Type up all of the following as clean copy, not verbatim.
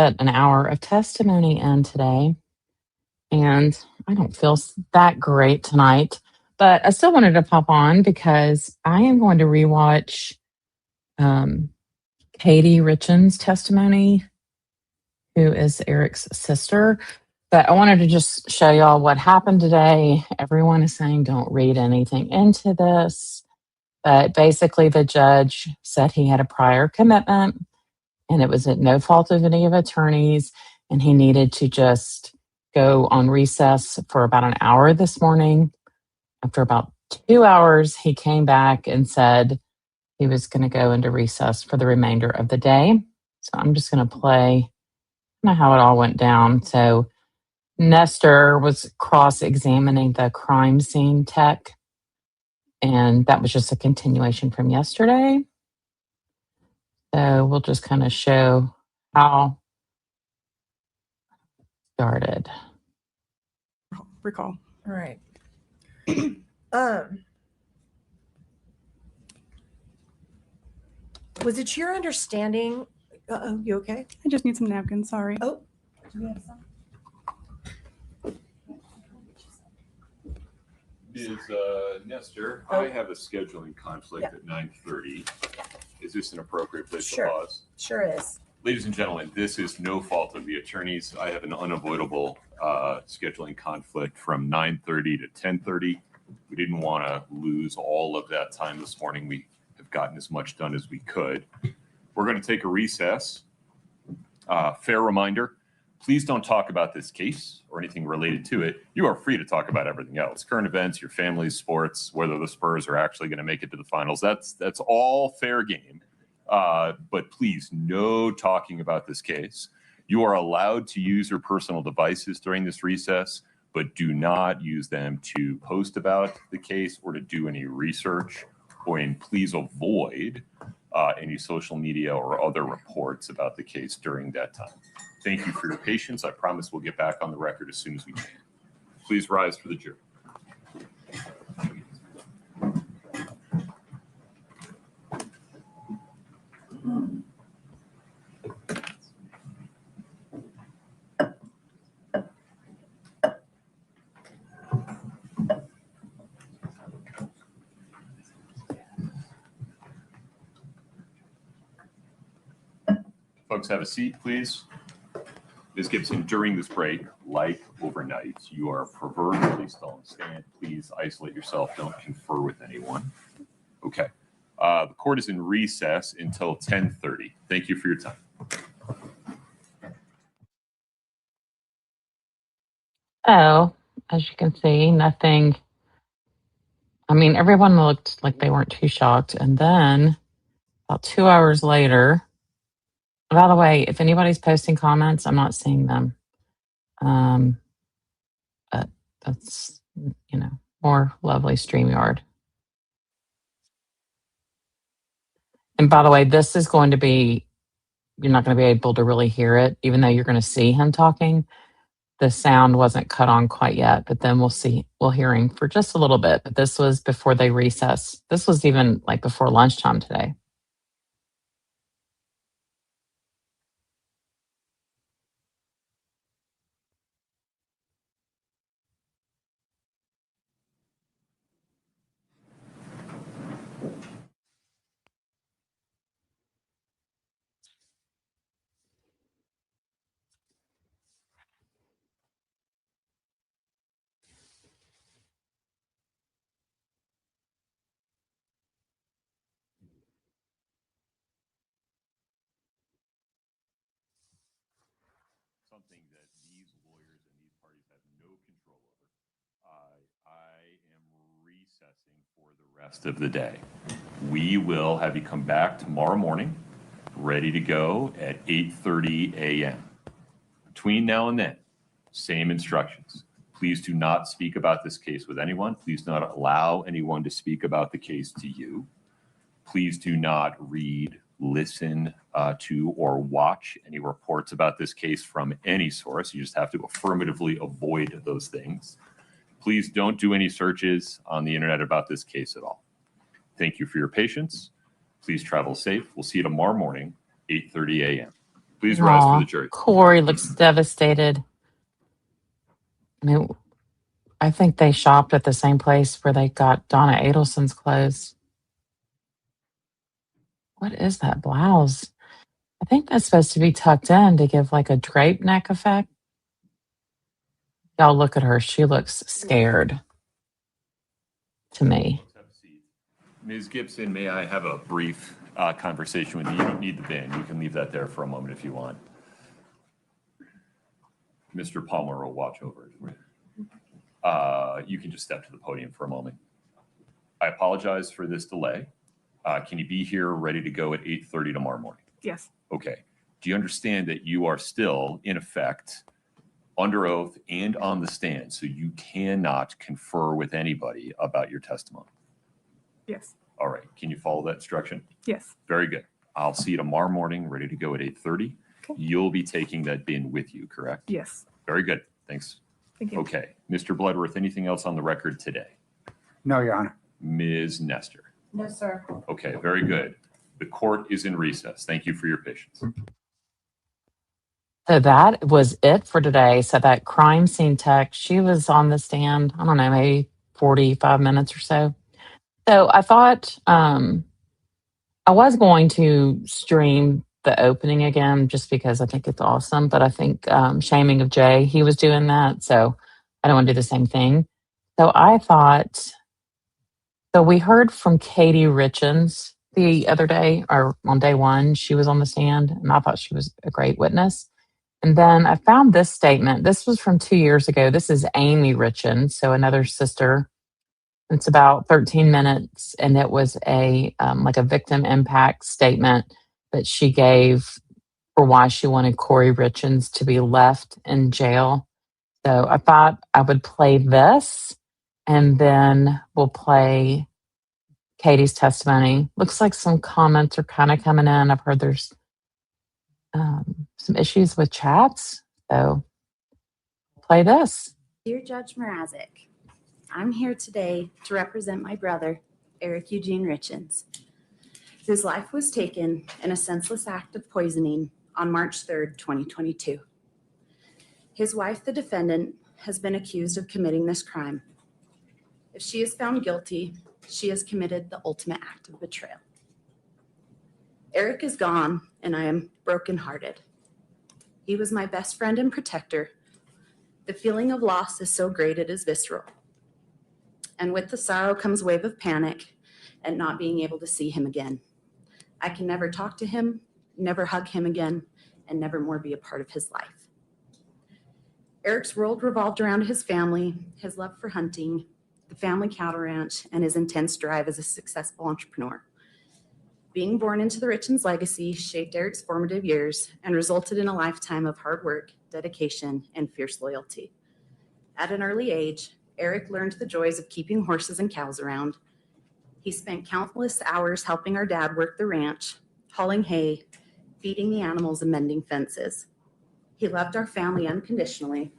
An hour of testimony in today, and I don't feel that great tonight, but I still wanted to pop on because I am going to rewatch um, Katie Richins' testimony, who is Eric's sister. But I wanted to just show y'all what happened today. Everyone is saying don't read anything into this, but basically, the judge said he had a prior commitment and it was at no fault of any of attorneys, and he needed to just go on recess for about an hour this morning. After about 2 hours, he came back and said he was going to go into recess for the remainder of the day. So I'm just going to play how it all went down. So Nestor was cross-examining the crime scene tech, and that was just a continuation from yesterday. So we'll just kind of show how started. Recall. All right. Was it your understanding? You okay? I just need some napkins. Sorry. Oh, do we have some? Ms. Nestor, I have a scheduling conflict at 9:30. Is this an appropriate place to pause? Sure is. Ladies and gentlemen, this is no fault of the attorneys. I have an unavoidable scheduling conflict from 9:30 to 10:30. We didn't want to lose all of that time this morning. We have gotten as much done as we could. We're going to take a recess. Fair reminder, please don't talk about this case or anything related to it. You are free to talk about everything else. Current events, your family's sports, whether the Spurs are actually going to make it to the finals. That's all fair game. But please, no talking about this case. You are allowed to use your personal devices during this recess, but do not use them to post about the case or to do any research, and please avoid any social media or other reports about the case during that time. Thank you for your patience. I promise we'll get back on the record as soon as we can. Please rise for the jury. Folks, have a seat, please. Ms. Gibson, during this break, like overnight, you are proverbially still on stand. Please isolate yourself. Don't confer with anyone. Okay. The court is in recess until 10:30. Thank you for your time. So, as you can see, nothing. I mean, everyone looked like they weren't too shocked. And then about 2 hours later, by the way, if anybody's posting comments, I'm not seeing them. But that's, more lovely StreamYard. And by the way, this is going to be, you're not going to be able to really hear it, even though you're going to see him talking. The sound wasn't cut on quite yet, but then we'll hear him for just a little bit. But this was before they recess. This was even like before lunchtime today. Something that these lawyers and these parties have no control over. I am recessing for the rest of the day. We will have you come back tomorrow morning, ready to go at 8:30 a.m. Between now and then, same instructions. Please do not speak about this case with anyone. Please do not allow anyone to speak about the case to you. Please do not read, listen to, or watch any reports about this case from any source. You just have to affirmatively avoid those things. Please don't do any searches on the internet about this case at all. Thank you for your patience. Please travel safe. We'll see you tomorrow morning, 8:30 a.m. Please rise for Aw, the jury. Kouri looks devastated. I mean, I think they shopped at the same place where they got Donna Adelson's clothes. What is that blouse? I think that's supposed to be tucked in to give like a drape neck effect. Y'all look at her. She looks scared to me. Let's have a seat. Ms. Gibson, may I have a brief conversation with you? You don't need the bin. You can leave that there for a moment if you want. Mr. Palmer will watch over it. You can just step to the podium for a moment. I apologize for this delay. Can you be here ready to go at 8:30 tomorrow morning? Yes. Okay. Do you understand that you are still, in effect, under oath and on the stand, so you cannot confer with anybody about your testimony? Yes. All right. Can you follow that instruction? Yes. Very good. I'll see you tomorrow morning, ready to go at 8:30. Okay. You'll be taking that bin with you, correct? Yes. Very good. Thanks. Thank you. Okay. Mr. Bloodworth, anything else on the record today? No, Your Honor. Ms. Nestor? No, sir. Okay, very good. The court is in recess. Thank you for your patience. So that was it for today. So that crime scene tech, she was on the stand, I don't know, maybe 45 minutes or so. So I thought I was going to stream the opening again just because I think it's awesome. But I think Shaming of Jay, he was doing that. So I don't want to do the same thing. So I thought, so we heard from Katie Richins the other day, or on day one, she was on the stand, and I thought she was a great witness. And then I found this statement. This was from 2 years ago. This is Amy Richins, so another sister. It's about 13 minutes, and it was a like a victim impact statement that she gave for why she wanted Kouri Richins to be left in jail. So I thought I would play this, and then we'll play Katie's testimony. Looks like some comments are kind of coming in. I've heard there's some issues with chats. So play this. Dear Judge Mrazik, I'm here today to represent my brother, Eric Eugene Richins, whose life was taken in a senseless act of poisoning on March 3rd, 2022. His wife, the defendant, has been accused of committing this crime. If she is found guilty, she has committed the ultimate act of betrayal. Eric is gone, and I am brokenhearted. He was my best friend and protector. The feeling of loss is so great it is visceral. And with the sorrow comes a wave of panic at not being able to see him again. I can never talk to him, never hug him again, and never more be a part of his life. Eric's world revolved around his family, his love for hunting, the family cattle ranch, and his intense drive as a successful entrepreneur. Being born into the Richins legacy shaped Eric's formative years and resulted in a lifetime of hard work, dedication, and fierce loyalty. At an early age, Eric learned the joys of keeping horses and cows around. He spent countless hours helping our dad work the ranch, hauling hay, feeding the animals, and mending fences. He loved our family unconditionally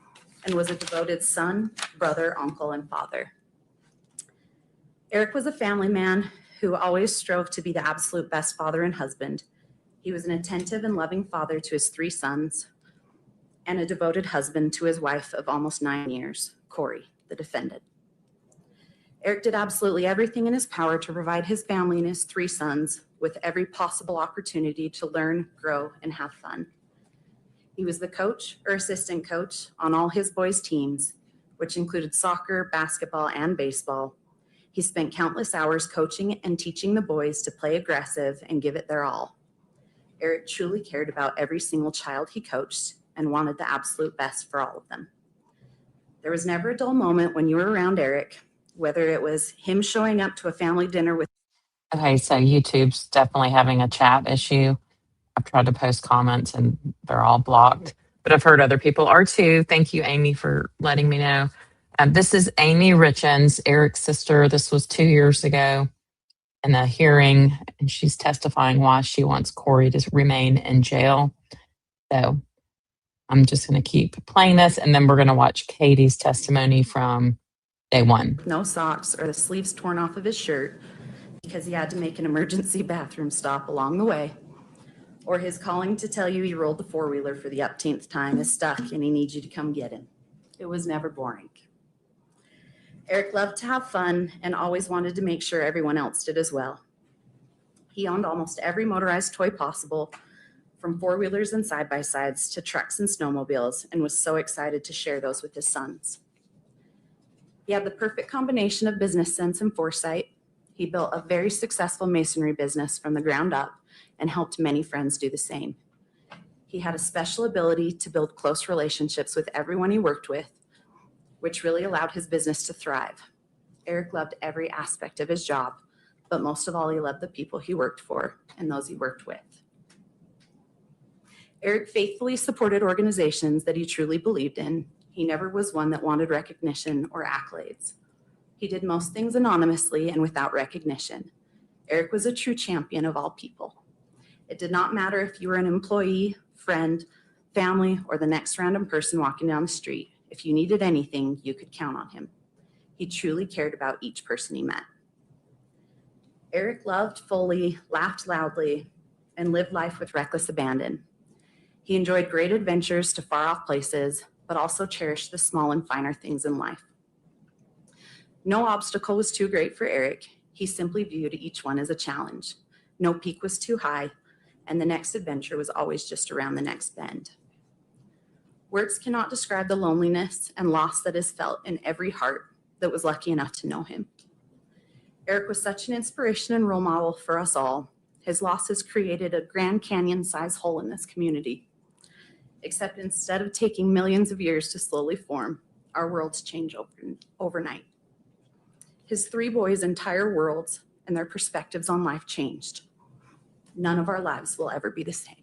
and was a devoted son, brother, uncle, and father. Eric was a family man who always strove to be the absolute best father and husband. He was an attentive and loving father to his 3 sons and a devoted husband to his wife of almost 9 years, Kouri, the defendant. Eric did absolutely everything in his power to provide his family and his 3 sons with every possible opportunity to learn, grow, and have fun. He was the coach or assistant coach on all his boys' teams, which included soccer, basketball, and baseball. He spent countless hours coaching and teaching the boys to play aggressive and give it their all. Eric truly cared about every single child he coached and wanted the absolute best for all of them. There was never a dull moment when you were around Eric, whether it was him showing up to a family dinner with. Okay, so YouTube's definitely having a chat issue. I've tried to post comments and they're all blocked, but I've heard other people are too. Thank you, Amy, for letting me know. This is Amy Richins, Eric's sister. This was 2 years ago in a hearing, and she's testifying why she wants Kouri to remain in jail. So I'm just going to keep playing this, and then we're going to watch Katie's testimony from day one. No socks or the sleeves torn off of his shirt because he had to make an emergency bathroom stop along the way. Or his calling to tell you he rolled the four-wheeler for the upteenth time is stuck and he needs you to come get him. It was never boring. Eric loved to have fun and always wanted to make sure everyone else did as well. He owned almost every motorized toy possible, from four-wheelers and side-by-sides to trucks and snowmobiles, and was so excited to share those with his sons. He had the perfect combination of business sense and foresight. He built a very successful masonry business from the ground up and helped many friends do the same. He had a special ability to build close relationships with everyone he worked with, which really allowed his business to thrive. Eric loved every aspect of his job, but most of all, he loved the people he worked for and those he worked with. Eric faithfully supported organizations that he truly believed in. He never was one that wanted recognition or accolades. He did most things anonymously and without recognition. Eric was a true champion of all people. It did not matter if you were an employee, friend, family, or the next random person walking down the street. If you needed anything, you could count on him. He truly cared about each person he met. Eric loved fully, laughed loudly, and lived life with reckless abandon. He enjoyed great adventures to far-off places, but also cherished the small and finer things in life. No obstacle was too great for Eric. He simply viewed each one as a challenge. No peak was too high, and the next adventure was always just around the next bend. Words cannot describe the loneliness and loss that is felt in every heart that was lucky enough to know him. Eric was such an inspiration and role model for us all. His loss has created a Grand Canyon-sized hole in this community. Except instead of taking millions of years to slowly form, our worlds change overnight. His three boys' entire worlds and their perspectives on life changed. None of our lives will ever be the same.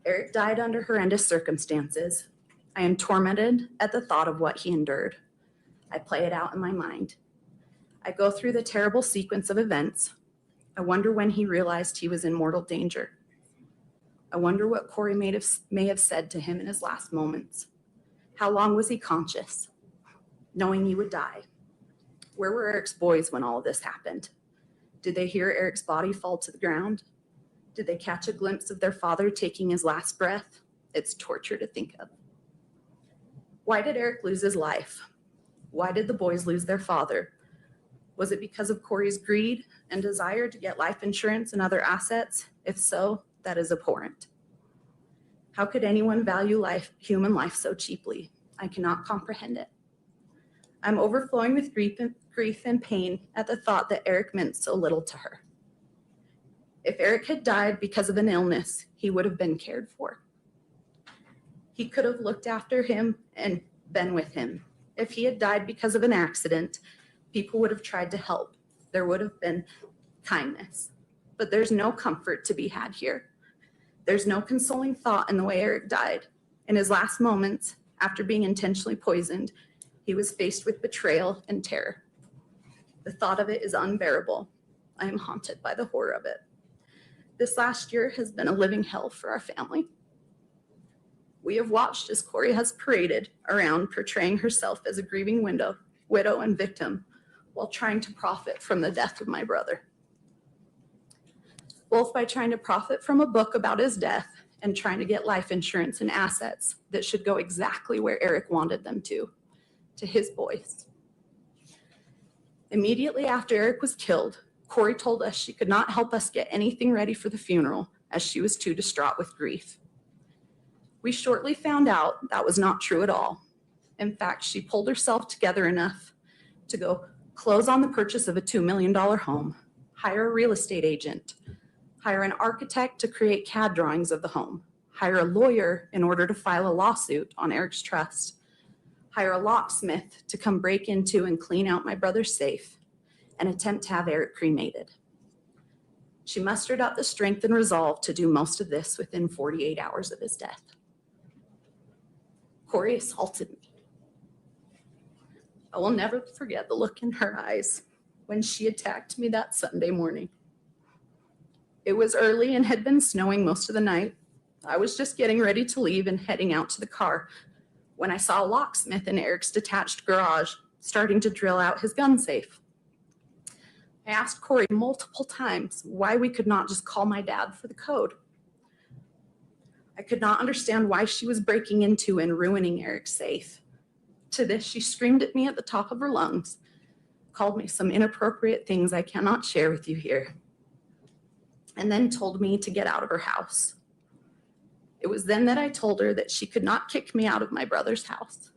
Eric died under horrendous circumstances. I am tormented at the thought of what he endured. I play it out in my mind. I go through the terrible sequence of events. I wonder when he realized he was in mortal danger. I wonder what Kouri may have said to him in his last moments. How long was he conscious, knowing he would die? Where were Eric's boys when all of this happened? Did they hear Eric's body fall to the ground? Did they catch a glimpse of their father taking his last breath? It's torture to think of. Why did Eric lose his life? Why did the boys lose their father? Was it because of Kouri's greed and desire to get life insurance and other assets? If so, that is abhorrent. How could anyone value human life so cheaply? I cannot comprehend it. I'm overflowing with grief and pain at the thought that Eric meant so little to her. If Eric had died because of an illness, he would have been cared for. He could have looked after him and been with him. If he had died because of an accident, people would have tried to help. There would have been kindness. But there's no comfort to be had here. There's no consoling thought in the way Eric died. In his last moments, after being intentionally poisoned, he was faced with betrayal and terror. The thought of it is unbearable. I am haunted by the horror of it. This last year has been a living hell for our family. We have watched as Kouri has paraded around portraying herself as a grieving widow and victim while trying to profit from the death of my brother. Both by trying to profit from a book about his death and trying to get life insurance and assets that should go exactly where Eric wanted them to his boys. Immediately after Eric was killed, Kouri told us she could not help us get anything ready for the funeral as she was too distraught with grief. We shortly found out that was not true at all. In fact, she pulled herself together enough to go close on the purchase of a $2 million home, hire a real estate agent, hire an architect to create CAD drawings of the home, hire a lawyer in order to file a lawsuit on Eric's trust, hire a locksmith to come break into and clean out my brother's safe, and attempt to have Eric cremated. She mustered up the strength and resolve to do most of this within 48 hours of his death. Kouri assaulted me. I will never forget the look in her eyes when she attacked me that Sunday morning. It was early and had been snowing most of the night. I was just getting ready to leave and heading out to the car when I saw a locksmith in Eric's detached garage starting to drill out his gun safe. I asked Kouri multiple times why we could not just call my dad for the code. I could not understand why she was breaking into and ruining Eric's safe. To this, she screamed at me at the top of her lungs, called me some inappropriate things I cannot share with you here, and then told me to get out of her house. It was then that I told her that she could not kick me out of my brother's house.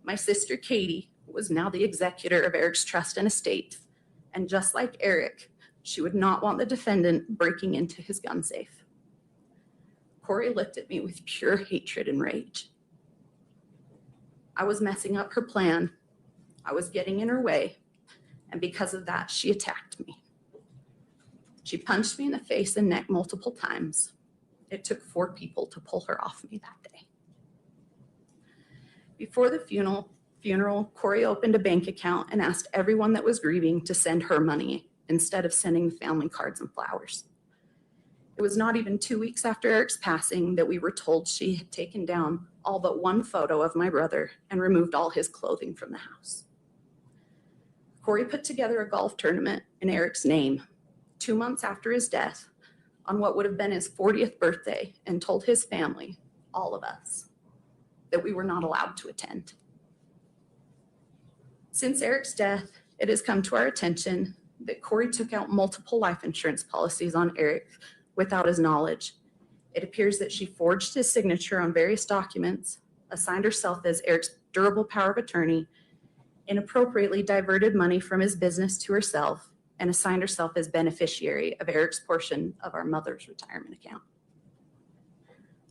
My sister Katie was now the executor of Eric's trust and estate, and just like Eric, she would not want the defendant breaking into his gun safe. Kouri looked at me with pure hatred and rage. I was messing up her plan. I was getting in her way, and because of that, she attacked me. She punched me in the face and neck multiple times. It took 4 people to pull her off me that day. Before the funeral, Kouri opened a bank account and asked everyone that was grieving to send her money instead of sending the family cards and flowers. It was not even 2 weeks after Eric's passing that we were told she had taken down all but one photo of my brother and removed all his clothing from the house. Kouri put together a golf tournament in Eric's name 2 months after his death on what would have been his 40th birthday and told his family, all of us, that we were not allowed to attend. Since Eric's death, it has come to our attention that Kouri took out multiple life insurance policies on Eric without his knowledge. It appears that she forged his signature on various documents, assigned herself as Eric's durable power of attorney, inappropriately diverted money from his business to herself, and assigned herself as beneficiary of Eric's portion of our mother's retirement account.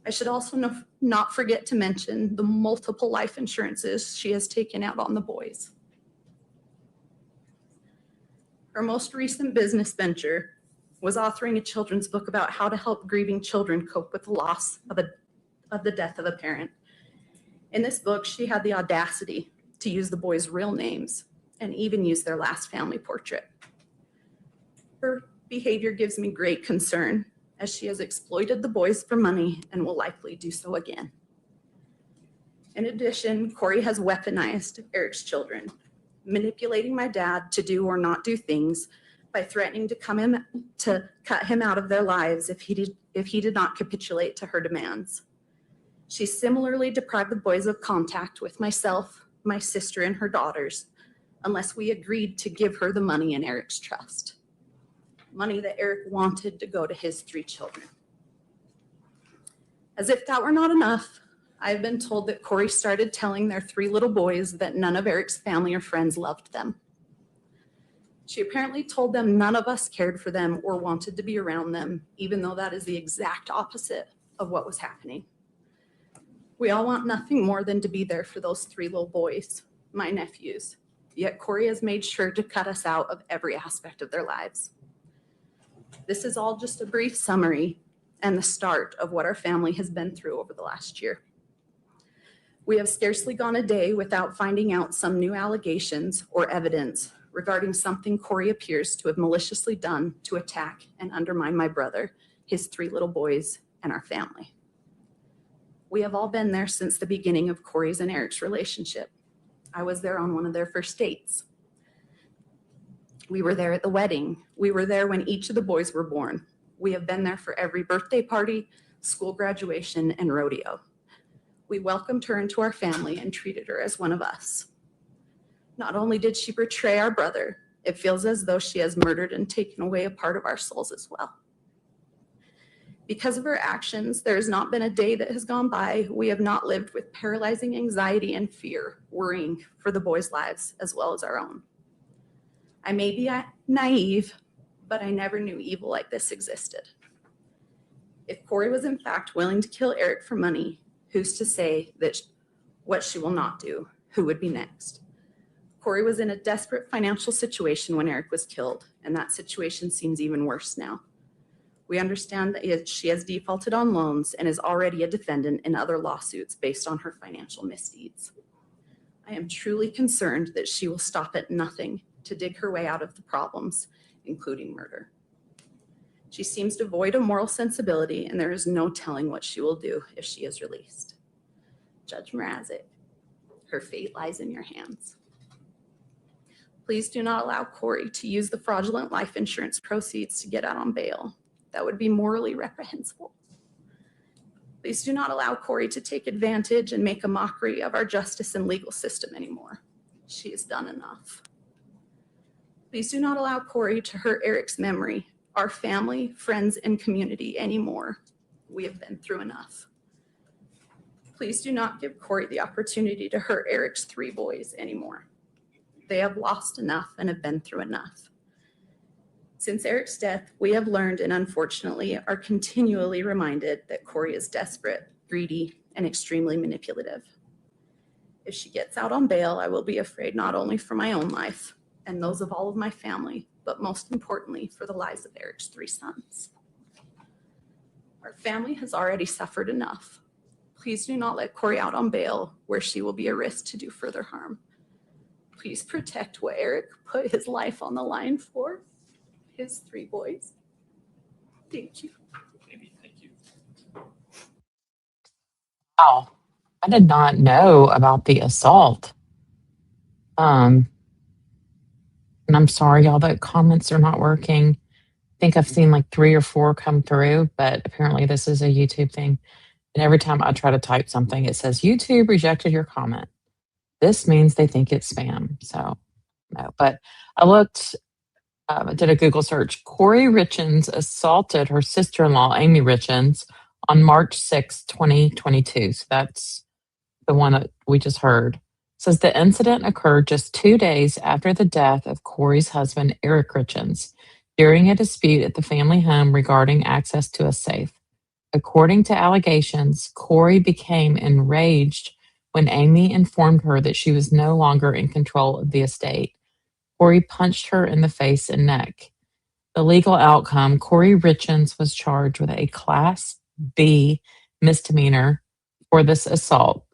I should also not forget to mention the multiple life insurances she has taken out on the boys. Her most recent business venture was authoring a children's book about how to help grieving children cope with the loss of the death of a parent. In this book, she had the audacity to use the boys' real names and even use their last family portrait. Her behavior gives me great concern, as she has exploited the boys for money and will likely do so again. In addition, Kouri has weaponized Eric's children, manipulating my dad to do or not do things by threatening to cut him out of their lives if he did not capitulate to her demands. She similarly deprived the boys of contact with myself, my sister, and her daughters, unless we agreed to give her the money in Eric's trust. Money that Eric wanted to go to his 3 children. As if that were not enough, I've been told that Kouri started telling their 3 little boys that none of Eric's family or friends loved them. She apparently told them none of us cared for them or wanted to be around them, even though that is the exact opposite of what was happening. We all want nothing more than to be there for those 3 little boys, my nephews, yet Kouri has made sure to cut us out of every aspect of their lives. This is all just a brief summary and the start of what our family has been through over the last year. We have scarcely gone a day without finding out some new allegations or evidence regarding something Kouri appears to have maliciously done to attack and undermine my brother, his 3 little boys, and our family. We have all been there since the beginning of Kouri's and Eric's relationship. I was there on one of their first dates. We were there at the wedding. We were there when each of the boys were born. We have been there for every birthday party, school graduation, and rodeo. We welcomed her into our family and treated her as one of us. Not only did she betray our brother, it feels as though she has murdered and taken away a part of our souls as well. Because of her actions, there has not been a day that has gone by we have not lived with paralyzing anxiety and fear, worrying for the boys' lives as well as our own. I may be naive, but I never knew evil like this existed. If Kouri was in fact willing to kill Eric for money, who's to say that what she will not do? Who would be next? Kouri was in a desperate financial situation when Eric was killed, and that situation seems even worse now. We understand that she has defaulted on loans and is already a defendant in other lawsuits based on her financial misdeeds. I am truly concerned that she will stop at nothing to dig her way out of the problems, including murder. She seems devoid of moral sensibility, and there is no telling what she will do if she is released. Judge Mrazik, her fate lies in your hands. Please do not allow Kouri to use the fraudulent life insurance proceeds to get out on bail. That would be morally reprehensible. Please do not allow Kouri to take advantage and make a mockery of our justice and legal system anymore. She has done enough. Please do not allow Kouri to hurt Eric's memory, our family, friends, and community anymore. We have been through enough. Please do not give Kouri the opportunity to hurt Eric's 3 boys anymore. They have lost enough and have been through enough. Since Eric's death, we have learned and unfortunately are continually reminded that Kouri is desperate, greedy, and extremely manipulative. If she gets out on bail, I will be afraid not only for my own life and those of all of my family, but most importantly for the lives of Eric's 3 sons. Our family has already suffered enough. Please do not let Kouri out on bail where she will be a risk to do further harm. Please protect what Eric put his life on the line for, his 3 boys. Thank you. Amy, thank you. Wow. I did not know about the assault. And I'm sorry, y'all, the comments are not working. I think I've seen like 3 or 4 come through, but apparently this is a YouTube thing. And every time I try to type something, it says YouTube rejected your comment. This means they think it's spam. So, no. But I looked, I did a Google search. Kouri Richins assaulted her sister-in-law, Amy Richins, on March 6, 2022. So that's the one that we just heard. It says the incident occurred just 2 days after the death of Kouri's husband, Eric Richins, during a dispute at the family home regarding access to a safe. According to allegations, Kouri became enraged when Amy informed her that she was no longer in control of the estate. Kouri punched her in the face and neck. The legal outcome, Kouri Richins was charged with a Class B misdemeanor for this assault.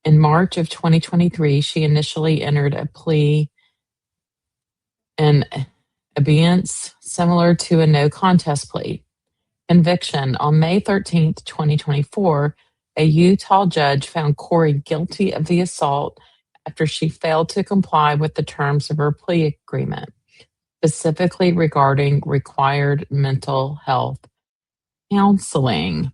In March of 2023, she initially entered a plea in abeyance similar to a no contest plea. Conviction on May 13th, 2024, a Utah judge found Kouri guilty of the assault after she failed to comply with the terms of her plea agreement, specifically regarding required mental health counseling.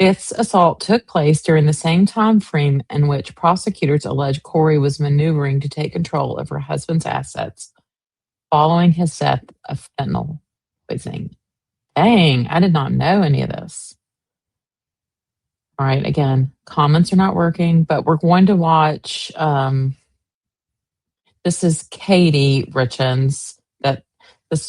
This assault took place during the same time frame in which prosecutors allege Kouri was maneuvering to take control of her husband's assets following his death of fentanyl poisoning. Dang, I did not know any of this. All right, again, comments are not working, but we're going to watch. This is Katie Richins.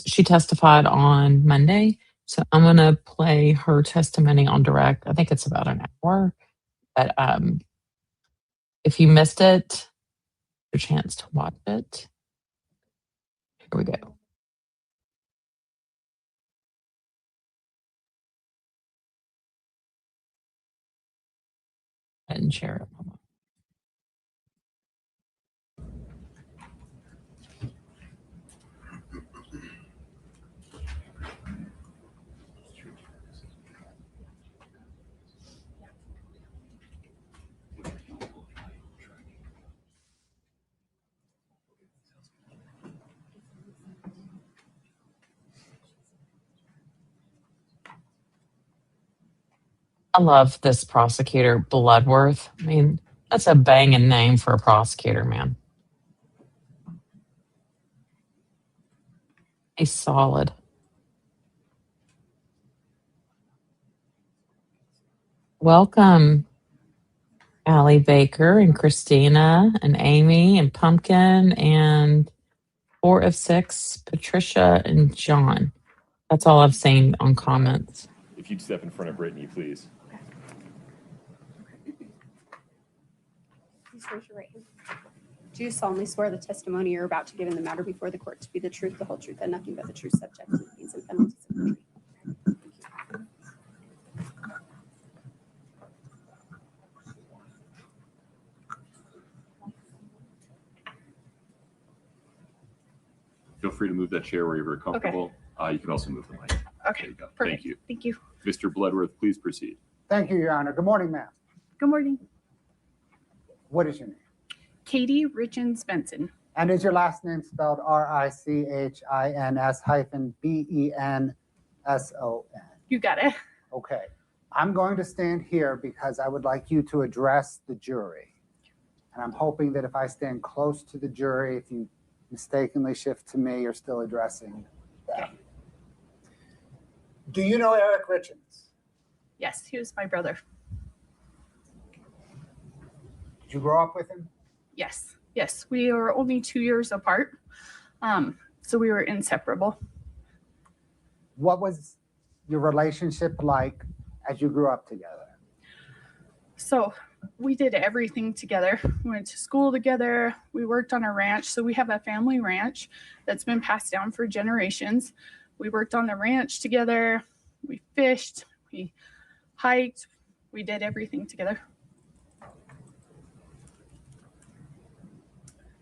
She testified on Monday. So I'm going to play her testimony on direct. I think it's about an hour. But if you missed it, your chance to watch it. Here we go. And share it. I love this prosecutor, Bloodworth. I mean, that's a banging name for a prosecutor, man. He's solid. Welcome, Allie Baker and Christina and Amy and Pumpkin and 4 of 6, Patricia and John. That's all I've seen on comments. If you'd step in front of Brittany, please. Please raise your right hand. Do you solemnly swear the testimony you're about to give in the matter before the court to be the truth, the whole truth, and nothing but the truth, subject to the fees and penalties of perjury? Feel free to move that chair wherever you're comfortable. You can also move the mic. Okay, There you go. perfect. Thank you. Thank you. Mr. Bloodworth, please proceed. Thank you, Your Honor. Good morning, ma'am. Good morning. What is your name? Katie Richins Benson. And is your last name spelled Richins-Benson? You got it. Okay. I'm going to stand here because I would like you to address the jury. And I'm hoping that if I stand close to the jury, if you mistakenly shift to me, you're still addressing them. Do you know Eric Richins? Yes, he was my brother. Did you grow up with him? Yes. Yes. We were only 2 years apart. So we were inseparable. What was your relationship like as you grew up together? So we did everything together. We went to school together. We worked on a ranch. So we have a family ranch that's been passed down for generations. We worked on the ranch together. We fished. We hiked. We did everything together.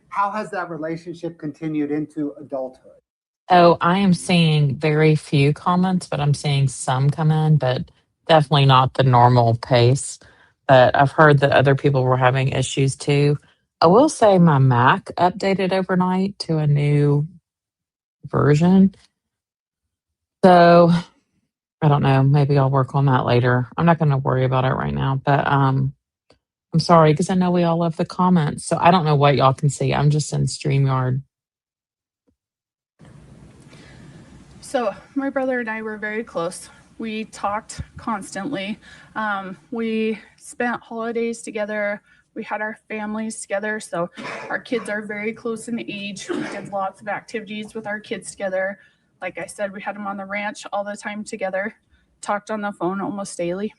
How has that relationship continued into adulthood? Oh, I am seeing very few comments, but I'm seeing some come in, but definitely not the normal pace. But I've heard that other people were having issues too. I will say my Mac updated overnight to a new version. So I don't know. Maybe I'll work on that later. I'm not going to worry about it right now. But I'm sorry because I know we all love the comments. So I don't know what y'all can see. I'm just in StreamYard. So my brother and I were very close. We talked constantly. We spent holidays together. We had our families together. So our kids are very close in age. We did lots of activities with our kids together. Like I said, we had them on the ranch all the time together. Talked on the phone almost daily.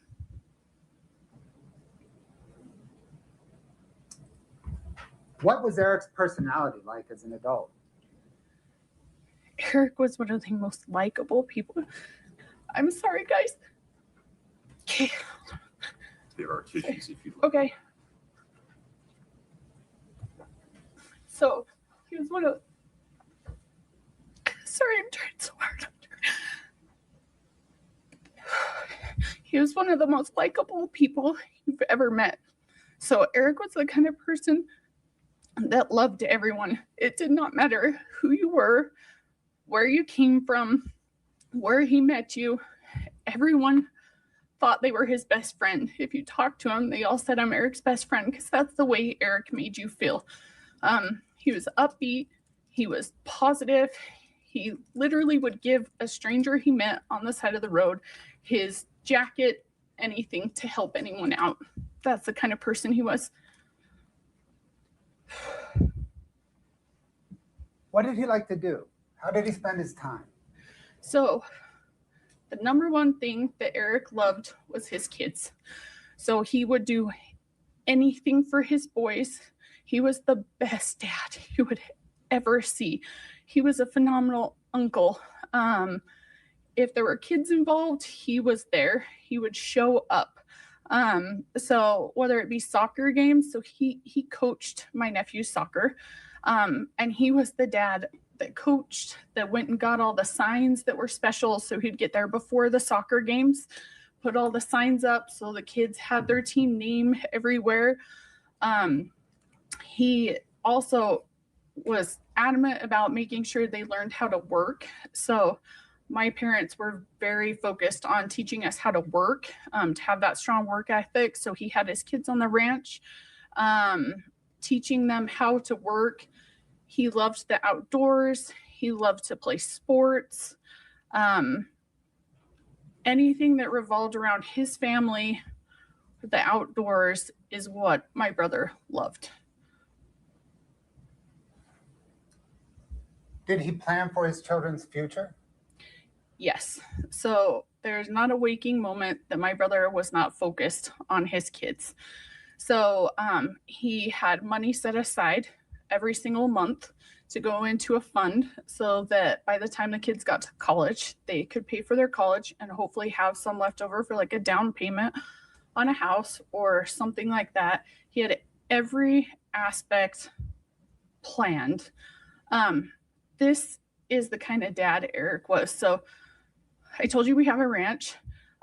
What was Eric's personality like as an adult? Eric was one of the most likable people. I'm sorry, guys. Okay. There are tissues if you like. Okay. So he was one of. Sorry, I'm trying so hard. He was one of the most likable people you've ever met. So Eric was the kind of person that loved everyone. It did not matter who you were, where you came from, where he met you. Everyone thought they were his best friend. If you talked to him, they all said, I'm Eric's best friend, because that's the way Eric made you feel. He was upbeat. He was positive. He literally would give a stranger he met on the side of the road his jacket, anything to help anyone out. That's the kind of person he was. What did he like to do? How did he spend his time? So the number one thing that Eric loved was his kids. So he would do anything for his boys. He was the best dad you would ever see. He was a phenomenal uncle. If there were kids involved, he was there. He would show up. So whether it be soccer games, so he coached my nephew's soccer, and he was the dad that coached, that went and got all the signs that were special. So he'd get there before the soccer games, put all the signs up so the kids had their team name everywhere. He also was adamant about making sure they learned how to work. So my parents were very focused on teaching us how to work, to have that strong work ethic. So he had his kids on the ranch, teaching them how to work. He loved the outdoors. He loved to play sports. Anything that revolved around his family, the outdoors, is what my brother loved. Did he plan for his children's future? Yes. So there's not a waking moment that my brother was not focused on his kids. So he had money set aside every single month to go into a fund so that by the time the kids got to college, they could pay for their college and hopefully have some left over for like a down payment on a house or something like that. He had every aspect planned. This is the kind of dad Eric was. So I told you we have a ranch.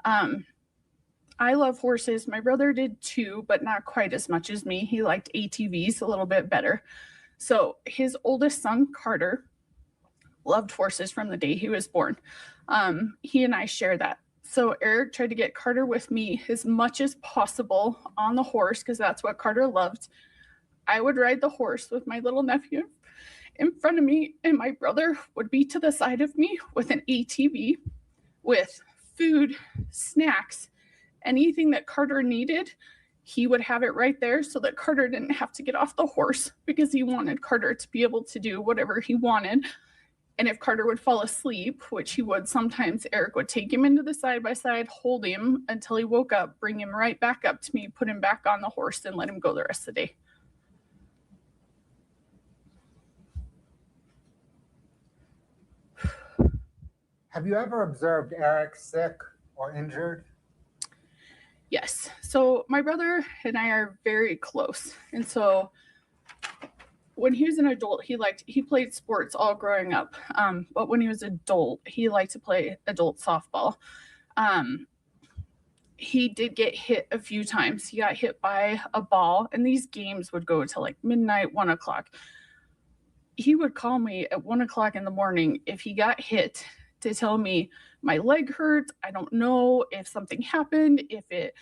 I love horses. My brother did too, but not quite as much as me. He liked ATVs a little bit better. So his oldest son, Carter, loved horses from the day he was born. He and I share that. So Eric tried to get Carter with me as much as possible on the horse because that's what Carter loved. I would ride the horse with my little nephew in front of me, and my brother would be to the side of me with an ATV with food, snacks, anything that Carter needed. He would have it right there so that Carter didn't have to get off the horse because he wanted Carter to be able to do whatever he wanted. And if Carter would fall asleep, which he would sometimes, Eric would take him into the side-by-side, hold him until he woke up, bring him right back up to me, put him back on the horse, and let him go the rest of the day. Have you ever observed Eric sick or injured? Yes. So my brother and I are very close. And so when he was an adult, he played sports all growing up. But when he was adult, he liked to play adult softball. He did get hit a few times. He got hit by a ball, and these games would go to like midnight, 1 o'clock. He would call me at 1 o'clock in the morning if he got hit to tell me my leg hurts. I don't know if something happened, if it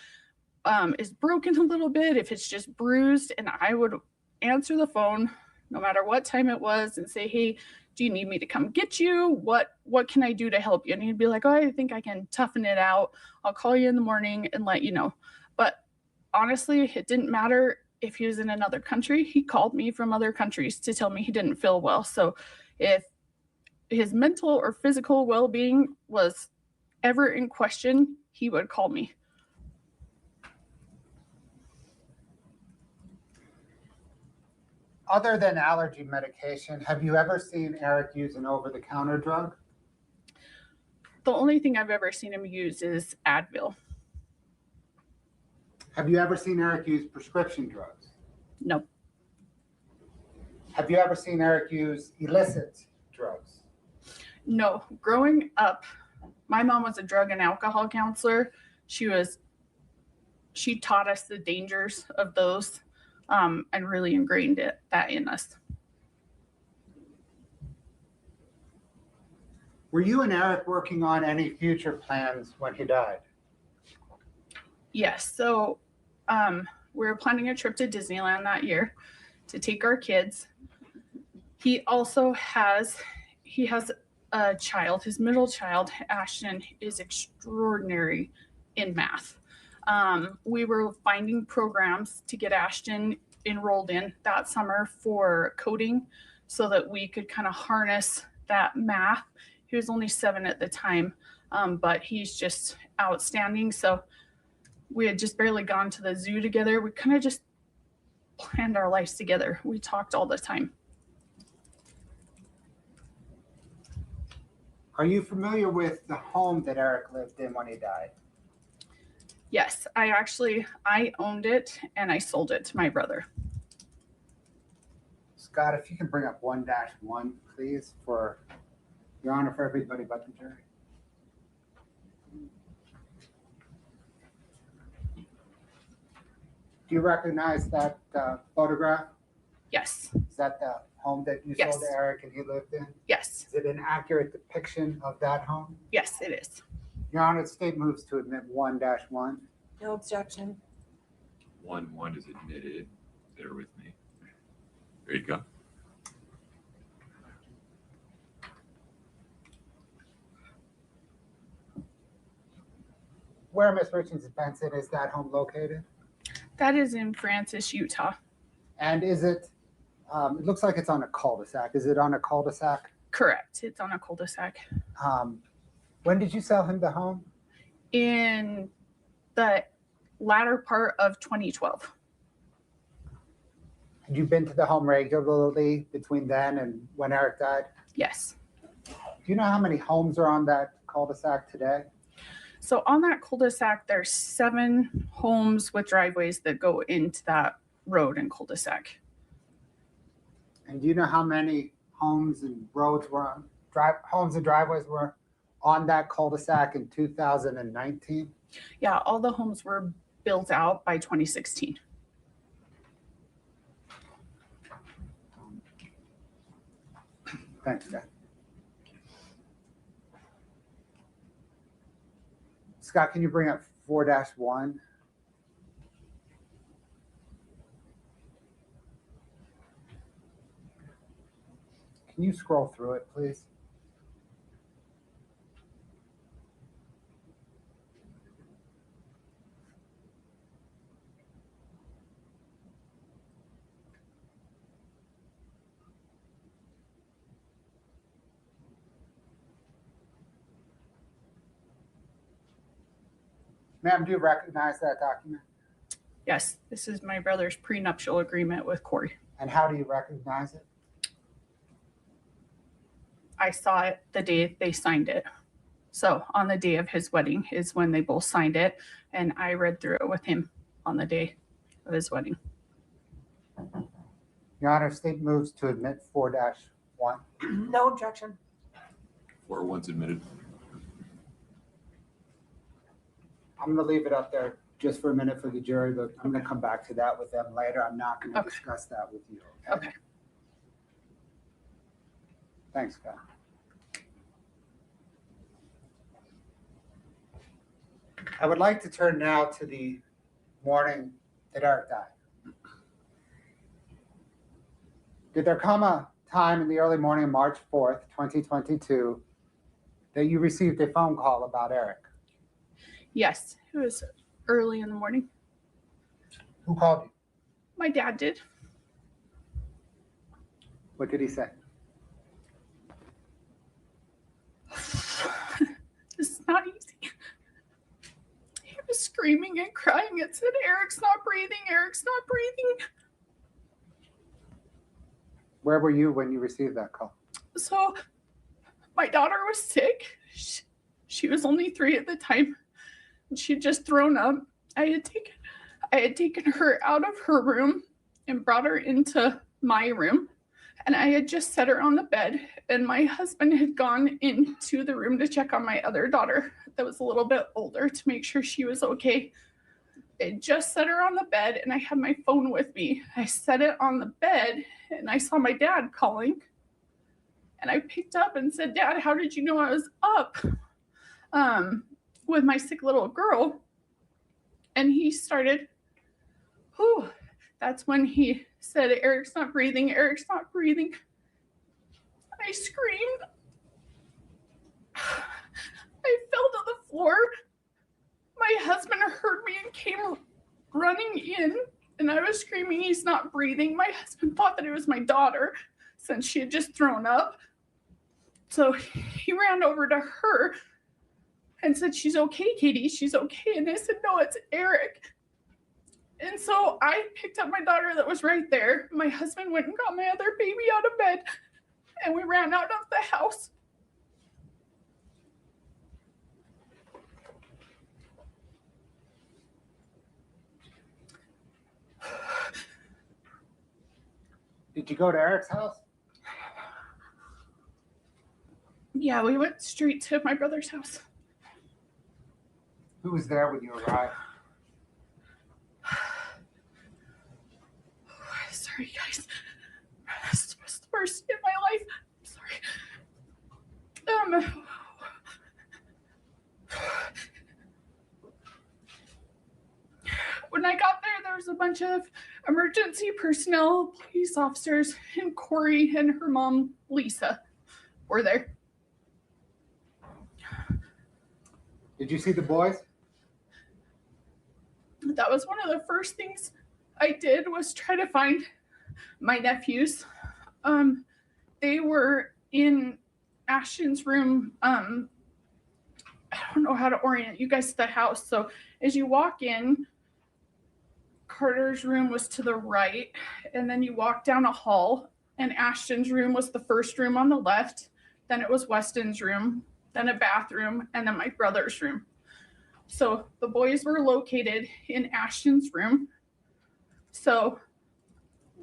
is broken a little bit, if it's just bruised. And I would answer the phone no matter what time it was and say, hey, do you need me to come get you? What can I do to help you? And he'd be like, oh, I think I can toughen it out. I'll call you in the morning and let you know. But honestly, it didn't matter if he was in another country. He called me from other countries to tell me he didn't feel well. So if his mental or physical well-being was ever in question, he would call me. Other than allergy medication, have you ever seen Eric use an over-the-counter drug? The only thing I've ever seen him use is Advil. Have you ever seen Eric use prescription drugs? No. Have you ever seen Eric use illicit drugs? No. Growing up, my mom was a drug and alcohol counselor. She taught us the dangers of those and really ingrained that in us. Were you and Eric working on any future plans when he died? Yes. So we were planning a trip to Disneyland that year to take our kids. He has a child. His middle child, Ashton, is extraordinary in math. We were finding programs to get Ashton enrolled in that summer for coding so that we could kind of harness that math. He was only 7 at the time, but he's just outstanding. So we had just barely gone to the zoo together. We kind of just planned our lives together. We talked all the time. Are you familiar with the home that Eric lived in when he died? Yes, I owned it and I sold it to my brother. Scott, if you can bring up 1-1, please, for Your Honor, for everybody but the jury. Do you recognize that photograph? Yes. Is that the home that you Yes. sold to Eric and he lived in? Yes. Is it an accurate depiction of that home? Yes, it is. Your Honor, the state moves to admit 1-1. No objection. 1-1 is admitted. Bear with me. There you go. Where, Ms. Richins Benson, is that home located? That is in Francis, Utah. And is it, it looks like it's on a cul-de-sac. Is it on a cul-de-sac? Correct. It's on a cul-de-sac. When did you sell him the home? In the latter part of 2012. Had you been to the home regularly between then and when Eric died? Yes. Do you know how many homes are on that cul-de-sac today? So on that cul-de-sac, there's 7 homes with driveways that go into that road and cul-de-sac. And do you know how many homes and roads were on, homes and driveways were on that cul-de-sac in 2019? Yeah, all the homes were built out by 2016. Thanks, Scott. Scott, can you bring up 4-1? Can you scroll through it, please? Ma'am, do you recognize that document? Yes, this is my brother's prenuptial agreement with Kouri. And how do you recognize it? I saw it the day they signed it. So on the day of his wedding is when they both signed it, and I read through it with him on the day of his wedding. Your Honor, state moves to admit 4-1. No objection. 4-1's admitted. I'm going to leave it up there just for a minute for the jury, but I'm going to come back to that with them later. I'm not going to Okay. discuss that with you. Okay. Thanks, Scott. I would like to turn now to the morning that Eric died. Did there come a time in the early morning of March 4th, 2022, that you received a phone call about Eric? Yes, it was early in the morning. Who called you? My dad did. What did he say? It's not easy. He was screaming and crying and said, Eric's not breathing, Eric's not breathing. Where were you when you received that call? So my daughter was sick. She was only 3 at the time. She'd just thrown up. I had taken her out of her room and brought her into my room. And I had just set her on the bed, and my husband had gone into the room to check on my other daughter that was a little bit older to make sure she was okay. I just set her on the bed, and I had my phone with me. I set it on the bed, and I saw my dad calling. And I picked up and said, Dad, how did you know I was up with my sick little girl? And he started, whew. That's when he said, Eric's not breathing, Eric's not breathing. I screamed. I fell to the floor. My husband heard me and came running in, and I was screaming, he's not breathing. My husband thought that it was my daughter since she had just thrown up. So he ran over to her and said, she's okay, Katie, she's okay. And I said, no, it's Eric. And so I picked up my daughter that was right there. My husband went and got my other baby out of bed, and we ran out of the house. Did you go to Eric's house? Yeah, we went straight to my brother's house. Who was there when you arrived? Sorry, guys. This was the worst in my life. I'm sorry. When I got there was a bunch of emergency personnel, police officers, and Kouri and her mom, Lisa, were there. Did you see the boys? That was one of the first things I did was try to find my nephews. They were in Ashton's room. I don't know how to orient you guys to the house. So as you walk in, Carter's room was to the right, and then you walk down a hall, and Ashton's room was the first room on the left. Then it was Weston's room, then a bathroom, and then my brother's room. So the boys were located in Ashton's room. So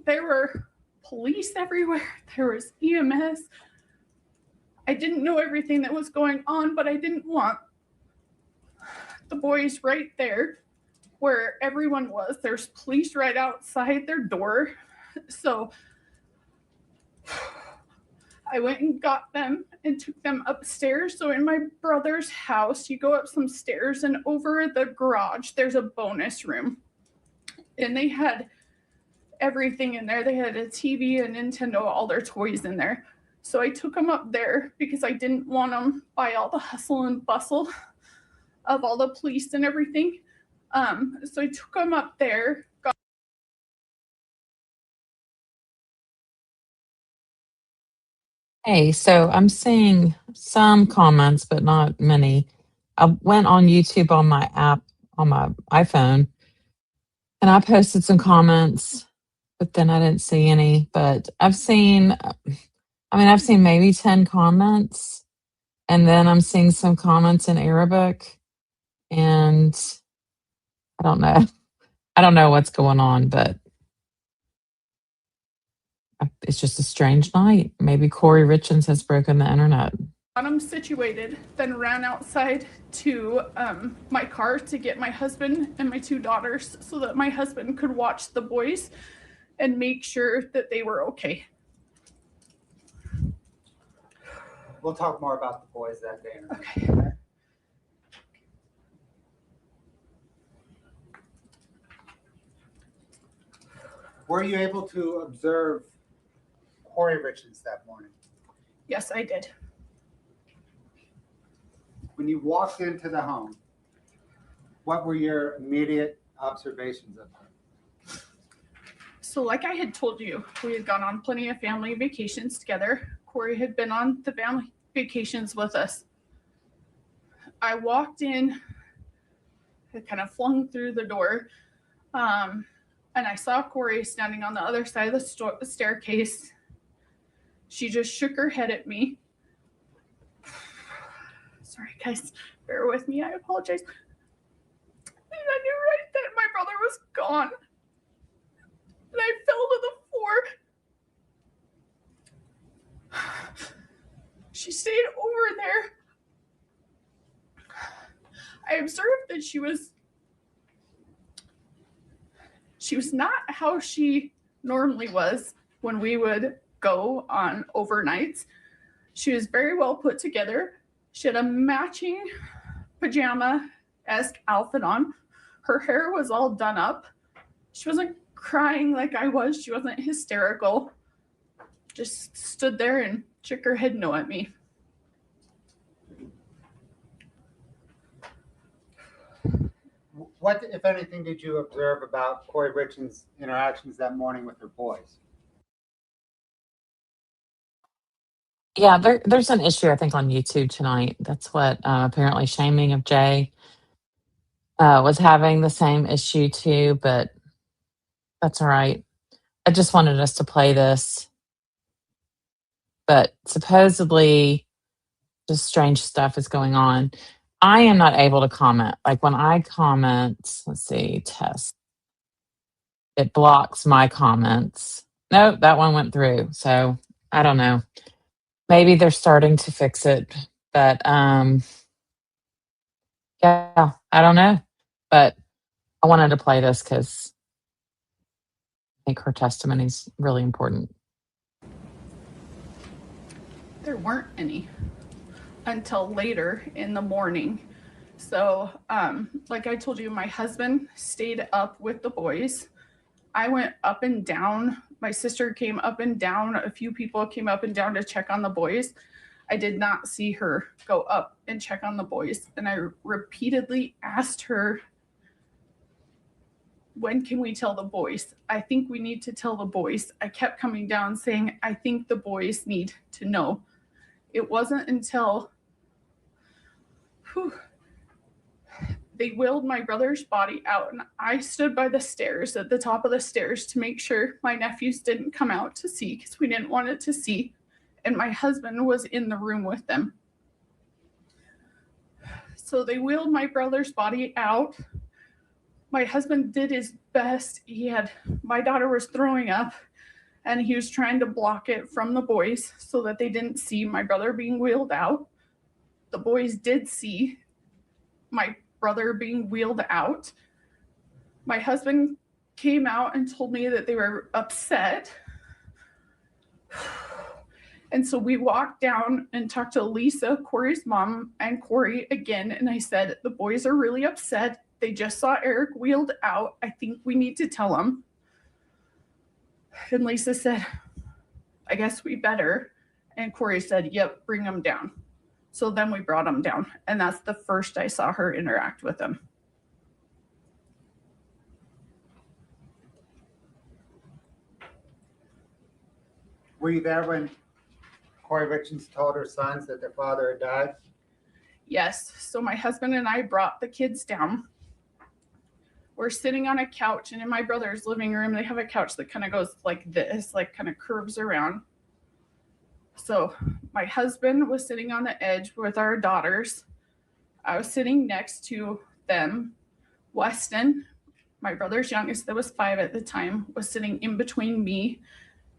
there were police everywhere. There was EMS. I didn't know everything that was going on, but I didn't want the boys right there where everyone was. There's police right outside their door. So I went and got them and took them upstairs. So in my brother's house, you go up some stairs and over the garage, there's a bonus room. And they had everything in there. They had a TV, a Nintendo, all their toys in there. So I took them up there because I didn't want them by all the hustle and bustle of all the police and everything. So I took them up there. Hey, so I'm seeing some comments, but not many. I went on YouTube on my app on my iPhone and I posted some comments, but then I didn't see any. But I've seen maybe 10 comments, and then I'm seeing some comments in Arabic, and I don't know. I don't know what's going on, but it's just a strange night. Maybe Kouri Richins has broken the internet. Got them situated, then ran outside to my car to get my husband and my 2 daughters so that my husband could watch the boys and make sure that they were okay. We'll talk more about the boys that day. Okay. Were you able to observe Kouri Richins that morning? Yes, I did. When you walked into the home, what were your immediate observations of her? So like I had told you, we had gone on plenty of family vacations together. Kouri had been on the family vacations with us. I walked in, I kind of flung through the door, and I saw Kouri standing on the other side of the staircase. She just shook her head at me. Sorry, guys, bear with me. I apologize. And I knew right then my brother was gone. And I fell to the floor. She stayed over there. I observed that she was not how she normally was when we would go on overnights. She was very well put together. She had a matching pajama-esque outfit on. Her hair was all done up. She wasn't crying like I was. She wasn't hysterical. Just stood there and shook her head no at me. What, if anything, did you observe about Kouri Richins' interactions that morning with her boys? Yeah, there's an issue, I think, on YouTube tonight. That's what apparently Shaming of Jay was having the same issue too, but that's all right. I just wanted us to play this. But supposedly, just strange stuff is going on. I am not able to comment. Like when I comment, let's see, test. It blocks my comments. Nope, that one went through. So I don't know. Maybe they're starting to fix it. But yeah, I don't know. But I wanted to play this because I think her testimony is really important. There weren't any until later in the morning. So, like I told you, my husband stayed up with the boys. I went up and down. My sister came up and down. A few people came up and down to check on the boys. I did not see her go up and check on the boys. And I repeatedly asked her, when can we tell the boys? I think we need to tell the boys. I kept coming down saying, I think the boys need to know. It wasn't until they wheeled my brother's body out and I stood by the stairs at the top of the stairs to make sure my nephews didn't come out to see because we didn't want it to see. And my husband was in the room with them. So they wheeled my brother's body out. My husband did his best. My daughter was throwing up and he was trying to block it from the boys so that they didn't see my brother being wheeled out. The boys did see my brother being wheeled out. My husband came out and told me that they were upset. And so we walked down and talked to Lisa, Kouri's mom, and Kouri again. And I said, the boys are really upset. They just saw Eric wheeled out. I think we need to tell them. And Lisa said, I guess we better. And Kouri said, yep, bring him down. So then we brought him down. And that's the first I saw her interact with him. Were you there when Kouri Richins told her sons that their father had died? Yes. So my husband and I brought the kids down. We're sitting on a couch, and in my brother's living room, they have a couch that kind of goes like this, like kind of curves around. So my husband was sitting on the edge with our daughters. I was sitting next to them. Weston, my brother's youngest, that was 5 at the time, was sitting in between me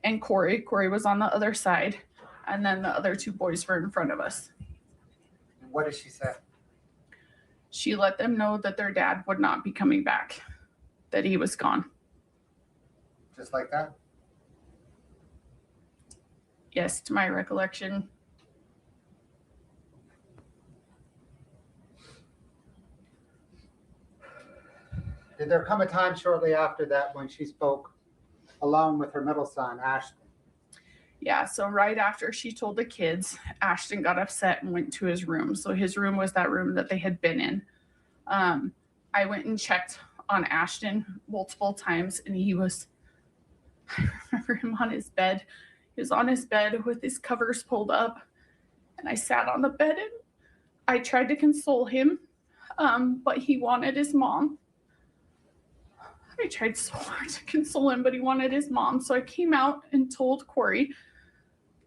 and Kouri. Kouri was on the other side, and then the other 2 boys were in front of us. What did she say? She let them know that their dad would not be coming back, that he was gone. Just like that? Yes, to my recollection. Did there come a time shortly after that when she spoke alone with her middle son, Ashton? Yeah, so right after she told the kids, Ashton got upset and went to his room. So his room was that room that they had been in. I went and checked on Ashton multiple times, and I remember him on his bed. He was on his bed with his covers pulled up, and I sat on the bed and I tried to console him, but he wanted his mom. I tried so hard to console him, but he wanted his mom. So I came out and told Kouri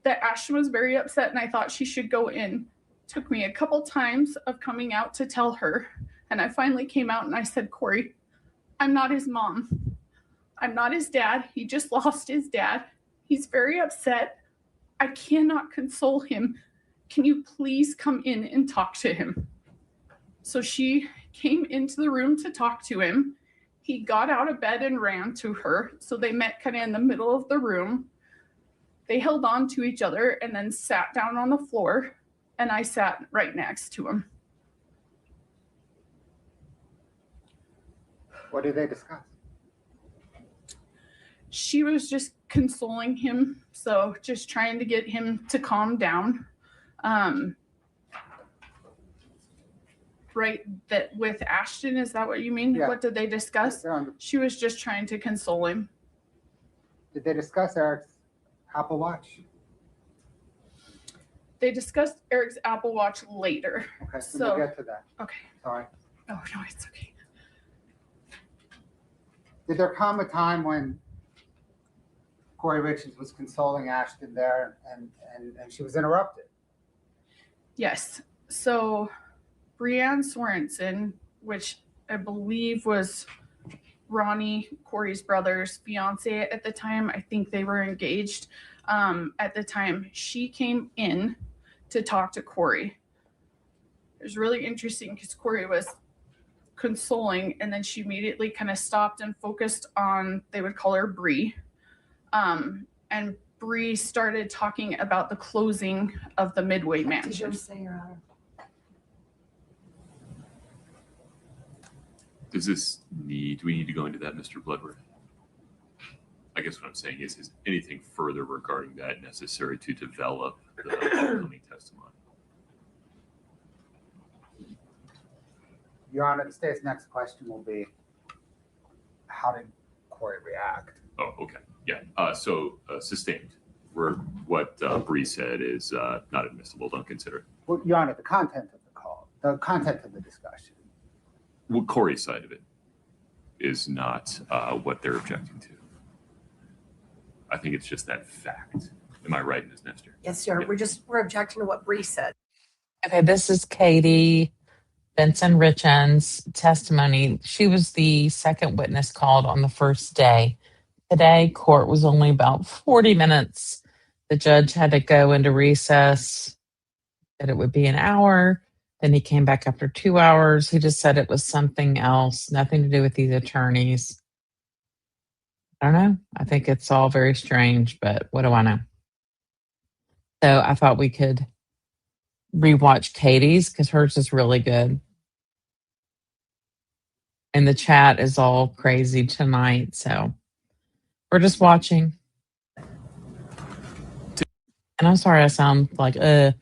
that Ashton was very upset and I thought she should go in. Took me a couple times of coming out to tell her. And I finally came out and I said, Kouri, I'm not his mom. I'm not his dad. He just lost his dad. He's very upset. I cannot console him. Can you please come in and talk to him? So she came into the room to talk to him. He got out of bed and ran to her. So they met kind of in the middle of the room. They held on to each other and then sat down on the floor. And I sat right next to him. What did they discuss? She was just consoling him. So just trying to get him to calm down. Right, that with Ashton, is that what you mean? Yeah. What did they discuss? She was just trying to console him. Did they discuss Eric's Apple Watch? They discussed Eric's Apple Watch later. Okay, so So- we'll get to that. Okay. Sorry. Oh, no, it's okay. Did there come a time when Kouri Richins was consoling Ashton there and she was interrupted? Yes. So Brianne Sorensen, which I believe was Ronnie, Kouri's brother's fiance at the time, I think they were engaged at the time, she came in to talk to Kouri. It was really interesting because Kouri was consoling, and then she immediately kind of stopped and focused on, they would call her Bree. And Bree started talking about the closing of the Midway Mansion. Say, Your Honor? Do we need to go into that, Mr. Bloodworth? I guess what I'm saying is anything further regarding that necessary to develop the upcoming testimony? Your Honor, the state's next question will be, how did Kouri react? Oh, okay. Yeah. So sustained. What Bree said is not admissible. Don't consider it. Well, Your Honor, the content of the call, the content of the discussion. Well, Kouri's side of it is not what they're objecting to. I think it's just that fact. Am I right, Ms. Nestor? Yes, Your Honor. Yeah. We're objecting to what Bree said. Okay, this is Katie Benson Richins' testimony. She was the second witness called on the first day. Today, court was only about 40 minutes. The judge had to go into recess, that it would be an hour. Then he came back after 2 hours. He just said it was something else, nothing to do with these attorneys. I don't know. I think it's all very strange, but what do I know? So I thought we could rewatch Katie's because hers is really good. And the chat is all crazy tonight. So we're just watching. And I'm sorry I sound like, I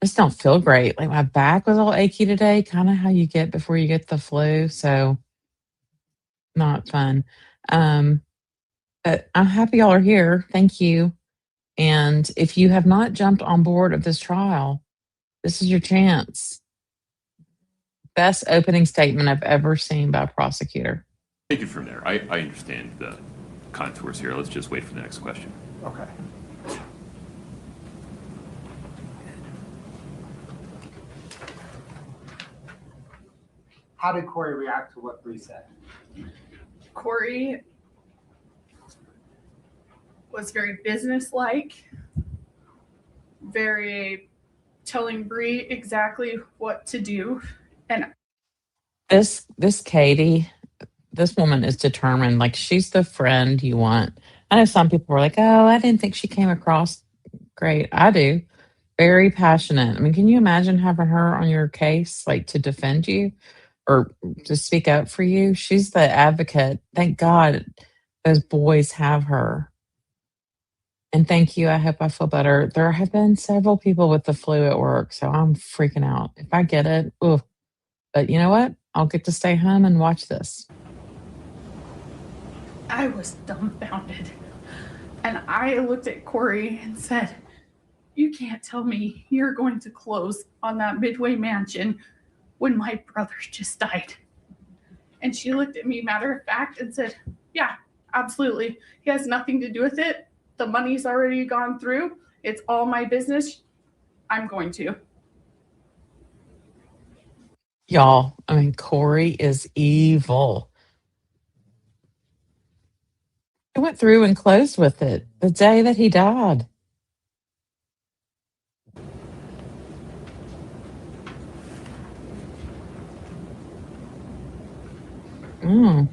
just don't feel great. Like my back was all achy today, kind of how you get before you get the flu. So not fun. But I'm happy y'all are here. Thank you. And if you have not jumped on board of this trial, this is your chance. Best opening statement I've ever seen by a prosecutor. Take it from there. I understand the contours here. Let's just wait for the next question. Okay. How did Kouri react to what Bree said? Kouri was very businesslike, very telling Bree exactly what to do. And This Katie, this woman is determined. Like she's the friend you want. I know some people were like, "Oh, I didn't think she came across great." I do. Very passionate. I mean, can you imagine having her on your case, like to defend you or to speak up for you? She's the advocate. Thank God those boys have her. And thank you. I hope I feel better. There have been several people with the flu at work, so I'm freaking out. If I get it, ooh. But you know what? I'll get to stay home and watch this. I was dumbfounded. And I looked at Kouri and said, "You can't tell me you're going to close on that Midway mansion when my brother just died." And she looked at me matter of fact and said, "Yeah, absolutely. He has nothing to do with it. The money's already gone through. It's all my business. I'm going to." Y'all, I mean, Kouri is evil. He went through and closed with it the day that he died. Mm.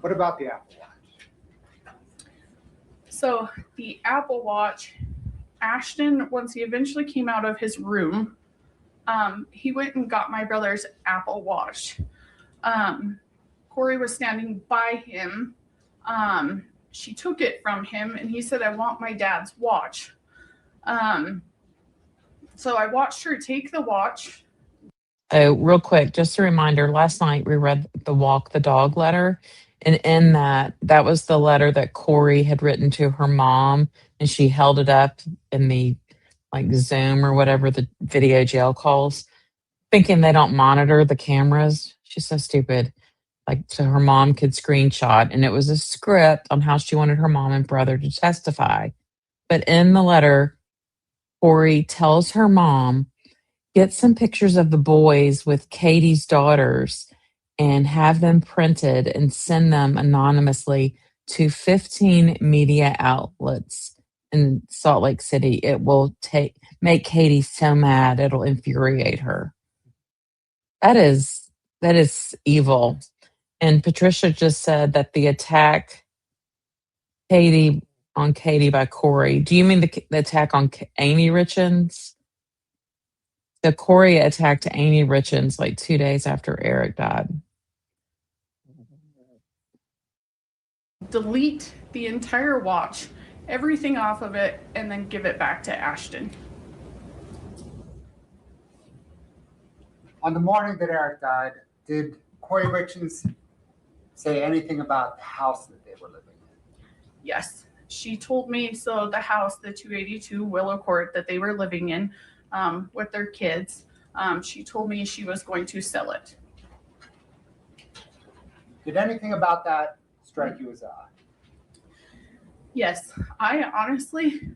What about the Apple Watch? So the Apple Watch, Ashton, once he eventually came out of his room, he went and got my brother's Apple Watch. Kouri was standing by him. She took it from him and he said, "I want my dad's watch." So I watched her take the watch. Oh, real quick, just a reminder, last night we read the Walk the Dog letter. And in that was the letter that Kouri had written to her mom. And she held it up in the like Zoom or whatever the video jail calls, thinking they don't monitor the cameras. She's so stupid. Like, so her mom could screenshot. And it was a script on how she wanted her mom and brother to testify. But in the letter, Kouri tells her mom, get some pictures of the boys with Katie's daughters and have them printed and send them anonymously to 15 media outlets in Salt Lake City. It will make Katie so mad it'll infuriate her. That is evil. And Patricia just said that the attack on Katie by Kouri. Do you mean the attack on Amy Richins? The Kouri attacked Amy Richins like 2 days after Eric died. Delete the entire watch, everything off of it, and then give it back to Ashton. On the morning that Eric died, did Kouri Richins say anything about the house that they were living in? Yes, she told me. So the house, the 282 Willow Court that they were living in with their kids, she told me she was going to sell it. Did anything about that strike you as odd? Yes, I honestly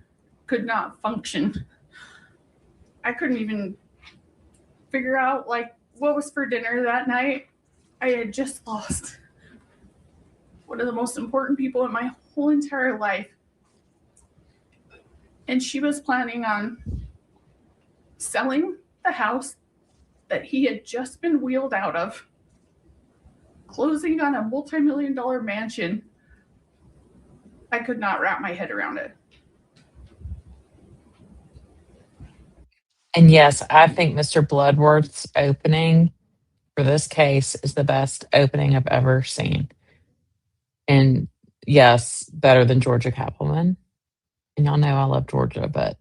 could not function. I couldn't even figure out like what was for dinner that night. I had just lost one of the most important people in my whole entire life. And she was planning on selling the house that he had just been wheeled out of, closing on a multi-million-dollar mansion. I could not wrap my head around it. And yes, I think Mr. Bloodworth's opening for this case is the best opening I've ever seen. And yes, better than Georgia Cappleman. And y'all know I love Georgia, but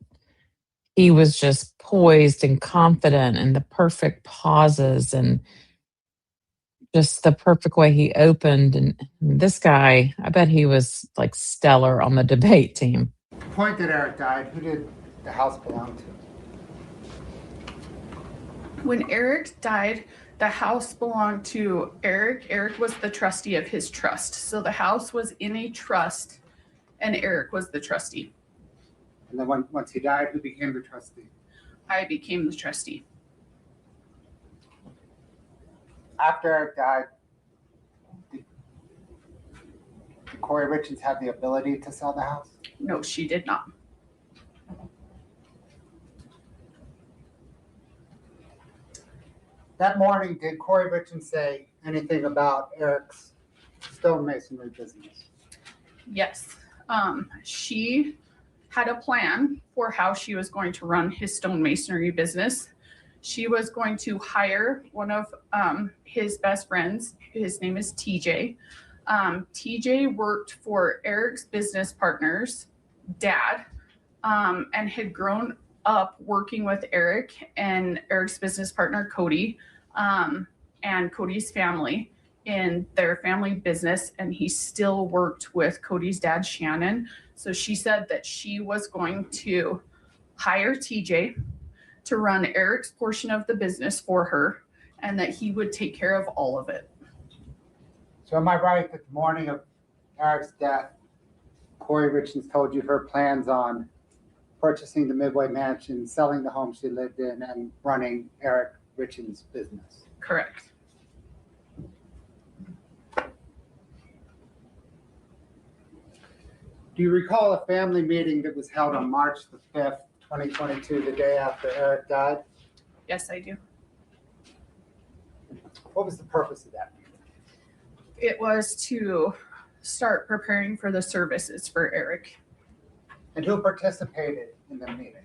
he was just poised and confident and the perfect pauses and just the perfect way he opened. And this guy, I bet he was like stellar on the debate team. The point that Eric died, who did the house belong to? When Eric died, the house belonged to Eric. Eric was the trustee of his trust. So the house was in a trust and Eric was the trustee. And then once he died, who became the trustee? I became the trustee. After Eric died, did Kouri Richins have the ability to sell the house? No, she did not. That morning, did Kouri Richins say anything about Eric's stonemasonry business? Yes. She had a plan for how she was going to run his stonemasonry business. She was going to hire one of his best friends. His name is TJ. TJ worked for Eric's business partner's dad and had grown up working with Eric and Eric's business partner, Kouri, and Cody's family in their family business. And he still worked with Cody's dad, Shannon. So she said that she was going to hire TJ to run Eric's portion of the business for her and that he would take care of all of it. So am I right that the morning of Eric's death, Kouri Richins told you her plans on purchasing the Midway Mansion, selling the home she lived in, and running Eric Richins' business? Correct. Do you recall a family meeting that was held on March the 5th, 2022, the day after Eric died? Yes, I do. What was the purpose of that meeting? It was to start preparing for the services for Eric. And who participated in the meeting?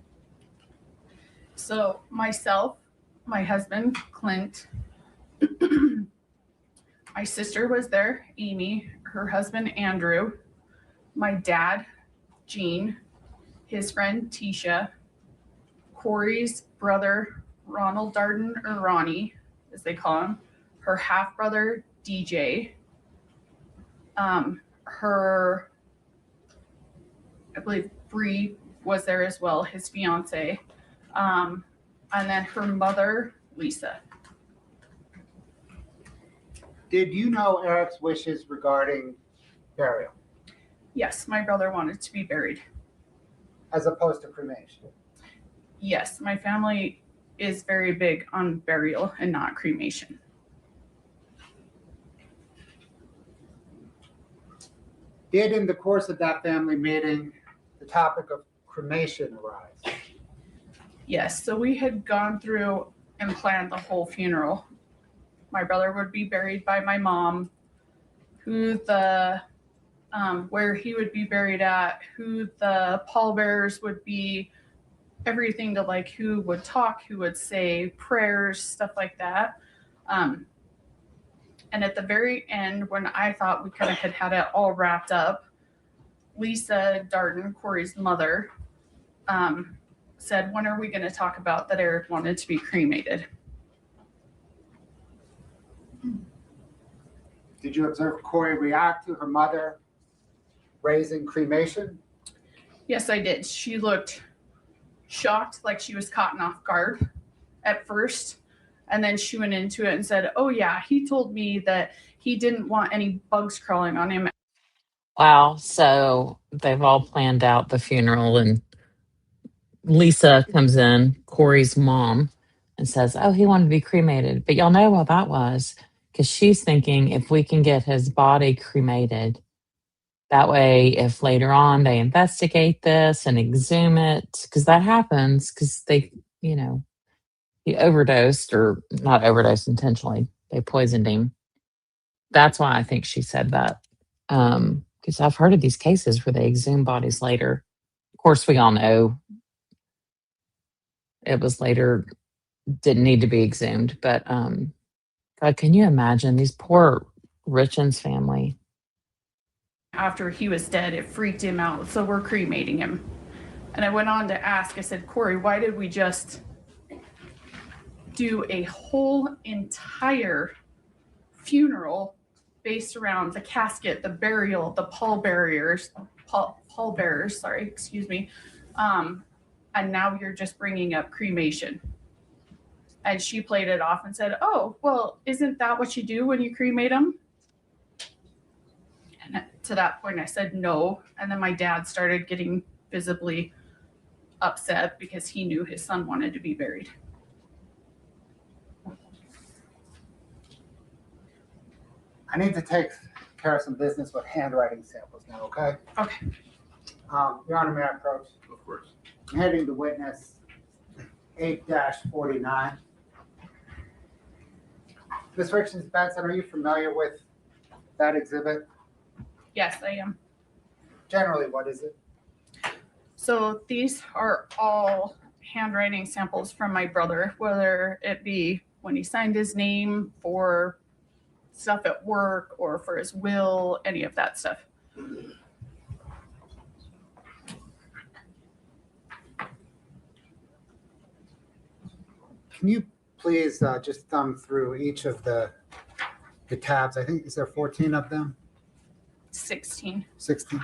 So myself, my husband, Clint, my sister was there, Amy, her husband, Andrew, my dad, Gene, his friend, Tisha, Corey's brother, Ronald Darden, or Ronnie, as they call him, her half-brother, DJ, her, I believe Bree was there as well, his fiance, and then her mother, Lisa. Did you know Eric's wishes regarding burial Yes, my brother wanted to be buried. as opposed to cremation? Yes, my family is very big on burial and not cremation. Did in the course of that family meeting, the topic of cremation arise? Yes, so we had gone through and planned the whole funeral. My brother would be buried by my mom, who the where he would be buried at, who the pallbearers would be, everything to like who would talk, who would say prayers, stuff like that. And at the very end, when I thought we kind of had it all wrapped up, Lisa Darden, Corey's mother, said, when are we going to talk about that Eric wanted to be cremated? Did you observe Kouri react to her mother raising cremation? Yes, I did. She looked shocked, like she was caught off guard at first. And then she went into it and said, oh, yeah, he told me that he didn't want any bugs crawling on him. Wow. So they've all planned out the funeral, and Lisa comes in, Corey's mom, and says, oh, he wanted to be cremated. But y'all know what that was, because she's thinking if we can get his body cremated, that way, if later on they investigate this and exhume it, because that happens, because they, he overdosed, or not overdosed intentionally, they poisoned him. That's why I think she said that. Because I've heard of these cases where they exhume bodies later. Of course, we all know it was later didn't need to be exhumed. But God, can you imagine these poor Richins family? After he was dead, it freaked him out. So we're cremating him. And I went on to ask, I said, Kouri, why did we just do a whole entire funeral based around the casket, the burial, the pallbearers, sorry, excuse me. And now you're just bringing up cremation. And she played it off and said, oh, well, isn't that what you do when you cremate them? And to that point, I said no. And then my dad started getting visibly upset because he knew his son wanted to be buried. I need to take care of some business with handwriting samples now, okay? Okay. Your Honor, may I approach? Of course. I'm heading to witness 8-49. Ms. Richins Benson, are you familiar with that exhibit? Yes, I am. Generally, what is it? So these are all handwriting samples from my brother, whether it be when he signed his name for stuff at work or for his will, any of that stuff. Can you please just thumb through each of the tabs? I think, is there 14 of them? 16. 16?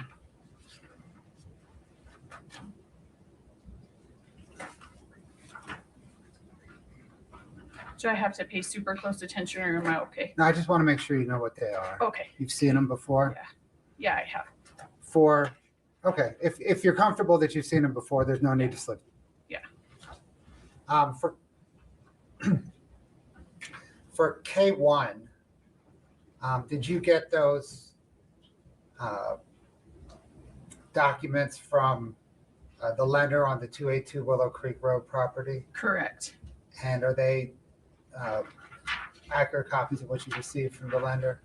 Do I have to pay super close attention or am I okay? No, I just want to make sure you know what they are. Okay. You've seen them before? Yeah, I have. Okay, if you're comfortable that you've seen them before, there's no need to slip. Yeah. For K1, did you get those documents from the lender on the 282 Willow Creek Road property? Correct. And are they accurate copies of what you received from the lender?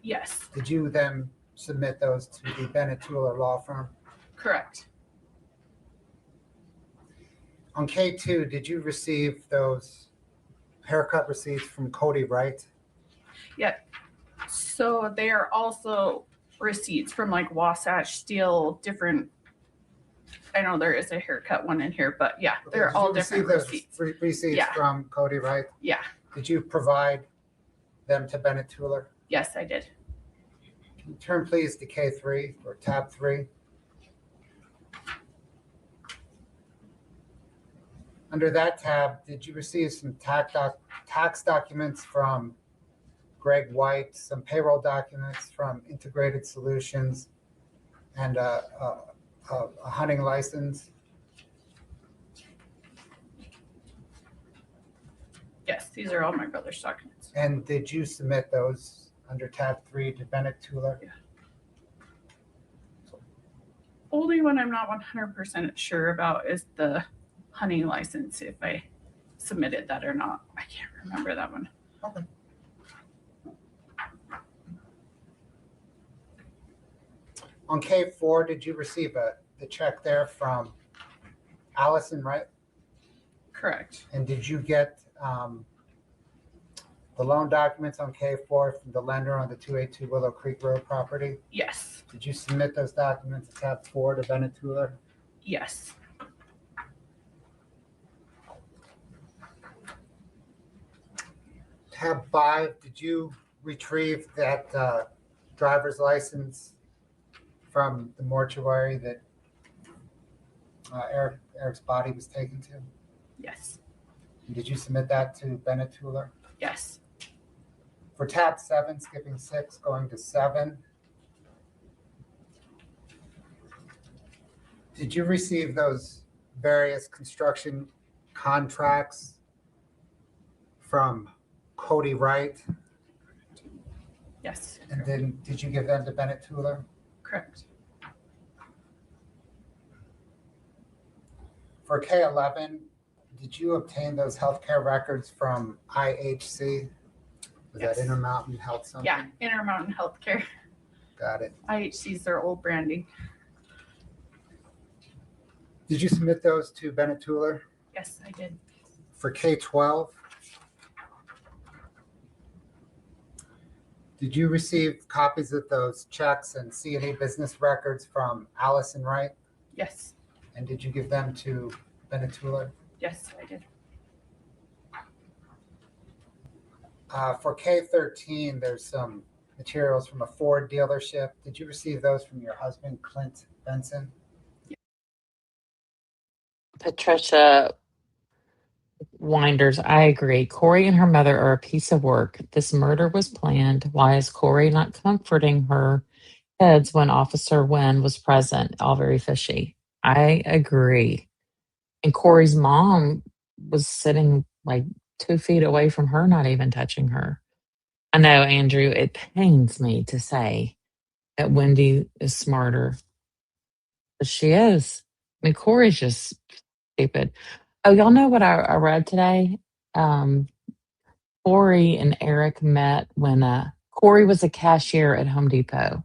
Yes. Did you then submit those to the Bennett Tueller law firm? Correct. On K2, did you receive those haircut receipts from Kouri, right? Yeah. So they are also receipts from like Wasatch Steel, different. I know there is a haircut one in here, but yeah, Okay, they're did all you different receive those receipts. receipts Yeah. from Kouri, right? Yeah. Did you provide them to Bennett Tueller? Yes, I did. Can you turn please to K3 or tab 3? Under that tab, did you receive some tax documents from Greg White, some payroll documents from Integrated Solutions, and a hunting license? Yes, these are all my brother's documents. And did you submit those under tab 3 to Bennett Tueller? Yeah. Only one I'm not 100% sure about is the hunting license, if I submitted that or not. I can't remember that one. Okay. On K4, did you receive the check there from Allison, right? Correct. And did you get the loan documents on K4 from the lender on the 282 Willow Creek Road property? Yes. Did you submit those documents to tab 4 to Bennett Tueller? Yes. Tab 5, did you retrieve that driver's license from the mortuary that Eric's body was taken to? Yes. And did you submit that to Bennett Tueller? Yes. For tab 7, skipping 6, going to 7, did you receive those various construction contracts from Kouri Wright? Yes. And then did you give them to Bennett Tueller? Correct. For K11, did you obtain those healthcare records from IHC? Was Yes. that Intermountain Health something? Yeah. Intermountain Healthcare. Got it. IHC's their old branding. Did you submit those to Bennett Tueller? Yes, I did. For K-12, did you receive copies of those checks and C&E business records from Allison Wright? Yes. And did you give them to Benetula? Yes, I did. For K-13, there's some materials from a Ford dealership. Did you receive those from your husband, Clint Benson? Patricia Winders, I agree. Kouri and her mother are a piece of work. This murder was planned. Why is Kouri not comforting her kids when Officer Wynn was present? All very fishy. I agree. And Corey's mom was sitting like 2 feet away from her, not even touching her. I know, Andrew, it pains me to say that Wendy is smarter, but she is. I mean, Corey's just stupid. Oh, y'all know what I read today? Um, Corey and Eric met when Corey was a cashier at Home Depot.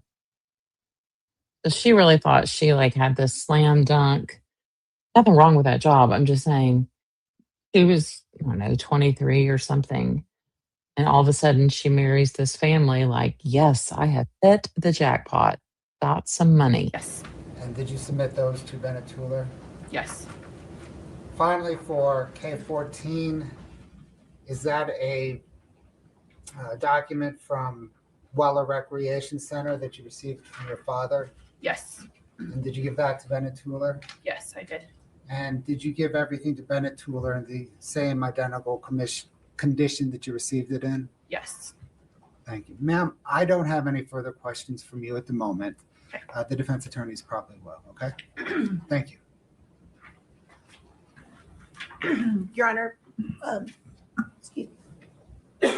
So she really thought she like had this slam dunk. Nothing wrong with that job. I'm just saying she was, I don't know, 23 or something. And all of a sudden she marries this family like, yes, I have hit the jackpot. Got some money. Yes. And did you submit those to Benetula? Yes. Finally, for K-14, is that a document from Weller Recreation Center that you received from your father? Yes. And did you give that to Benetula? Yes, I did. And did you give everything to Benetula in the same identical condition that you received it in? Yes. Thank you. Ma'am, I don't have any further questions from you at the moment. Okay. The defense attorneys probably will, okay? Thank you. Your Honor, excuse me.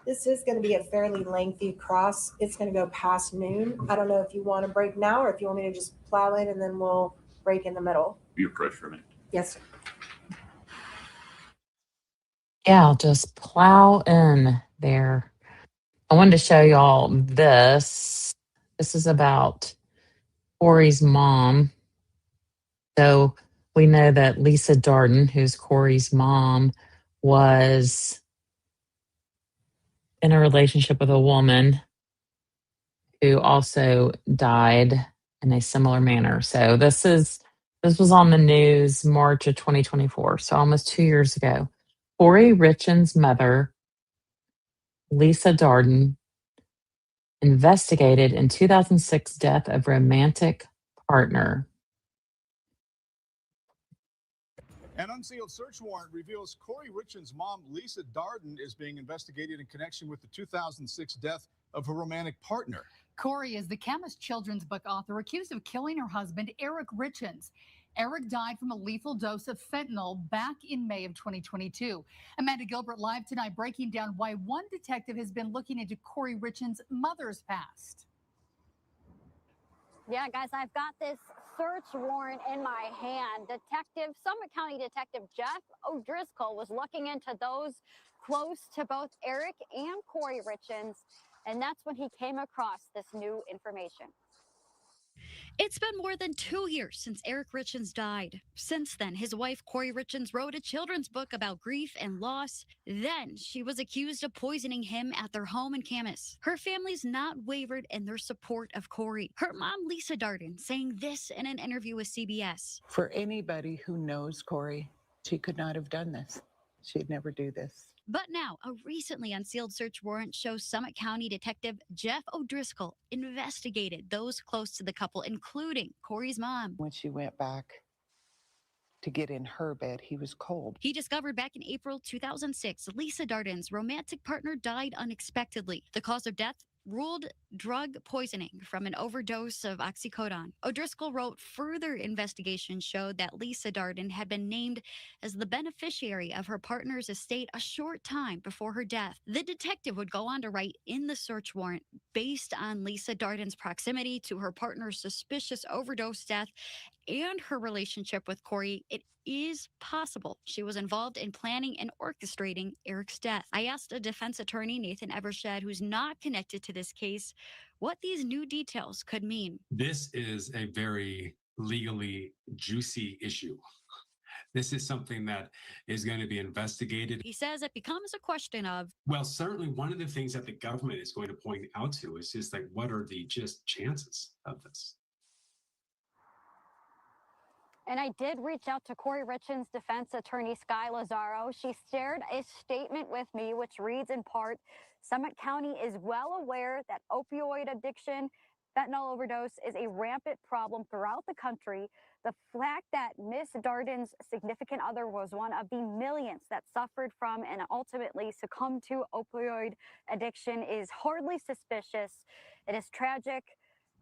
This is going to be a fairly lengthy cross. It's going to go past noon. I don't know if you want to break now or if you want me to just plow in and then we'll break in the middle. You approach for a minute. Yes, sir. Yeah, I'll just plow in there. I wanted to show y'all this. This is about Corey's mom. So we know that Lisa Darden, who's Corey's mom, was in a relationship with a woman who also died in a similar manner. So this was on the news March of 2024, so almost 2 years ago. Kouri Richins' mother, Lisa Darden, investigated in 2006 death of romantic partner. An unsealed search warrant reveals Kouri Richins' mom, Lisa Darden, is being investigated in connection with the 2006 death of her romantic partner. Kouri is the chemist children's book author accused of killing her husband, Eric Richins. Eric died from a lethal dose of fentanyl back in May of 2022. Amanda Gilbert live tonight breaking down why one detective has been looking into Kouri Richins' mother's past. Yeah, guys, I've got this search warrant in my hand. Summit County Detective Jeff O'Driscoll was looking into those close to both Eric and Kouri Richins, and that's when he came across this new information. It's been more than 2 years since Eric Richins died. Since then, his wife, Kouri Richins, wrote a children's book about grief and loss. Then she was accused of poisoning him at their home in Camas. Her family's not wavered in their support of Kouri. Her mom, Lisa Darden, saying this in an interview with CBS. For anybody who knows Kouri, she could not have done this. She'd never do this. But now, a recently unsealed search warrant shows Summit County Detective Jeff O'Driscoll investigated those close to the couple, including Kouri's mom. When she went back to get in her bed, he was cold. He discovered back in April 2006, Lisa Darden's romantic partner died unexpectedly. The cause of death? Ruled drug poisoning from an overdose of oxycodone. O'Driscoll wrote further investigation showed that Lisa Darden had been named as the beneficiary of her partner's estate a short time before her death. The detective would go on to write in the search warrant, based on Lisa Darden's proximity to her partner's suspicious overdose death and her relationship with Kouri, it is possible she was involved in planning and orchestrating Eric's death. I asked a defense attorney, Nathan Evershed, who's not connected to this case, what these new details could mean. This is a very legally juicy issue. This is something that is going to be investigated. He says it becomes a question of, well, certainly one of the things that the government is going to point out to is just like, what are the just chances of this? And I did reach out to Kouri Richins' defense attorney, Sky Lazaro. She shared a statement with me, which reads in part, Summit County is well aware that opioid addiction, fentanyl overdose is a rampant problem throughout the country. The fact that Miss Darden's significant other was one of the millions that suffered from and ultimately succumbed to opioid addiction is hardly suspicious. It is tragic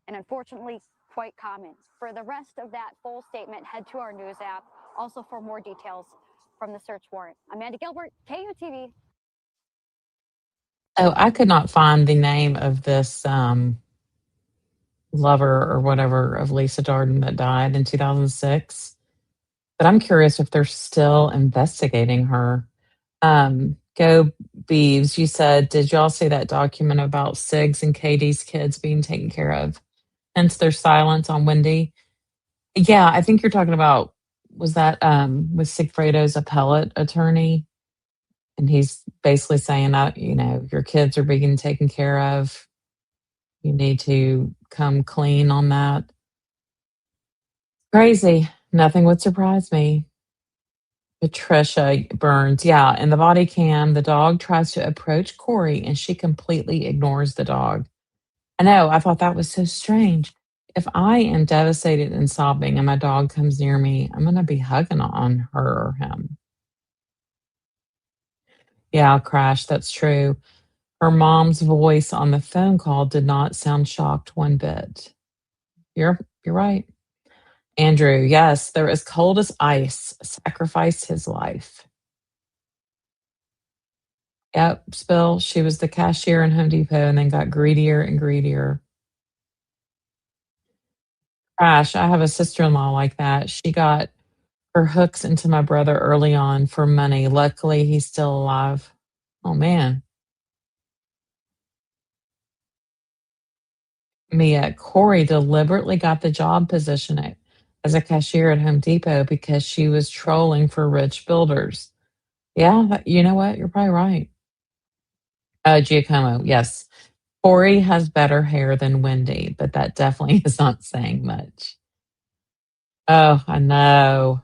and unfortunately quite common. For the rest of that full statement, head to our news app. Also for more details from the search warrant. Amanda Gilbert, KUTV. Oh, I could not find the name of this lover or whatever of Lisa Darden that died in 2006. But I'm curious if they're still investigating her. Go Beeves, you said, did y'all see that document about Sig's and Katie's kids being taken care of? Hence their silence on Wendy. Yeah, I think you're talking about, was that with Sigfredo's appellate attorney? And he's basically saying that, your kids are being taken care of. You need to come clean on that. Crazy. Nothing would surprise me. Patricia Burns. Yeah, in the body cam, the dog tries to approach Kouri and she completely ignores the dog. I know, I thought that was so strange. If I am devastated and sobbing and my dog comes near me, I'm going to be hugging on her or him. Yeah, Crash, that's true. Her mom's voice on the phone call did not sound shocked one bit. You're right. Andrew, yes, they're as cold as ice. Sacrificed his life. Yep, Spill. She was the cashier in Home Depot and then got greedier and greedier. Crash, I have a sister-in-law like that. She got her hooks into my brother early on for money. Luckily, he's still alive. Oh, man. Mia, Kouri deliberately got the job position as a cashier at Home Depot because she was trolling for rich builders. Yeah, you know what? You're probably right. Giacomo, yes. Kouri has better hair than Wendy, but that definitely is not saying much. Oh, I know.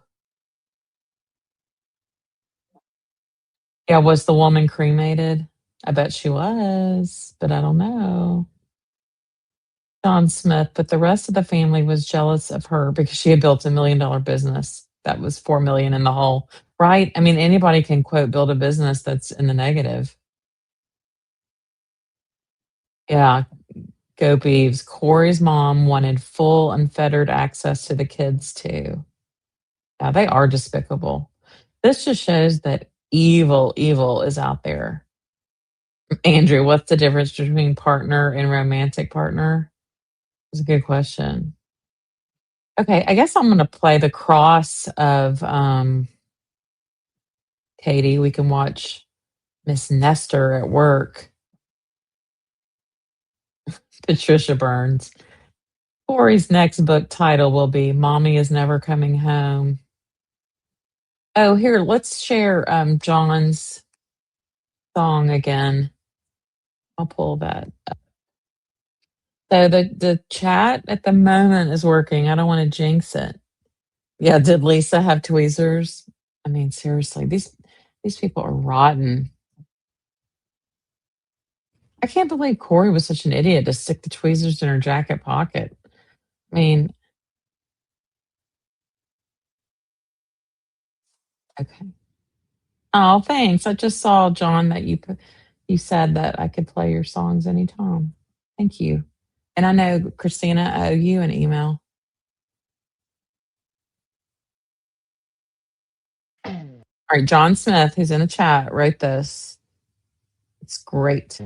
Yeah, was the woman cremated? I bet she was, but I don't know. John Smith, but the rest of the family was jealous of her because she had built $1 million business that was $4 million in the hole, right? I mean, anybody can quote build a business that's in the negative. Yeah, go Beeves. Kouri's mom wanted full unfettered access to the kids too. Yeah, they are despicable. This just shows that evil is out there. Andrew, what's the difference between partner and romantic partner? That's a good question. Okay, I guess I'm going to play the cross of Katie. We can watch Miss Nestor at work. Patricia Burns. Kouri's next book title will be Mommy is Never Coming Home. Oh, here, let's share John's song again. I'll pull that up. So the chat at the moment is working. I don't want to jinx it. Yeah, did Lisa have tweezers? I mean, seriously, these people are rotten. I can't believe Kouri was such an idiot to stick the tweezers in her jacket pocket. I mean, okay. Oh, thanks. I just saw, John, that you said that I could play your songs anytime. Thank you. And I know, Christina, I owe you an email. All right, John Smith, who's in the chat, wrote this. It's great.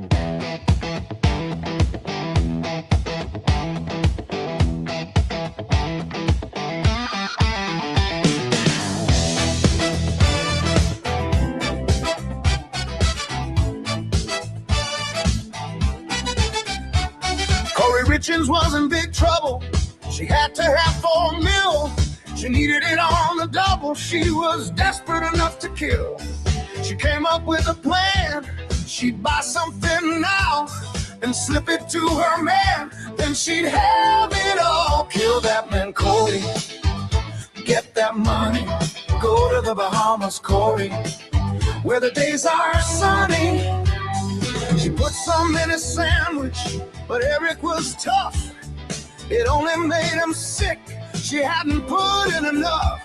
Kouri Richins was in big trouble. She had to have $4 million. She needed it on the double. She was desperate enough to kill. She came up with a plan. She'd buy something now and slip it to her man. Then she'd have it all. Kill that man, Kouri. Get that money. Go to the Bahamas, Kouri, where the days are sunny. She put some in his sandwich, but Eric was tough. It only made him sick. She hadn't put in enough.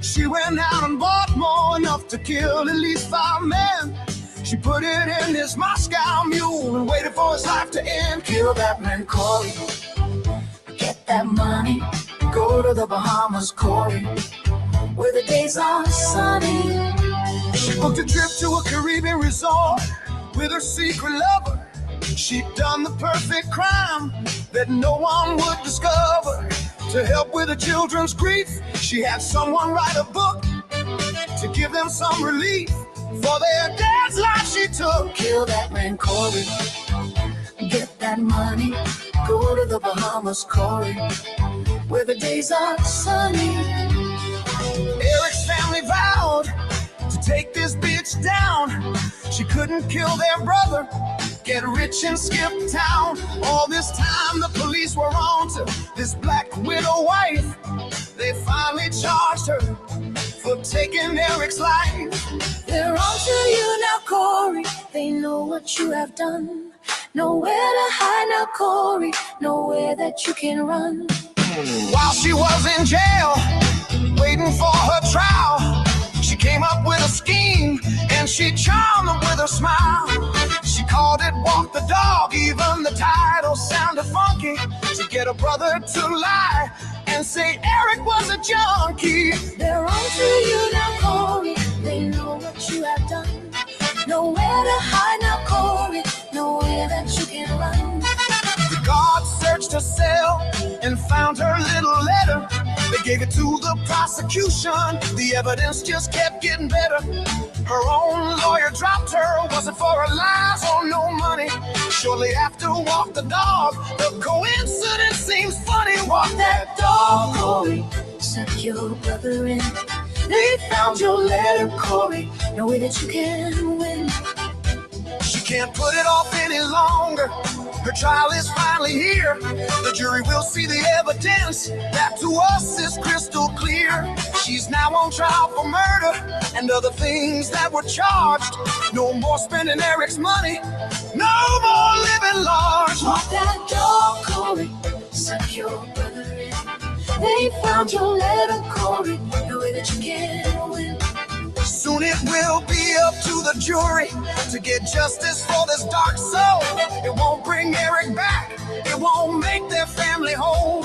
She went out and bought more, enough to kill at least 5 men. She put it in his Moscow mule and waited for his life to end. Kill that man, Kouri. Get that money. Go to the Bahamas, Kouri, where the days are sunny. She booked a trip to a Caribbean resort with her secret lover. She'd done the perfect crime that no one would discover. To help with the children's grief, she had someone write a book to give them some relief for their dad's life she took. Kill that man, Kouri. Get that money. Go to the Bahamas, Kouri, where the days are sunny. Eric's family vowed to take this bitch down. She couldn't kill their brother, get rich and skip town. All this time the police were on to this black widow wife. They finally charged her for taking Eric's life. They're on to you now, Kouri. They know what you have done. Nowhere to hide now, Kouri. Nowhere that you can run. While she was in jail, waiting for her trial, she came up with a scheme and she charmed them with her smile. She called it Walk the Dog, even the title sounded funky, to get her brother to lie and say Eric was a junkie. They're on to you now, Kouri. They know what you have done. Nowhere to hide now, Kouri. Nowhere that you can run. The guards searched her cell and found her little letter. They gave it to the prosecution. The evidence just kept getting better. Her own lawyer dropped her. Was it for her lies or no money? Shortly after Walk the Dog, the coincidence seems funny. Walk that dog, Kouri. Suck your brother in. They found your letter, Kouri. No way that you can win. She can't put it off any longer. Her trial is finally here. The jury will see the evidence that to us is crystal clear. She's now on trial for murder and other things that were charged. No more spending Eric's money. No more living large. Walk that dog, Kouri. Suck your brother in. They found your letter, Kouri. No way that you can win. Soon it will be up to the jury to get justice for this dark soul. It won't bring Eric back. It won't make their family whole.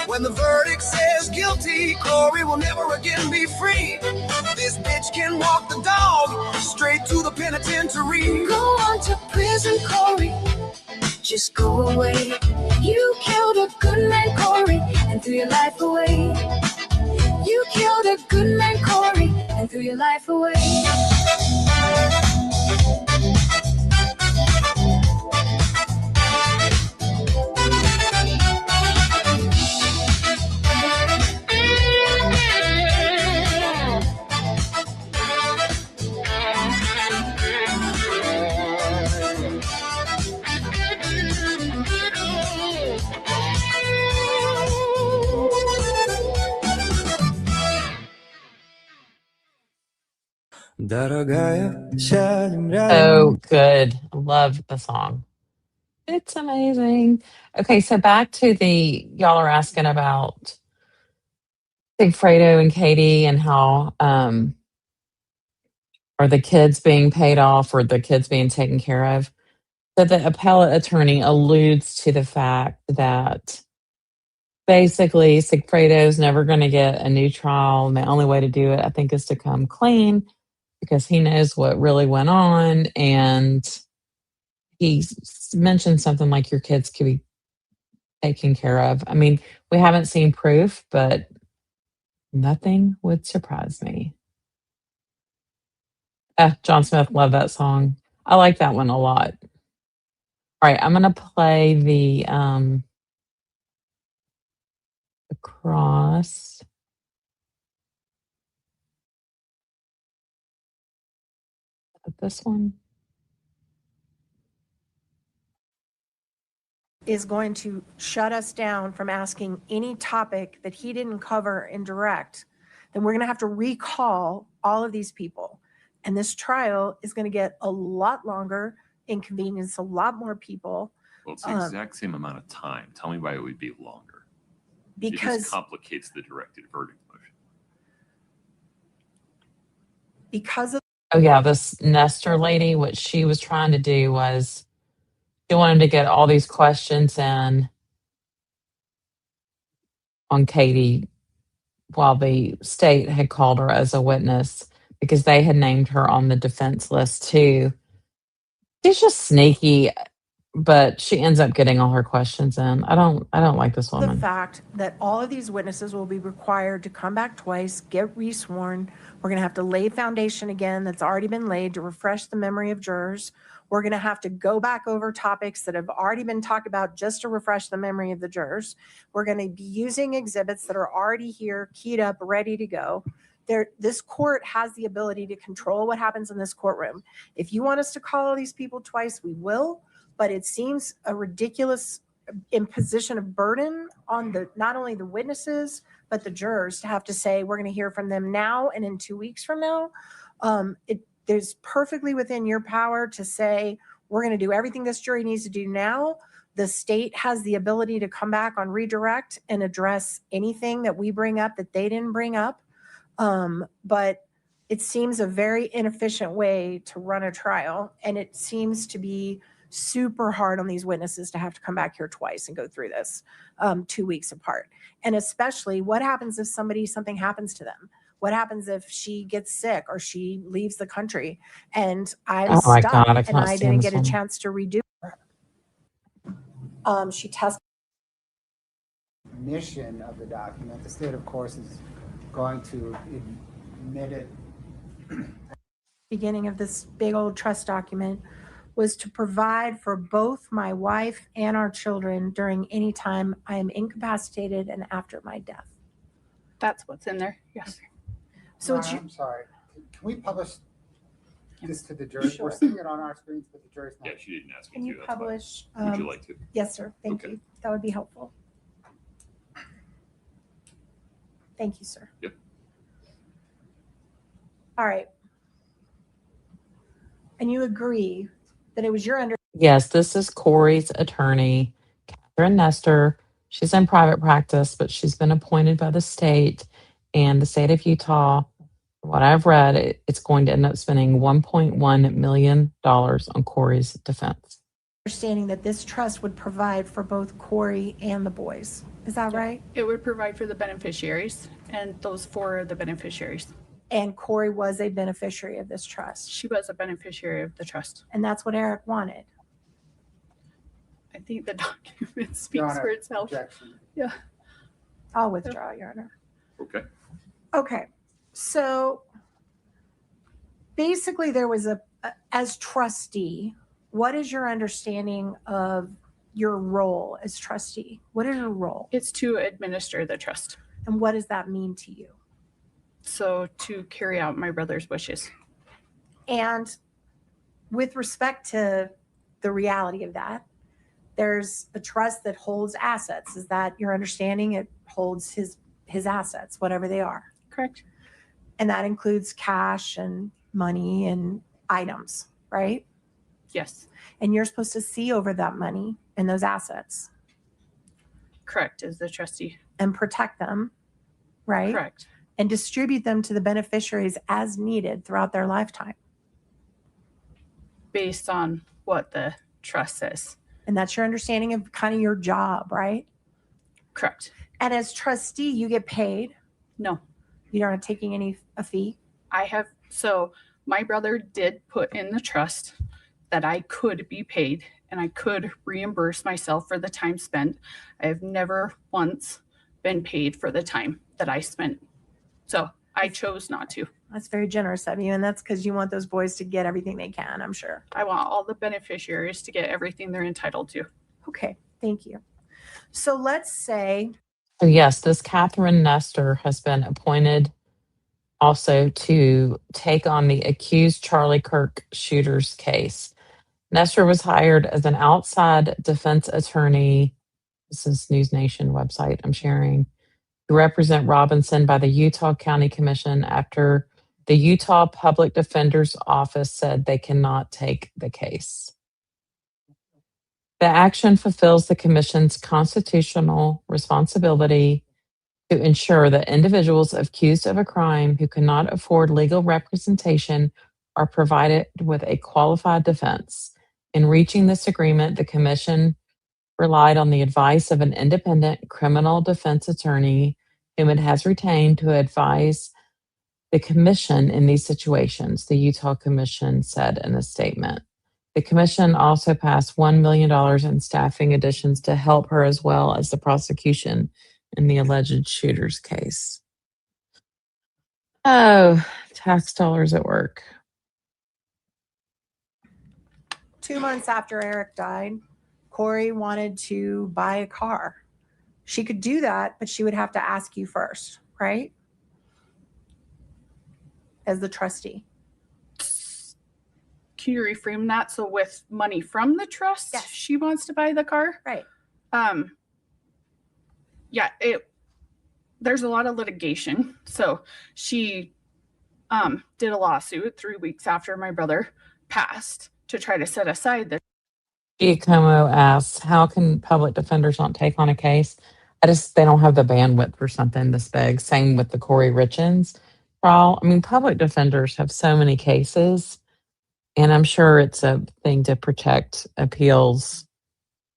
When the verdict says guilty, Kouri will never again be free. This bitch can walk the dog straight to the penitentiary. Go on to prison, Kouri. Just go away. You killed a good man, Kouri, and threw your life away. You killed a good man, Kouri, and threw your life away. So good. Love the song. It's amazing. Okay, so back to the y'all are asking about Big Fredo and Katie and how are the kids being paid off or the kids being taken care of. So the appellate attorney alludes to the fact that basically Sigfredo's never going to get a new trial. And the only way to do it, I think, is to come clean because he knows what really went on. And he mentioned something like your kids could be taken care of. I mean, we haven't seen proof, but nothing would surprise me. John Smith, love that song. I like that one a lot. All right, I'm going to play the cross. But this one, is going to shut us down from asking any topic that he didn't cover in direct, then we're going to have to recall all of these people. And this trial is going to get a lot longer, inconvenience a lot more people. Well, it's the exact same amount of time. Tell me why it would be longer. It Because just complicates the directed verdict motion. because of oh yeah, this Nestor lady, what she was trying to do was she wanted to get all these questions in on Katie while the state had called her as a witness because they had named her on the defense list too. She's just sneaky, but she ends up getting all her questions in. I don't like this the woman. fact that all of these witnesses will be required to come back twice, get resworn. We're going to have to lay foundation again that's already been laid to refresh the memory of jurors. We're going to have to go back over topics that have already been talked about just to refresh the memory of the jurors. We're going to be using exhibits that are already here, keyed up, ready to go. This court has the ability to control what happens in this courtroom. If you want us to call all these people twice, we will, but it seems a ridiculous imposition of burden on not only the witnesses, but the jurors to have to say, we're going to hear from them now and in 2 weeks from now. There's perfectly within your power to say, we're going to do everything this jury needs to do now. The state has the ability to come back on redirect and address anything that we bring up that they didn't bring up. But it seems a very inefficient way to run a trial. And it seems to be super hard on these witnesses to have to come back here twice and go through this 2 weeks apart. And especially what happens if something happens to them? What happens if she gets sick or she leaves the country and I'm Oh my stuck God, I and cannot I stand didn't this get a woman. chance to redo her? She tested. Mission of the document, the state, of course, is going to admit it. Beginning of this big old trust document was to provide for both my wife and our children during any time I am incapacitated and after my death. That's what's in there. Yes. So Ron, I'm sorry. Can we publish this to the jury? Sure. We're seeing it on our screens, but the jury's not. Yeah, she didn't ask me Can to. you That's fine. publish? Would you like to? Yes, sir. Thank Okay. you. That would be helpful. Thank you, sir. Yep. All right. And you agree that it was your Yes, this is Kouri's attorney, Catherine Nestor. She's in private practice, but she's been appointed by the state and the state of Utah. From what I've read, it's going to end up spending $1.1 million on Kouri's defense. understanding that this trust would provide for both Kouri and the boys. Is that right? It would provide for the beneficiaries, and those four are the beneficiaries. And Kouri was a beneficiary of this trust. She was a beneficiary of the trust. And that's what Eric wanted. I think the document Your speaks Honor, for itself. objection. Yeah. I'll withdraw, Your Honor. Okay. Okay. So basically there was as trustee, what is your understanding of your role as trustee? What is your role? It's to administer the trust. And what does that mean to you? So to carry out my brother's wishes. And with respect to the reality of that, there's a trust that holds assets. Is that your understanding? It holds his assets, whatever they are. Correct. And that includes cash and money and items, right? Yes. And you're supposed to see over that money and those assets Correct, as the trustee. and protect them, right? Correct. And distribute them to the beneficiaries as needed throughout their lifetime. Based on what the trust says. And that's your understanding of kind of your job, right? Correct. And as trustee, you get paid. No. You aren't taking a fee. So my brother did put in the trust that I could be paid and I could reimburse myself for the time spent. I have never once been paid for the time that I spent. So I chose not to. That's very generous of you. And that's because you want those boys to get everything they can, I'm sure. I want all the beneficiaries to get everything they're entitled to. Okay, thank you. So let's say So yes, this Catherine Nestor has been appointed also to take on the accused Charlie Kirk shooter's case. Nestor was hired as an outside defense attorney. This is News Nation website I'm sharing, to represent Robinson by the Utah County Commission after the Utah Public Defender's Office said they cannot take the case. The action fulfills the Commission's constitutional responsibility to ensure that individuals accused of a crime who cannot afford legal representation are provided with a qualified defense. In reaching this agreement, the Commission relied on the advice of an independent criminal defense attorney whom it has retained to advise the Commission in these situations, the Utah Commission said in a statement. The Commission also passed $1 million in staffing additions to help her as well as the prosecution in the alleged shooter's case. Oh, tax dollars at work. 2 months after Eric died, Kouri wanted to buy a car. She could do that, but she would have to ask you first, right? As the trustee. Can you reframe that? So with money from the trust, yes, she wants to buy the car? Right. Yeah, there's a lot of litigation. So she did a lawsuit 3 weeks after my brother passed to try to set aside the. Giacomo asks, how can public defenders not take on a case? They don't have the bandwidth for something this big. Same with the Kouri Richins trial. I mean, public defenders have so many cases, and I'm sure it's a thing to protect appeals.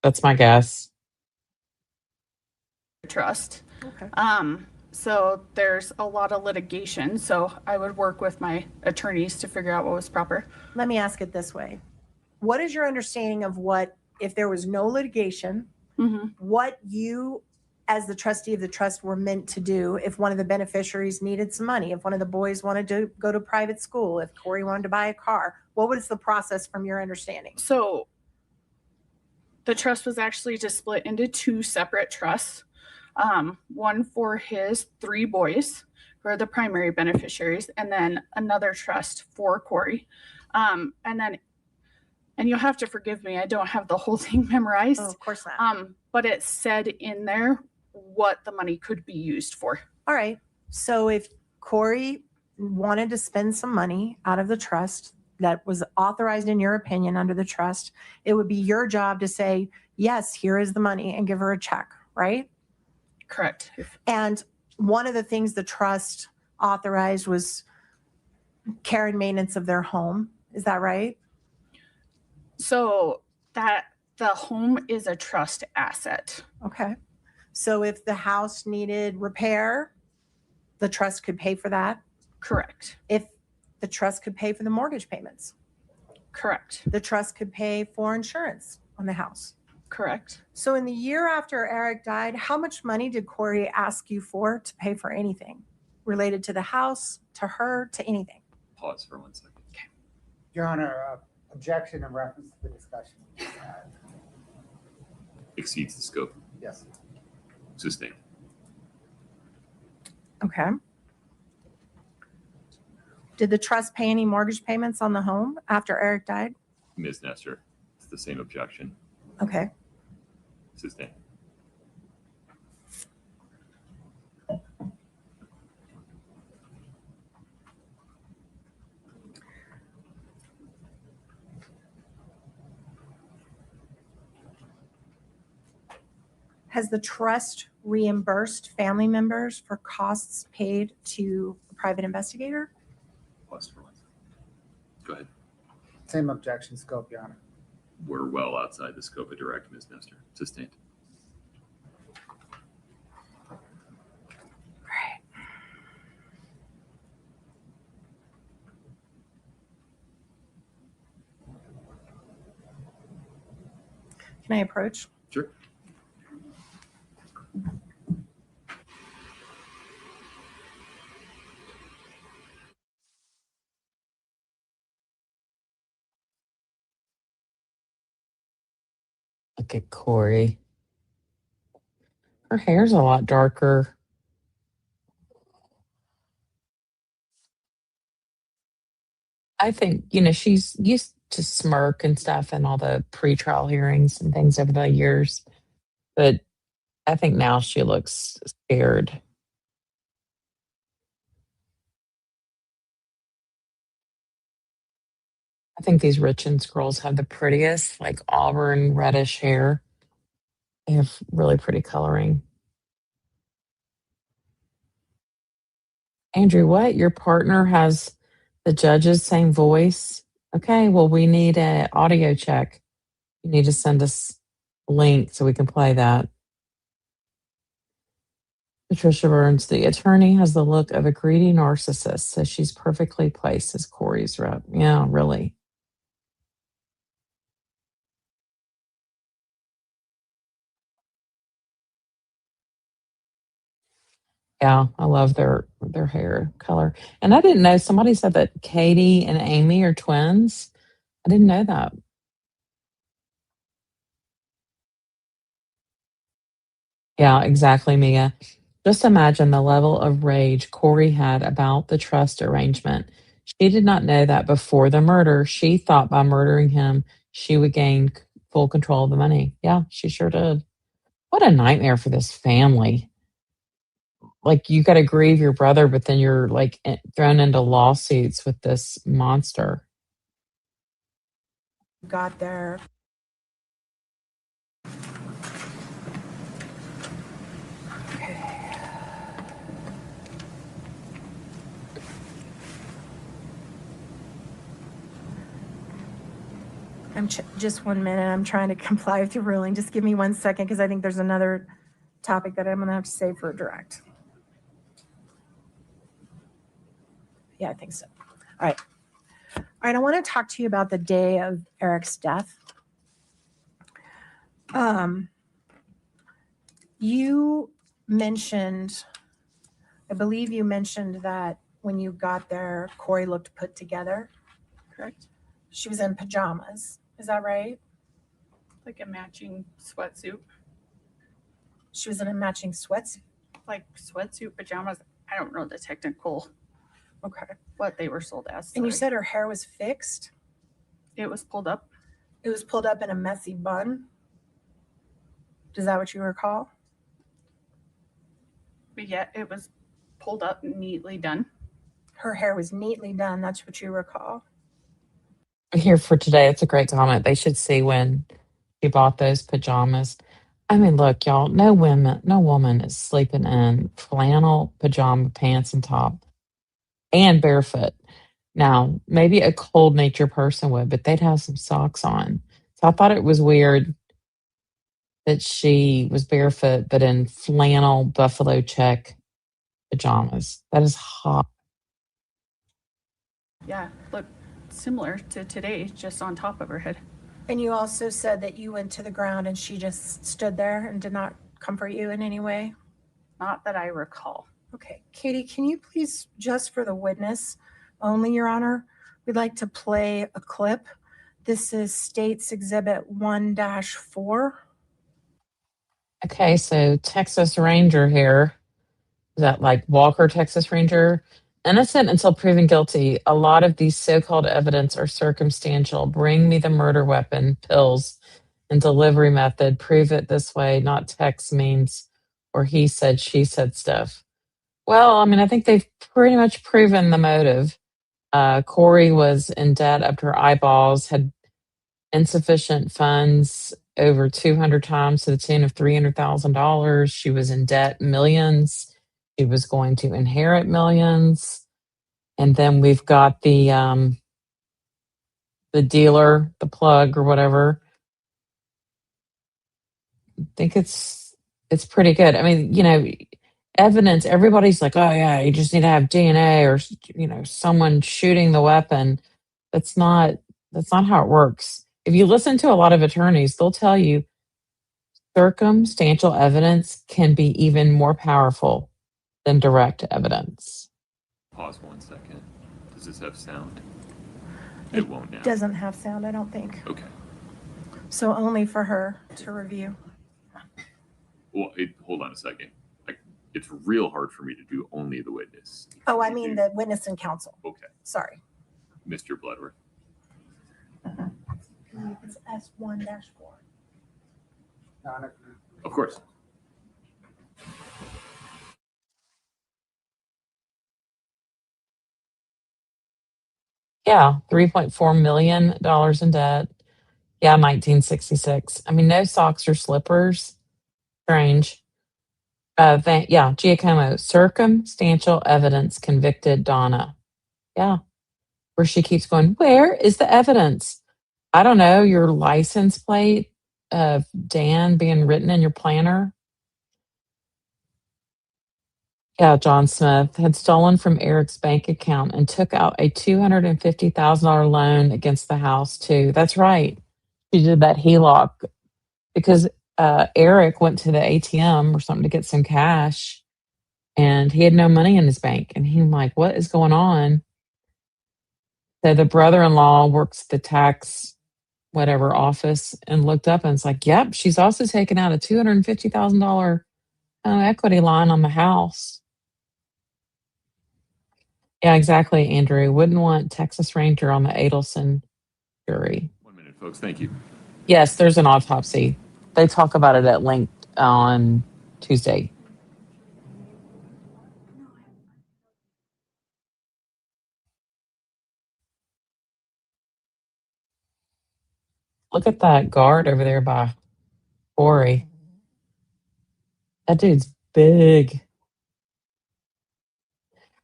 That's my guess. Trust. Okay. So there's a lot of litigation. So I would work with my attorneys to figure out what was proper. Let me ask it this way. What is your understanding of what, if there was no litigation, what you as the trustee of the trust were meant to do if one of the beneficiaries needed some money, if one of the boys wanted to go to private school, if Kouri wanted to buy a car? What was the process from your understanding? So the trust was actually just split into 2 separate trusts. One for his 3 boys who are the primary beneficiaries, and then another trust for Kouri. And you'll have to forgive me, I don't have the whole thing memorized. Oh, of course not. But it said in there what the money could be used for. All right. So if Kouri wanted to spend some money out of the trust that was authorized in your opinion under the trust, it would be your job to say, yes, here is the money, and give her a check, right? Correct. And one of the things the trust authorized was care and maintenance of their home. Is that right? So that the home is a trust asset. Okay. So if the house needed repair, the trust could pay for that? Correct. If the trust could pay for the mortgage payments? Correct. The trust could pay for insurance on the house? Correct. So in the year after Eric died, how much money did Kouri ask you for to pay for anything related to the house, to her, to anything? Pause for 1 second. Okay. Your Honor, objection in reference to the discussion. Exceeds the scope. Yes. Sustained. Okay. Did the trust pay any mortgage payments on the home after Eric died? Ms. Nestor, it's the same objection. Okay. Sustained. Has the trust reimbursed family members for costs paid to a private investigator? Pause for 1 second. Go ahead. Same objection scope, Your Honor. We're well outside the scope of direct, Ms. Nestor. Sustained. Right. Can I approach? Sure. Look at Kouri. Her hair's a lot darker. I think, she's used to smirk and stuff and all the pretrial hearings and things over the years, but I think now she looks scared. I think these Richins girls have the prettiest, like auburn reddish hair. They have really pretty coloring. Andrew, what? Your partner has the judge's same voice? Okay, well, we need an audio check. You need to send us a link so we can play that. Patricia Burns, the attorney has the look of a greedy narcissist, so she's perfectly placed as Kouri's rep. Yeah, really. Yeah, I love their hair color. And I didn't know somebody said that Katie and Amy are twins. I didn't know that. Yeah, exactly, Mia. Just imagine the level of rage Kouri had about the trust arrangement. She did not know that before the murder. She thought by murdering him, she would gain full control of the money. Yeah, she sure did. What a nightmare for this family. Like, you got to grieve your brother, but then you're like thrown into lawsuits with this monster. Got there. Just 1 minute. I'm trying to comply with your ruling. Just give me 1 second because I think there's another topic that I'm going to have to save for a direct. Yeah, I think so. All right. All right. I want to talk to you about the day of Eric's death. You mentioned, I believe you mentioned that when you got there, Kouri looked put together. Correct. She was in pajamas. Is that right? Like a matching sweatsuit. She was in a matching sweatsuit. Like sweatsuit, pajamas. I don't know the technical, Okay. what they were sold as. And you sorry. said her hair was fixed? It was pulled up. It was pulled up in a messy bun? Is that what you recall? But yeah, it was pulled up, neatly done. Her hair was neatly done. That's what you recall? Here for today, it's a great comment. They should see when she bought those pajamas. I mean, look, y'all, no woman is sleeping in flannel pajama pants and top and barefoot. Now, maybe a cold nature person would, but they'd have some socks on. So I thought it was weird that she was barefoot, but in flannel buffalo check pajamas. That is hot. Yeah, look similar to today, just on top of her head. And you also said that you went to the ground and she just stood there and did not comfort you in any way? Not that I recall. Okay. Katie, can you please, just for the witness only, Your Honor, we'd like to play a clip. This is State's Exhibit 1-4. Okay, so Texas Ranger here. Is that like Walker, Texas Ranger? Innocent until proven guilty. A lot of these so-called evidence are circumstantial. Bring me the murder weapon, pills, and delivery method. Prove it this way, not text memes or he said, she said stuff. Well, I mean, I think they've pretty much proven the motive. Kouri was in debt up to her eyeballs, had insufficient funds over 200 times to the tune of $300,000. She was in debt millions. She was going to inherit millions. And then we've got the dealer, the plug or whatever. I think it's pretty good. I mean, evidence, everybody's like, oh yeah, you just need to have DNA or someone shooting the weapon. That's not how it works. If you listen to a lot of attorneys, they'll tell you circumstantial evidence can be even more powerful than direct evidence. Pause 1 second. Does this have sound? It won't now. Doesn't have sound, I don't think. Okay. So only for her to review. Well, hold on a second. It's real hard for me to do only the witness. Oh, I mean the witness and counsel. Okay. Sorry. Mr. Bloodworth. It's S1-4. Donna, Of course. Yeah, $3.4 million in debt. Yeah, 1966. I mean, no socks or slippers. Strange. Yeah, Giacomo. Circumstantial evidence convicted Donna. Yeah, where she keeps going, where is the evidence? I don't know, your license plate of Dan being written in your planner. Yeah, John Smith had stolen from Eric's bank account and took out a $250,000 loan against the house, too. That's right. She did that HELOC because Eric went to the ATM or something to get some cash and he had no money in his bank. And he was like, what is going on? So the brother-in-law works the tax whatever office and looked up and it's like, yep, she's also taken out a $250,000 equity line on the house. Yeah, exactly, Andrew. Wouldn't want Texas Ranger on the Adelson jury. 1 minute, folks. Thank you. Yes, there's an autopsy. They talk about it at length on Tuesday. Look at that guard over there by Kouri. That dude's big.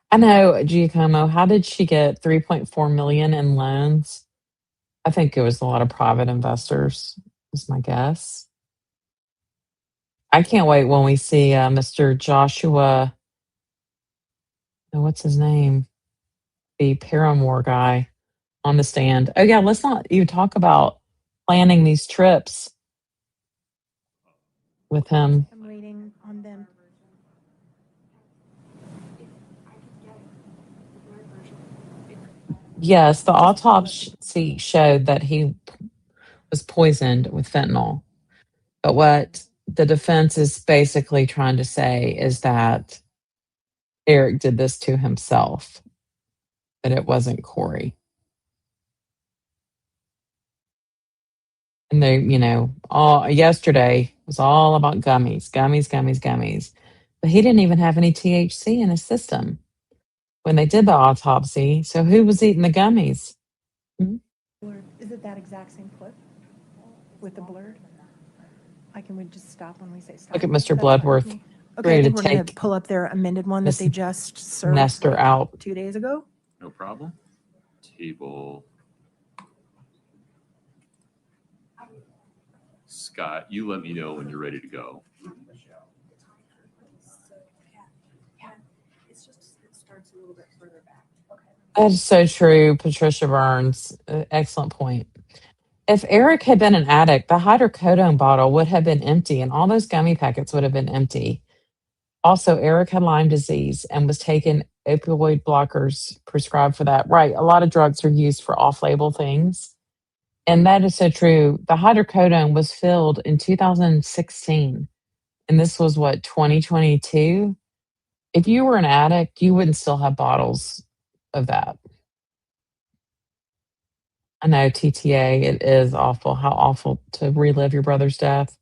I know, Giacomo. How did she get 3.4 million in loans? I think it was a lot of private investors, is my guess. I can't wait when we see Mr. Joshua, what's his name? The Paramore guy on the stand. Oh, yeah, let's not even talk about planning these trips with him. I'm waiting on them. Yes, the autopsy showed that he was poisoned with fentanyl. But what the defense is basically trying to say is that Eric did this to himself, that it wasn't Kouri. And they, all yesterday was all about gummies, gummies, gummies, gummies. But he didn't even have any THC in his system when they did the autopsy. So who was eating the gummies? Is it that exact same clip with the blurred? We just stop when we say stop. Look at Mr. Bloodworth. Okay, Ready I to think we're going to take pull up their amended one that this they just served Nestor out. 2 days ago. No problem. Table. Scott, you let me know when you're ready to go. That is so true, Patricia Burns. Excellent point. If Eric had been an addict, the hydrocodone bottle would have been empty and all those gummy packets would have been empty. Also, Eric had Lyme disease and was taking opioid blockers prescribed for that. Right. A lot of drugs are used for off-label things. And that is so true. The hydrocodone was filled in 2016. And this was what, 2022? If you were an addict, you wouldn't still have bottles of that. I know, TTA, it is awful. How awful to relive your brother's death.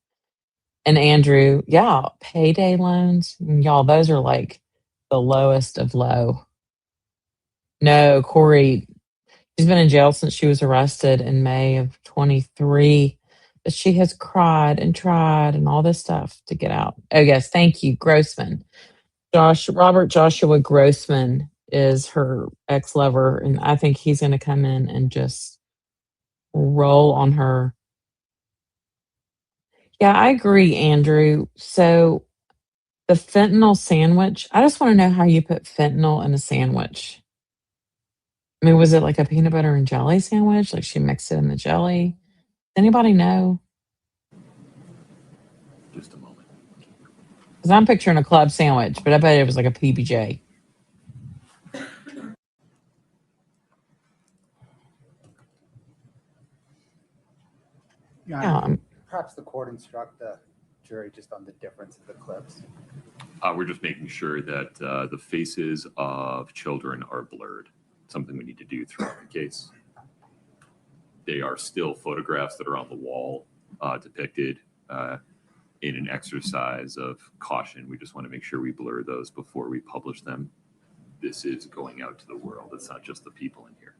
And Andrew, yeah, payday loans. Y'all, those are like the lowest of low. No, Kouri, she's been in jail since she was arrested in May of 23. But she has cried and tried and all this stuff to get out. Oh, yes, thank you, Grossman. Robert Joshua Grossman is her ex-lover, and I think he's going to come in and just roll on her. Yeah, I agree, Andrew. So the fentanyl sandwich, I just want to know how you put fentanyl in a sandwich. I mean, was it like a peanut butter and jelly sandwich? Like she mixed it in the jelly? Anybody know? Just a moment. Because I'm picturing a club sandwich, but I bet it was like a PBJ. Yeah, perhaps the court instruct the jury just on the difference of the clips. We're just making sure that the faces of children are blurred. something we need to do throughout the case. They are still photographs that are on the wall depicted in an exercise of caution. We just want to make sure we blur those before we publish them. This is going out to the world. It's not just the people in here.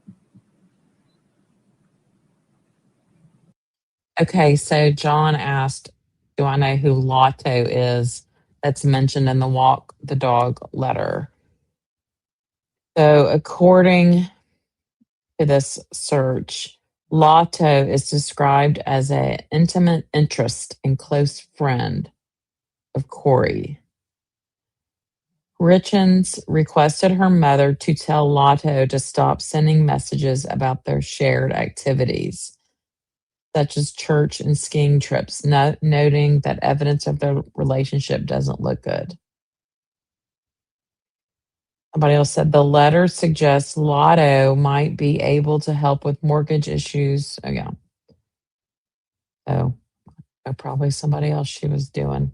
Okay, so John asked, do I know who Lotto is that's mentioned in the walk the dog letter? So according to this search, Lotto is described as an intimate interest and close friend of Kouri. Richins requested her mother to tell Lotto to stop sending messages about their shared activities, such as church and skiing trips, noting that evidence of their relationship doesn't look good. Somebody else said the letter suggests Lotto might be able to help with mortgage issues. Oh, yeah. So probably somebody else she was doing.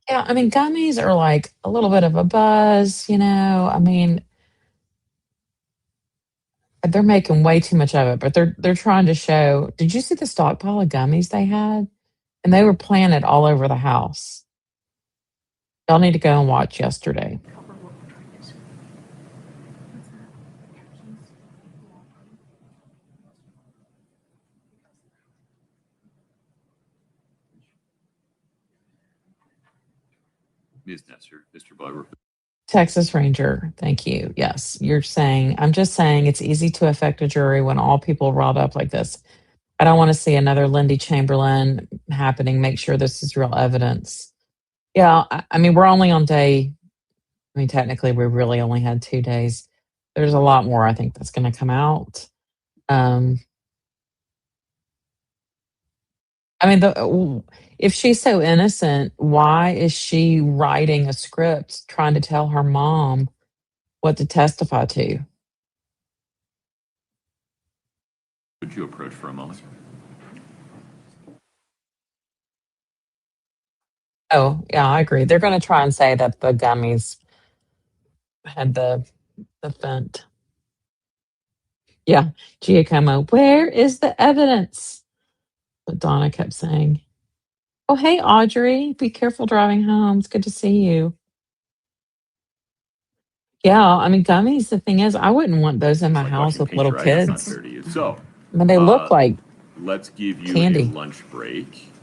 Yeah, I mean, gummies are like a little bit of a buzz, you know. I mean, they're making way too much of it, but they're trying to show. Did you see the stockpile of gummies they had? And they were planted all over the house. Y'all need to go and watch yesterday. Ms. Nestor, Mr. Bugler. Texas Ranger, thank you. Yes, you're saying, I'm just saying it's easy to affect a jury when all people riled up like this. I don't want to see another Lindy Chamberlain happening. Make sure this is real evidence. Yeah, I mean, we're only on day, I mean, technically, we really only had 2 days. There's a lot more, I think, that's going to come out. I mean, if she's so innocent, why is she writing a script trying to tell her mom what to testify to? Would you approach for a moment? Oh, yeah, I agree. They're going to try and say that the gummies had the fent. Yeah, Giacomo, where is the evidence? What Donna kept saying. Oh, hey, Audrey, be careful driving home. It's good to see you. Yeah, I mean, gummies, the thing is, I wouldn't want those in my Like house watching with paint little dry, that's not kids. fair to you. So, I mean, they look like let's give you candy. a lunch break.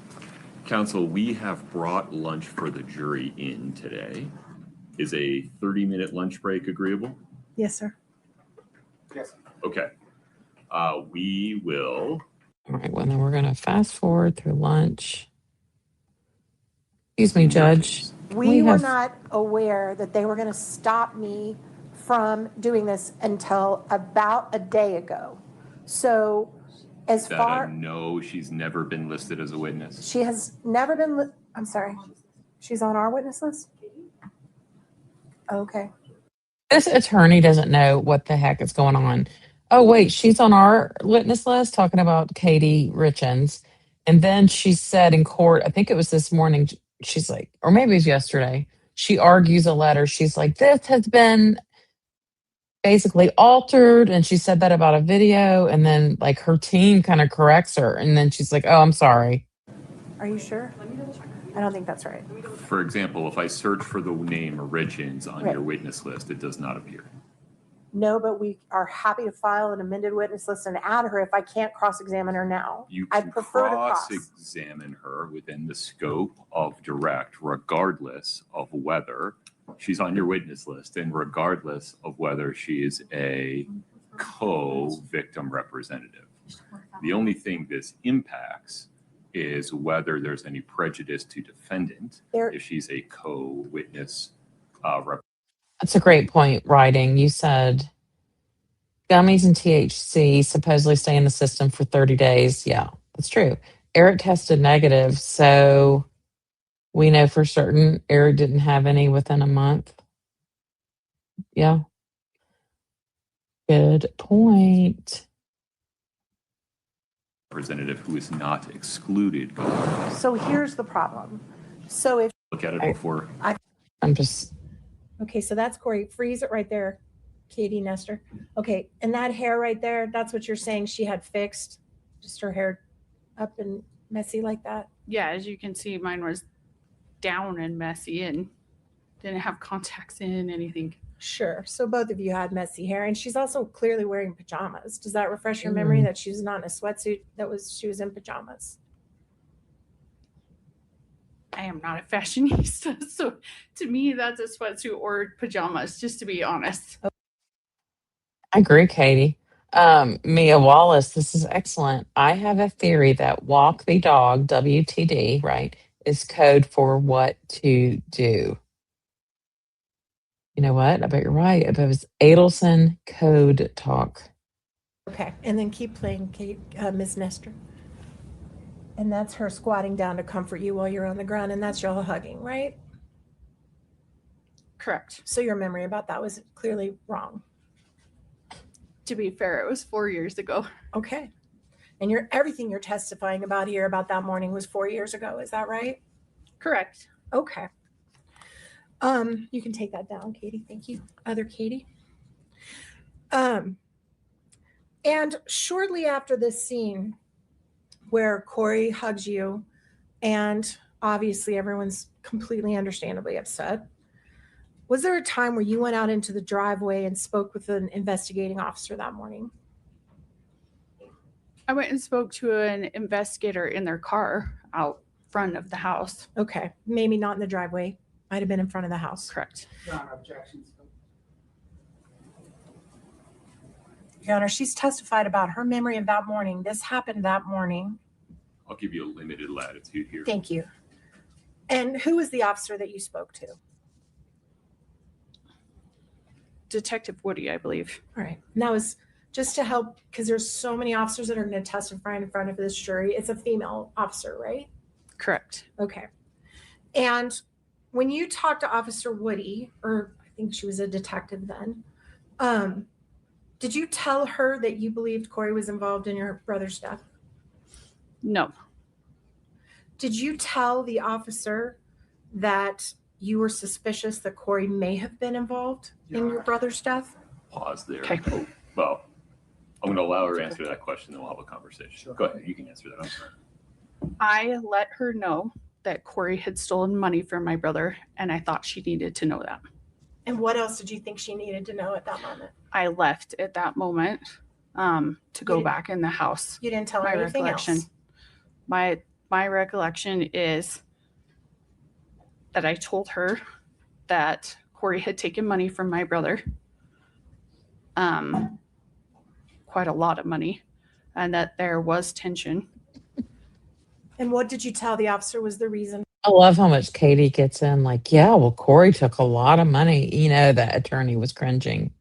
Counsel, we have brought lunch for the jury in today. Is a 30-minute lunch break agreeable? Yes, sir. Yes. Okay. We will. All right, well, then we're going to fast forward through lunch. Excuse me, Judge. We were not aware that they were going to stop me from doing this until about a day ago. So as That far... No, she's never been listed as a witness. She has never been... I'm sorry. She's on our witness list? Okay. This attorney doesn't know what the heck is going on. Oh, wait, she's on our witness list talking about Katie Richins. And then she said in court, I think it was this morning, she's like, or maybe it was yesterday, she argues a letter. She's like, this has been basically altered. And she said that about a video. And then like her team kind of corrects her. And then she's like, oh, I'm sorry. Are you sure? I don't think that's right. For example, if I search for the name Richins on Right. your witness list, it does not appear. No, but we are happy to file an amended witness list and add her if I can't cross-examine her now. You I can prefer to cross. cross-examine her within the scope of direct, regardless of whether she's on your witness list and regardless of whether she is a co-victim representative. The only thing this impacts is whether there's any prejudice to defendant if she's a co-witness representative. That's a great point, Writing. You said gummies and THC supposedly stay in the system for 30 days. Yeah, that's true. Eric tested negative, so we know for certain Eric didn't have any within a month. Yeah. Good point. Representative who is not excluded. So here's the problem. So if, Look at it I- before. I'm just, okay, so that's Kouri. Freeze it right there, Katie Nestor. Okay, and that hair right there, that's what you're saying she had fixed? Just her hair up and messy like that? Yeah, as you can see, mine was down and messy and didn't have contacts in anything. Sure. So both of you had messy hair, and she's also clearly wearing pajamas. Does that refresh your memory that she's not in a sweatsuit? She was in pajamas. I am not a fashionista, so to me, that's a sweatsuit or pajamas, just to be honest. I agree, Katie. Mia Wallace, this is excellent. I have a theory that walk the dog, WTD, right, is code for what to do. You know what? I bet you're right. If it was Adelson code talk. Okay, and then keep playing, Kate, Ms. Nestor. And that's her squatting down to comfort you while you're on the ground, and that's y'all hugging, right? Correct. So your memory about that was clearly wrong. To be fair, it was 4 years ago. Okay. And everything you're testifying about here about that morning was 4 years ago. Is that right? Correct. Okay. You can take that down, Katie. Thank you. Other Katie. And shortly after this scene where Kouri hugs you, and obviously everyone's completely understandably upset, was there a time where you went out into the driveway and spoke with an investigating officer that morning? I went and spoke to an investigator in their car out front of the house. Okay. Maybe not in the driveway. Might have been in front of the house. Correct. Your Honor, objections. Your Honor, she's testified about her memory of that morning. This happened that morning. I'll give you a limited latitude here. Thank you. And who was the officer that you spoke to? Detective Woody, I believe. All right. And that was just to help, because there's so many officers that are going to testify in front of this jury. It's a female officer, right? Correct. Okay. And when you talked to Officer Woody, or I think she was a detective then, did you tell her that you believed Kouri was involved in your brother's death? No. Did you tell the officer that you were suspicious that Kouri may have been involved in your brother's death? Pause there. Okay. Oh, well, I'm going to allow her to answer that question, then we'll have a conversation. Sure. Go ahead. You can answer that. I'm sorry. I let her know that Kouri had stolen money from my brother, and I thought she needed to know that. And what else did you think she needed to know at that moment? I left at that moment to go back in the house. You didn't tell her My anything recollection. else? My recollection is that I told her that Kouri had taken money from my brother, quite a lot of money, and that there was tension. And what did you tell the officer was the reason? I love how much Katie gets in. Like, yeah, well, Kouri took a lot of money. You know, that attorney was cringing.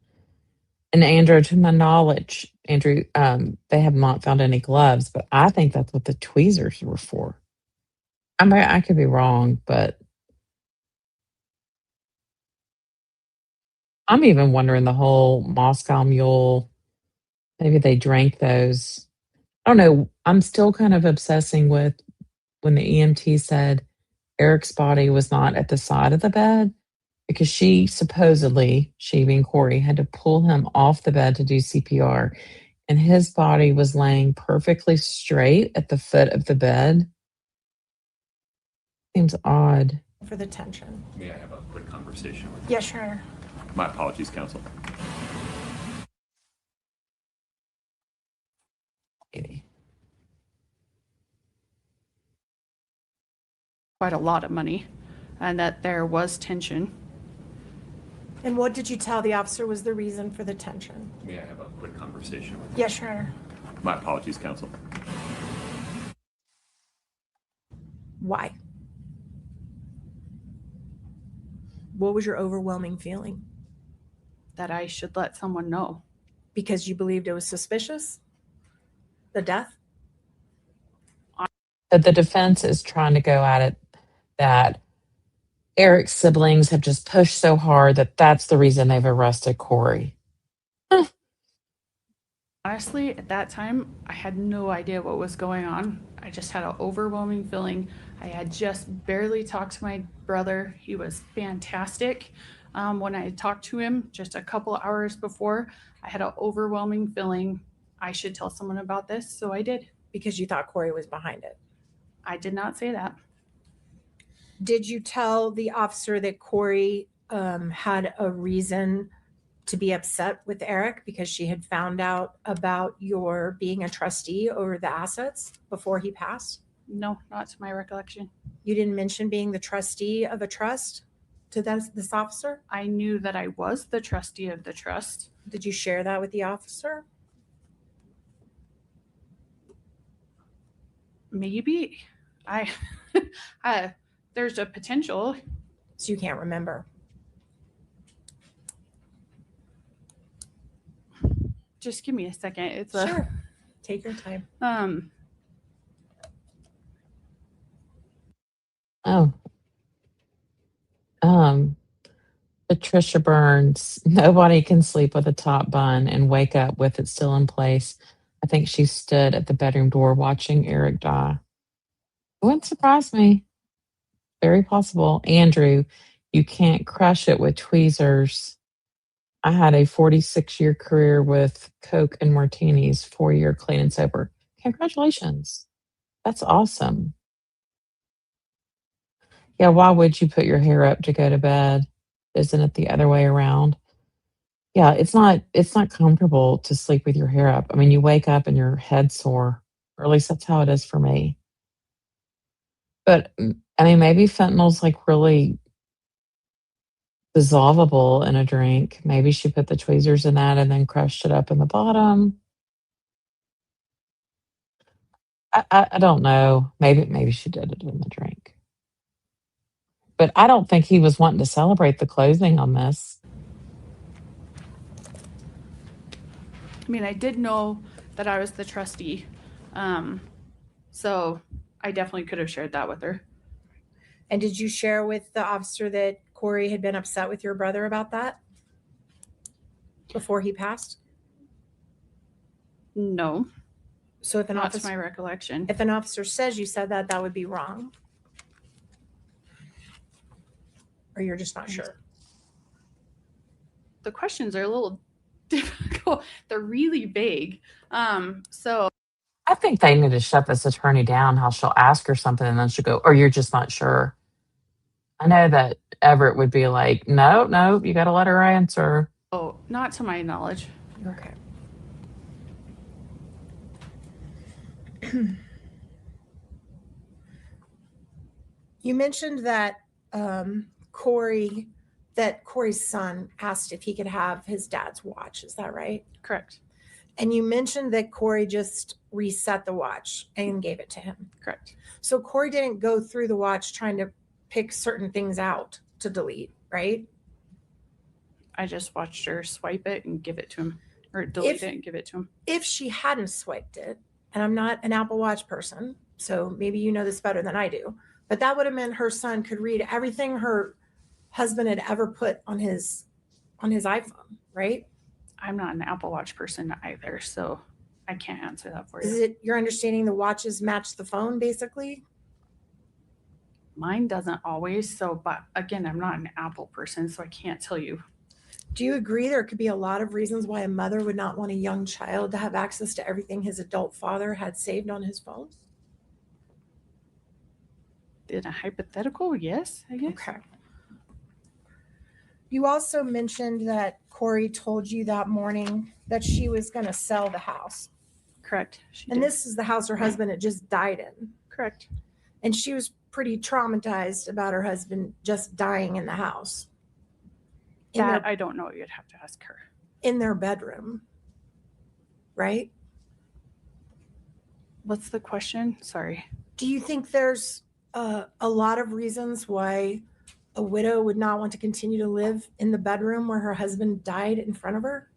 And Andrew, to my knowledge, Andrew, they have not found any gloves, but I think that's what the tweezers were for. I mean, I could be wrong, but I'm even wondering the whole Moscow Mule. Maybe they drank those. I don't know. I'm still kind of obsessing with when the EMT said Eric's body was not at the side of the bed, because she being Kouri, had to pull him off the bed to do CPR, and his body was laying perfectly straight at the foot of the bed. Seems odd. For the tension. May I have a quick conversation with you? Yes, sure. My apologies, counsel. Katie. Quite a lot of money, and that there was tension. And what did you tell the officer was the reason for the tension? May I have a quick conversation with you? Yes, sure. My apologies, counsel. Why? What was your overwhelming feeling? That I should let someone know. Because you believed it was suspicious? The death? But the defense is trying to go at it that Eric's siblings have just pushed so hard that that's the reason they've arrested Kouri. Honestly, at that time, I had no idea what was going on. I just had an overwhelming feeling. I had just barely talked to my brother. He was fantastic. When I talked to him just a couple hours before, I had an overwhelming feeling I should tell someone about this, so I did. Because you thought Kouri was behind it. I did not say that. Did you tell the officer that Kouri had a reason to be upset with Eric because she had found out about your being a trustee over the assets before he passed? No, not to my recollection. You didn't mention being the trustee of a trust to this officer? I knew that I was the trustee of the trust. Did you share that with the officer? Maybe. There's a potential. So you can't remember. Just give me a second. It's Sure. Take your time. Patricia Burns, nobody can sleep with a top bun and wake up with it still in place. I think she stood at the bedroom door watching Eric die. It wouldn't surprise me. Very possible. Andrew, you can't crush it with tweezers. I had a 46-year career with Coke and martinis, 4-year clean and sober. Congratulations. That's awesome. Yeah, why would you put your hair up to go to bed? Isn't it the other way around? Yeah, it's not comfortable to sleep with your hair up. I mean, you wake up and your head's sore, or at least that's how it is for me. But I mean, maybe fentanyl's like really dissolvable in a drink. Maybe she put the tweezers in that and then crushed it up in the bottom. I don't know. Maybe she did it in the drink. But I don't think he was wanting to celebrate the closing on this. I mean, I did know that I was the trustee. So I definitely could have shared that with her. And did you share with the officer that Kouri had been upset with your brother about that before he passed? No. So if an Not officer, to my recollection. if an officer says you said that, that would be wrong. Or you're just not sure? The questions are a little difficult. They're really vague. So I think they need to shut this attorney down, how she'll ask her something and then she'll go, or you're just not sure. I know that Everett would be like, no, you got to let her answer. Oh, not to my knowledge. Okay. You mentioned that Kouri's son asked if he could have his dad's watch. Is that right? Correct. And you mentioned that Kouri just reset the watch and gave it to him. Correct. So Kouri didn't go through the watch trying to pick certain things out to delete, right? I just watched her swipe it and give it to him, or delete it and give it to him. If she hadn't swiped it, and I'm not an Apple Watch person, so maybe you know this better than I do, but that would have meant her son could read everything her husband had ever put on his iPhone, right? I'm not an Apple Watch person either, so I can't answer that for you. Is it your understanding the watches match the phone, basically? Mine doesn't always, so, but again, I'm not an Apple person, so I can't tell you. Do you agree there could be a lot of reasons why a mother would not want a young child to have access to everything his adult father had saved on his phone? In a hypothetical, yes, I guess. Okay. You also mentioned that Kouri told you that morning that she was going to sell the house. Correct. And this is the house her husband had just died in. Correct. And she was pretty traumatized about her husband just dying in the house. I don't know. You'd have to ask her. In their bedroom, right? What's the question? Sorry. Do you think there's a lot of reasons why a widow would not want to continue to live in the bedroom where her husband died in front of her?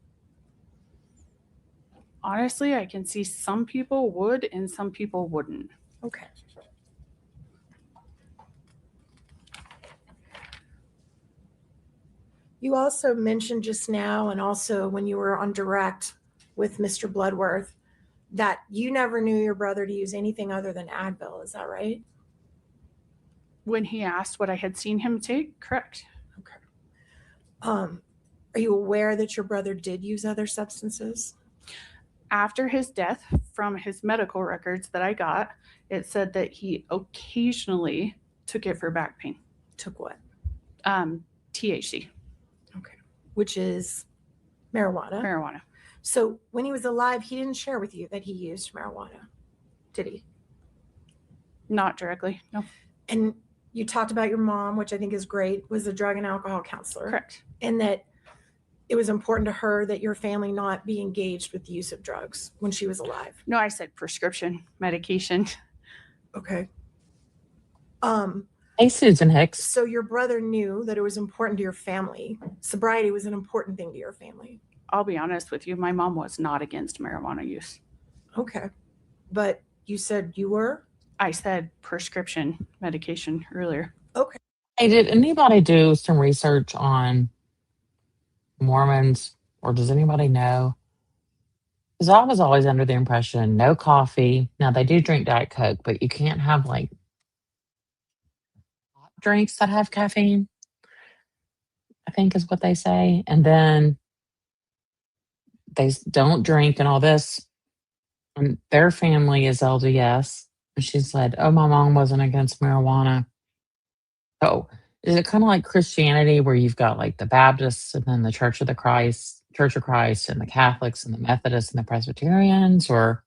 Honestly, I can see some people would and some people wouldn't. Okay. You also mentioned just now, and also when you were on direct, with Mr. Bloodworth that you never knew your brother to use anything other than Advil. Is that right? When he asked what I had seen him take, correct. Okay. Are you aware that your brother did use other substances? After his death, from his medical records that I got, it said that he occasionally took it for back pain. Took what? THC. Okay. Which is marijuana. Marijuana. So when he was alive, he didn't share with you that he used marijuana, did he? Not directly, no. And you talked about your mom, which I think is great, was a drug and alcohol counselor. Correct. And that it was important to her that your family not be engaged with the use of drugs when she was alive. No, I said prescription medication. Okay. Hey, Susan Hicks. So your brother knew that it was important to your family. Sobriety was an important thing to your family. I'll be honest with you, my mom was not against marijuana use. Okay. But you said you were? I said prescription medication earlier. Okay. Hey, did anybody do some research on Mormons, or does anybody know? Because I was always under the impression no coffee. Now they do drink Diet Coke, but you can't have like hot drinks that have caffeine, I think is what they say. And then they don't drink and all this. And their family is LDS. And she said, oh, my mom wasn't against marijuana. So is it kind of like Christianity where you've got like the Baptists and then the Church of Christ, and the Catholics and the Methodists and the Presbyterians? Or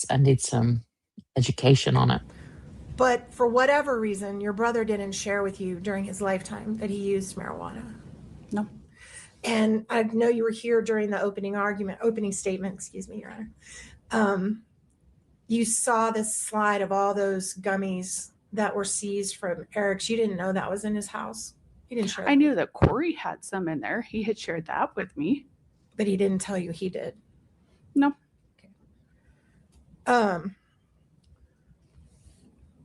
I need some education on it. But for whatever reason, your brother didn't share with you during his lifetime that he used marijuana. No. And I know you were here during the opening statement, excuse me, Your Honor. You saw this slide of all those gummies that were seized from Eric's. You didn't know that was in his house. He didn't share. I knew that Kouri had some in there. He had shared that with me. But he didn't tell you he did. No. Okay.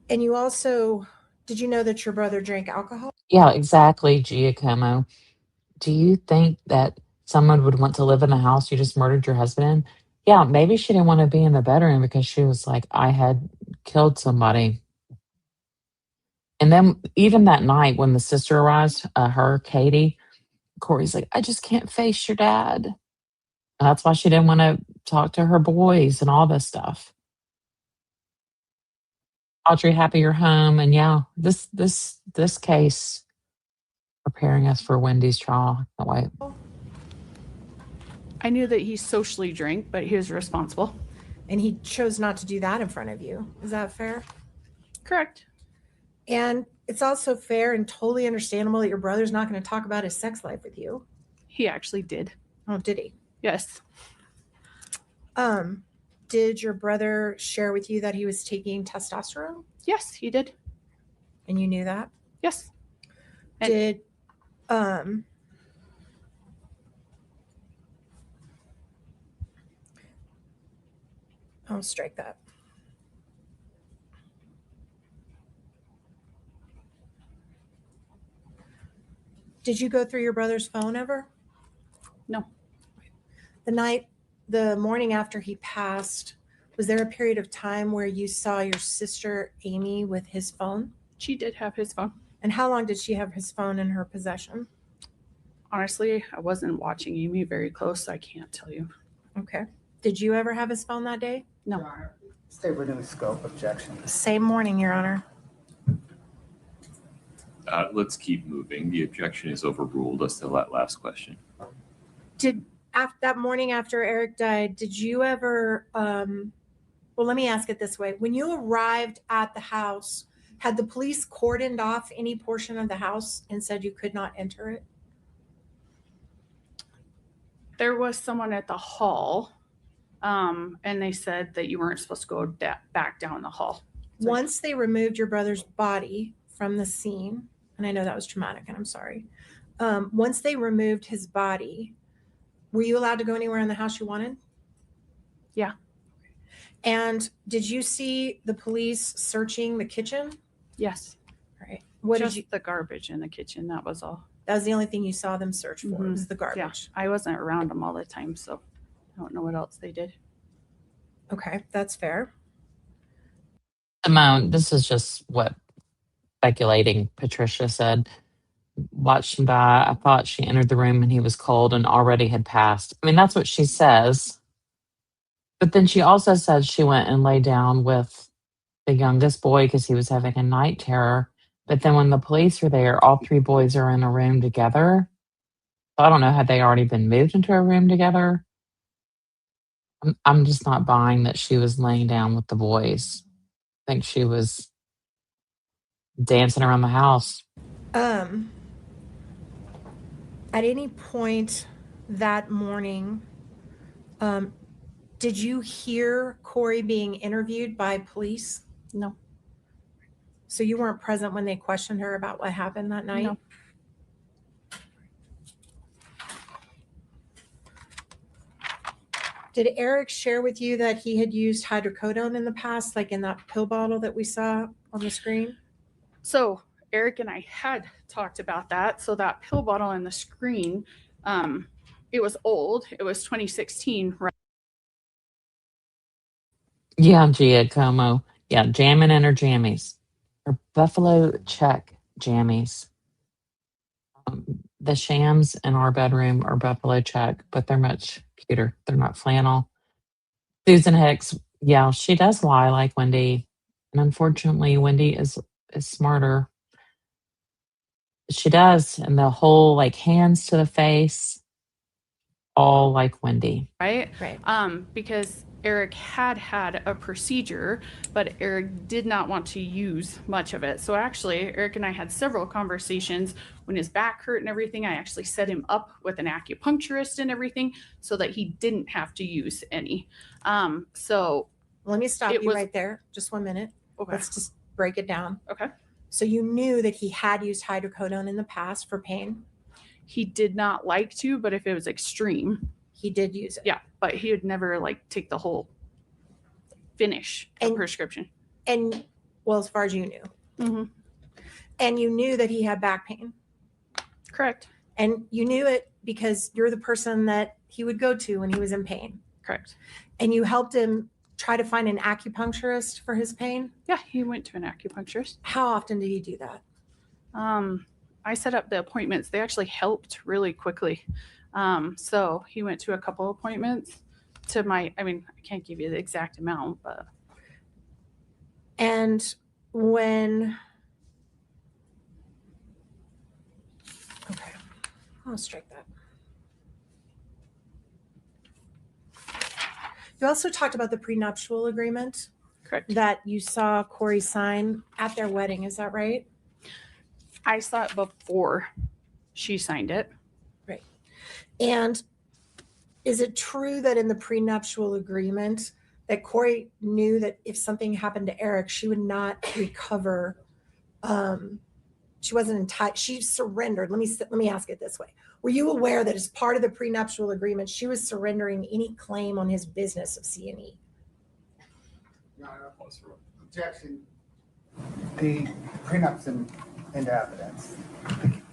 And you also, did you know that your brother drank alcohol? Yeah, exactly, Giacomo. Do you think that someone would want to live in the house you just murdered your husband in? Yeah, maybe she didn't want to be in the bedroom because she was like, I had killed somebody. And then even that night when the sister arrives, Katie, Corey's like, I just can't face your dad. And that's why she didn't want to talk to her boys and all this stuff. Audrey, happy you're home. And yeah, this case preparing us for Wendy's trial. Can't wait. I knew that he socially drank, but he was responsible. And he chose not to do that in front of you. Is that fair? Correct. And it's also fair and totally understandable that your brother's not going to talk about his sex life with you. He actually did. Oh, did he? Yes. Did your brother share with you that he was taking testosterone? Yes, he did. And you knew that? Yes. And Did I'll strike that. Did you go through your brother's phone ever? No. The morning after he passed, was there a period of time where you saw your sister Amy with his phone? She did have his phone. And how long did she have his phone in her possession? Honestly, I wasn't watching Amy very close, so I can't tell you. Okay. Did you ever have his phone that day? No. Your Honor, stay within the scope. Objection. Same morning, Your Honor. Let's keep moving. The objection is overruled as to that last question. That morning after Eric died, did you ever, well, let me ask it this way. When you arrived at the house, had the police cordoned off any portion of the house and said you could not enter it? There was someone at the hall, and they said that you weren't supposed to go back down the hall. So Once they removed your brother's body from the scene, and I know that was traumatic, and I'm sorry. Once they removed his body, were you allowed to go anywhere in the house you wanted? Yeah. And did you see the police searching the kitchen? Yes. All right. What Just did you? the garbage in the kitchen, that was all. That was the only thing you saw them search for, Mhm. was the Yeah, garbage. I wasn't around them all the time, so I don't know what else they did. Okay, that's fair. Simone, this is just what speculating Patricia said. Watched him die. I thought she entered the room and he was cold and already had passed. I mean, that's what she says. But then she also said she went and lay down with the youngest boy because he was having a night terror. But then when the police were there, all three boys are in a room together. So I don't know, had they already been moved into a room together? I'm just not buying that she was laying down with the boys. I think she was dancing around the house. At any point that morning, did you hear Kouri being interviewed by police? No. So you weren't present when they questioned her about what happened that night? No. Did Eric share with you that he had used hydrocodone in the past, like in that pill bottle that we saw on the screen? So Eric and I had talked about that. So that pill bottle on the screen, it was old. It was 2016, right? Yeah, Gia Como. Yeah, jamming in her jammies. Her buffalo check jammies. The shams in our bedroom are buffalo check, but they're much cuter. They're not flannel. Susan Hicks, yeah, she does lie like Wendy. And unfortunately, Wendy is smarter. She does. And the whole like hands to the face, all like Wendy. Right. Right. Because Eric had a procedure, but Eric did not want to use much of it. So actually, Eric and I had several conversations when his back hurt and everything. I actually set him up with an acupuncturist and everything so that he didn't have to use any. So Let me stop It you was- right there. Just 1 minute. okay. Let's just break it down. Okay. So you knew that he had used hydrocodone in the past for pain? He did not like to, but if it was extreme, He did use it. yeah. But he would never like take the whole finish And- prescription. And, well, as far as you knew. Mm-hmm. And you knew that he had back pain. Correct. And you knew it because you're the person that he would go to when he was in pain. Correct. And you helped him try to find an acupuncturist for his pain. Yeah, he went to an acupuncturist. How often did he do that? I set up the appointments. They actually helped really quickly. So he went to a couple appointments to I can't give you the exact amount, but And when, okay, I'll strike that. You also talked about the prenuptial agreement correct. that you saw Kouri sign at their wedding. Is that right? I saw it before she signed it. Right. And is it true that in the prenuptial agreement that Kouri knew that if something happened to Eric, she would not recover? She wasn't entitled. She surrendered. Let me ask it this way: were you aware that as part of the prenuptial agreement, she was surrendering any claim on his business of C&E? No, objection. The prenup's into evidence.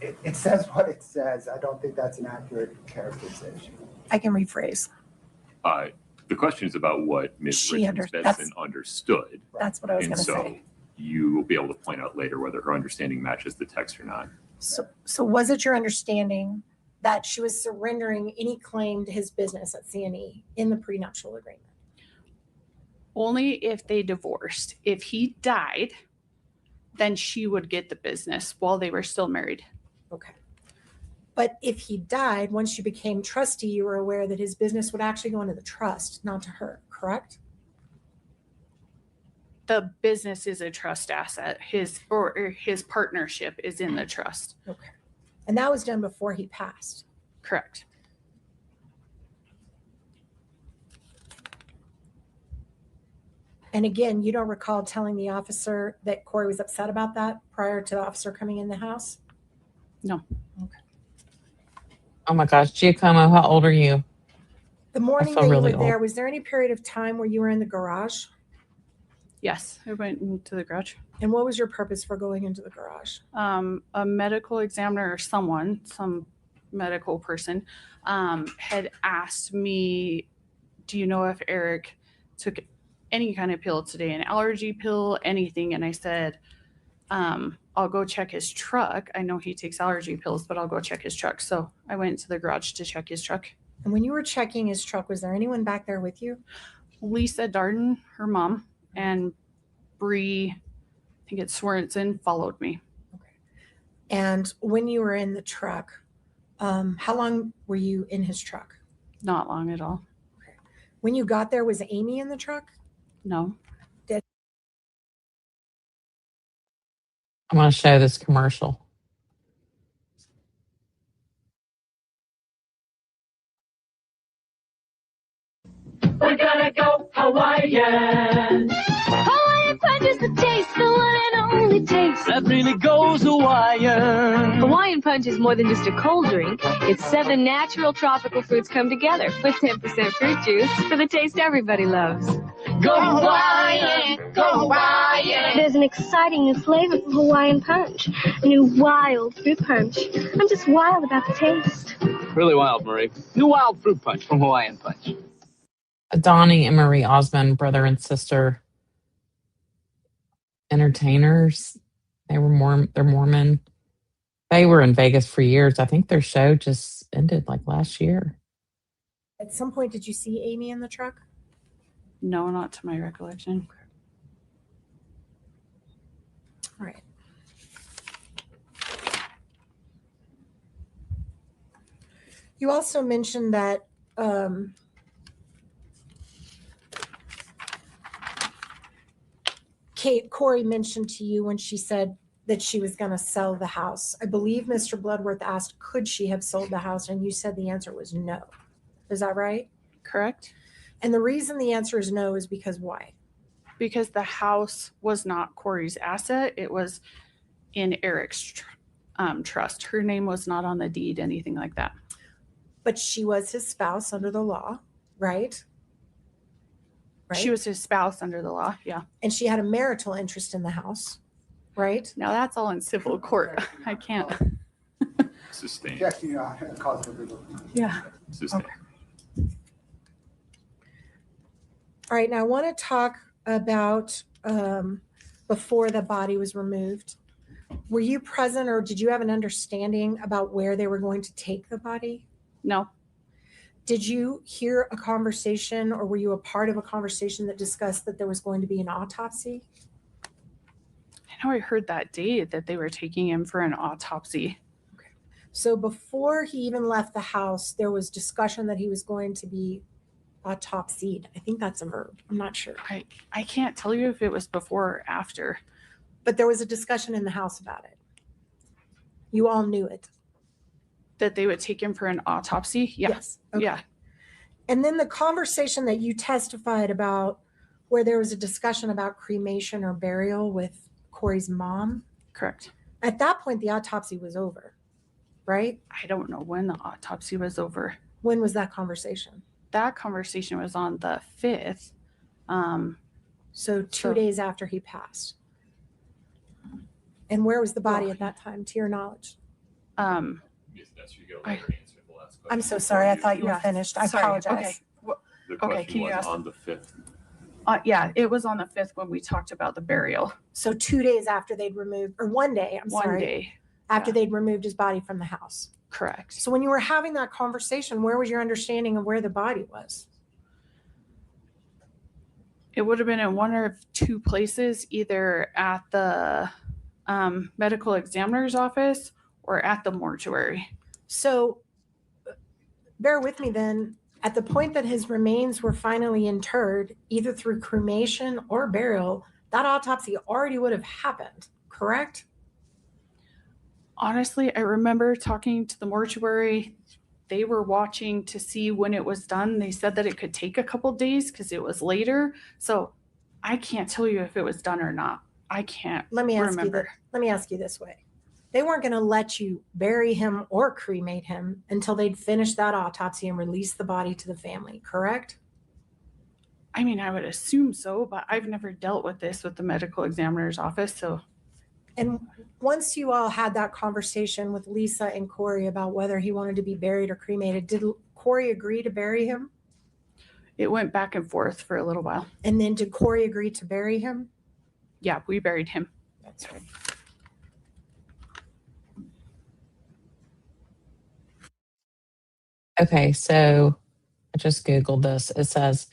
It says what it says. I don't think that's an accurate characterization. I can rephrase. The question is about what Ms. She Richards that's- Benson understood. That's what I was And going to so say. you will be able to point out later whether her understanding matches the text or not. So was it your understanding that she was surrendering any claim to his business at C&E in the prenuptial agreement? Only if they divorced. If he died, then she would get the business while they were still married. Okay. But if he died, once you became trustee, you were aware that his business would actually go into the trust, not to her, correct? The business is a trust asset. His partnership is in the trust. Okay. And that was done before he passed. Correct. And again, you don't recall telling the officer that Kouri was upset about that prior to the officer coming in the house? No. Okay. Oh my gosh, Giacomo, how old are you? The morning feel that you really were there, old. was there any period of time where you were in the garage? Yes, I went into the garage. And what was your purpose for going into the garage? A medical examiner or some medical person, had asked me, do you know if Eric took any kind of pill today, an allergy pill, anything? And I said, I'll go check his truck. I know he takes allergy pills, but I'll go check his truck. So I went to the garage to check his truck. And when you were checking his truck, was there anyone back there with you? Lisa Darden, her mom, and Bree, I think it's Swerenson, followed me. And when you were in the truck, how long were you in his truck? Not long at all. When you got there, was Amy in the truck? No. I want to show this commercial. We're gonna go Hawaiian. Hawaiian Punch is the taste, the one and only taste that really goes Hawaiian. Hawaiian Punch is more than just a cold drink. It's 7 natural tropical fruits come together with 10% fruit juice for the taste everybody loves. Go Hawaiian! Go Hawaiian! There's an exciting new flavor for Hawaiian Punch. A new wild fruit punch. I'm just wild about the taste. Really wild, Marie. New wild fruit punch from Hawaiian Punch. Donnie and Marie Osmond, brother and sister entertainers. They're Mormon. They were in Vegas for years. I think their show just ended like last year. At some point, did you see Amy in the truck? No, not to my recollection. All right. You also mentioned that Kouri mentioned to you when she said that she was going to sell the house. I believe Mr. Bloodworth asked, could she have sold the house? And you said the answer was no. Is that right? Correct. And the reason the answer is no is because why? Because the house was not Kouri's asset. It was in Eric's trust. Her name was not on the deed, anything like that. But she was his spouse under the law, right? She was his spouse under the law, yeah. And she had a marital interest in the house, right? Now that's all in civil court. I can't. Sustained. Yes, you know, cause of legal. Yeah. Sustained. Okay. All right, now I want to talk about before the body was removed. Were you present or did you have an understanding about where they were going to take the body? No. Did you hear a conversation or were you a part of a conversation that discussed that there was going to be an autopsy? I know I heard that day that they were taking him for an autopsy. Okay. So before he even left the house, there was discussion that he was going to be autopsied. I think that's a verb. I'm not sure. I can't tell you if it was before or after. But there was a discussion in the house about it. You all knew it. That they would take him for an autopsy? Yeah. Yes. Okay. Yeah. And then the conversation that you testified about where there was a discussion about cremation or burial with Kouri's mom. Correct. At that point, the autopsy was over, right? I don't know when the autopsy was over. When was that conversation? That conversation was on the 5th. So 2 days after he passed. And where was the body at that time, to your knowledge? I'm so sorry. I thought you were finished. I apologize. Okay. The question can you was ask? on the 5th. Yeah, it was on the 5th when we talked about the burial. So 2 days after they'd removed, or 1 day, One day. after they'd removed his body from the house. Correct. So when you were having that conversation, where was your understanding of where the body was? It would have been in one or two places, either at the medical examiner's office or at the mortuary. So bear with me then. At the point that his remains were finally interred, either through cremation or burial, that autopsy already would have happened, correct? Honestly, I remember talking to the mortuary. They were watching to see when it was done. They said that it could take a couple days because it was later. So I can't tell you if it was done or not. I can't remember. Let me ask you this way. They weren't going to let you bury him or cremate him until they'd finished that autopsy and released the body to the family, correct? I mean, I would assume so, but I've never dealt with this with the medical examiner's office. So, And once you all had that conversation with Lisa and Kouri about whether he wanted to be buried or cremated, did Kouri agree to bury him? it went back and forth for a little while. And then did Kouri agree to bury him? Yeah, we buried him. That's right. Okay, so I just Googled this. It says